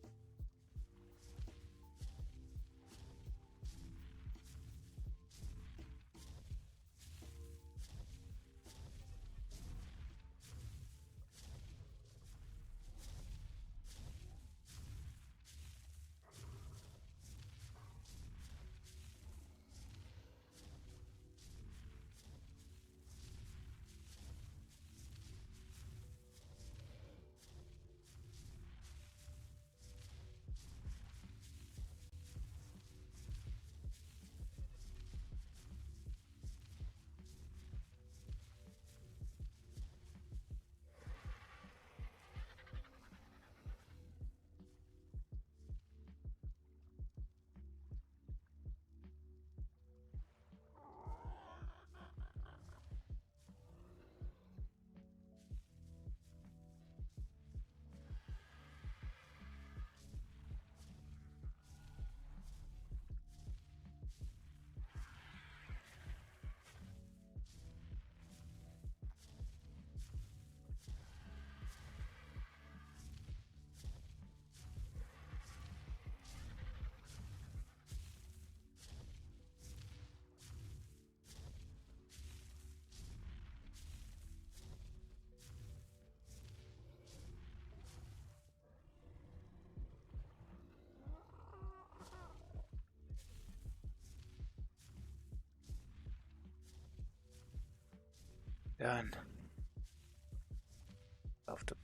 Done. Left to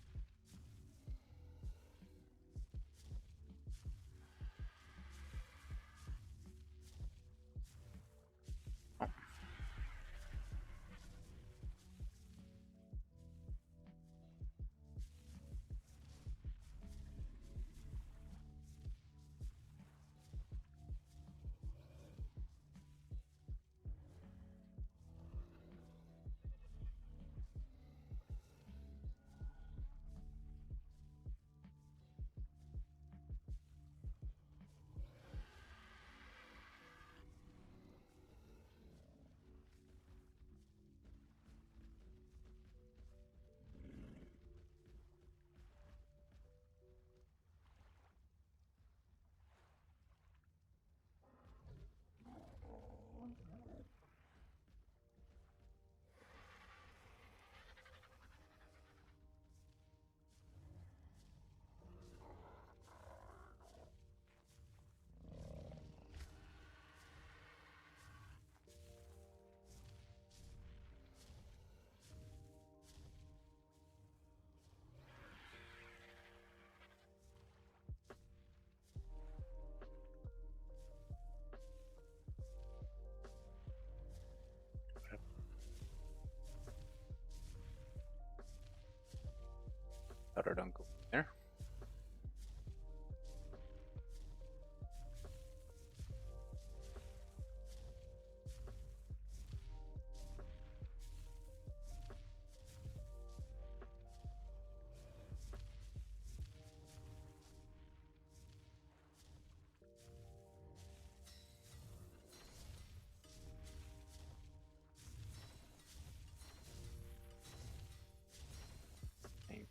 Better don't go there. Ain't.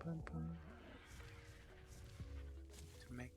Bum, bum. To make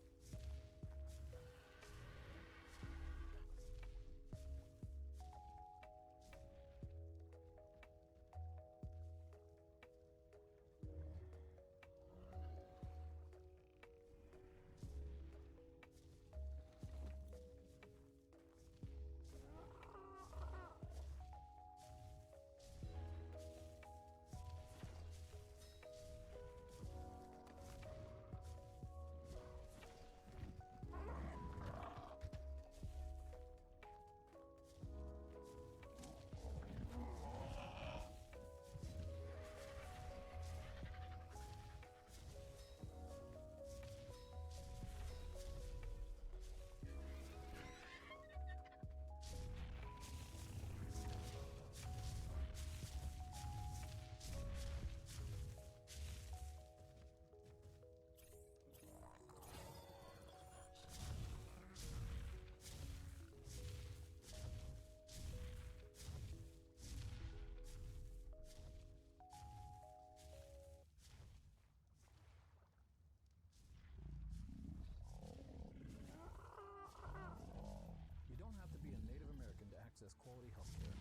You don't have to be a Native American to access quality healthcare.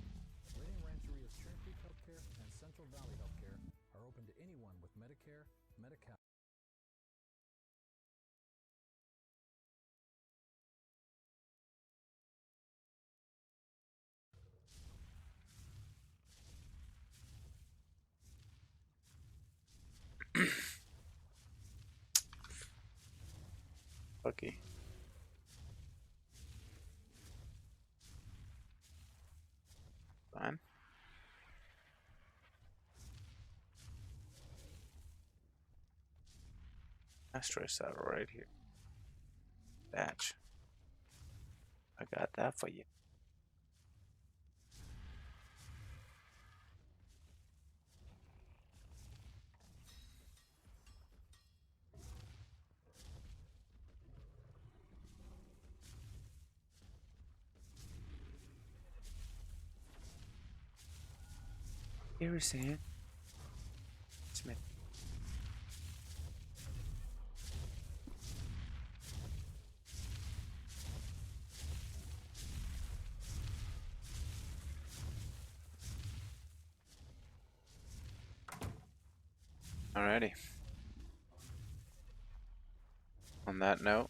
Redding Rancheria's Cherry Creek Healthcare and Central Valley Healthcare are open to anyone with Medicare, Medi-Cal. lucky. Fine. Asteroid saddle right here. Batch. I got that for you. Here, Sam. Smith. Alrighty. On that note,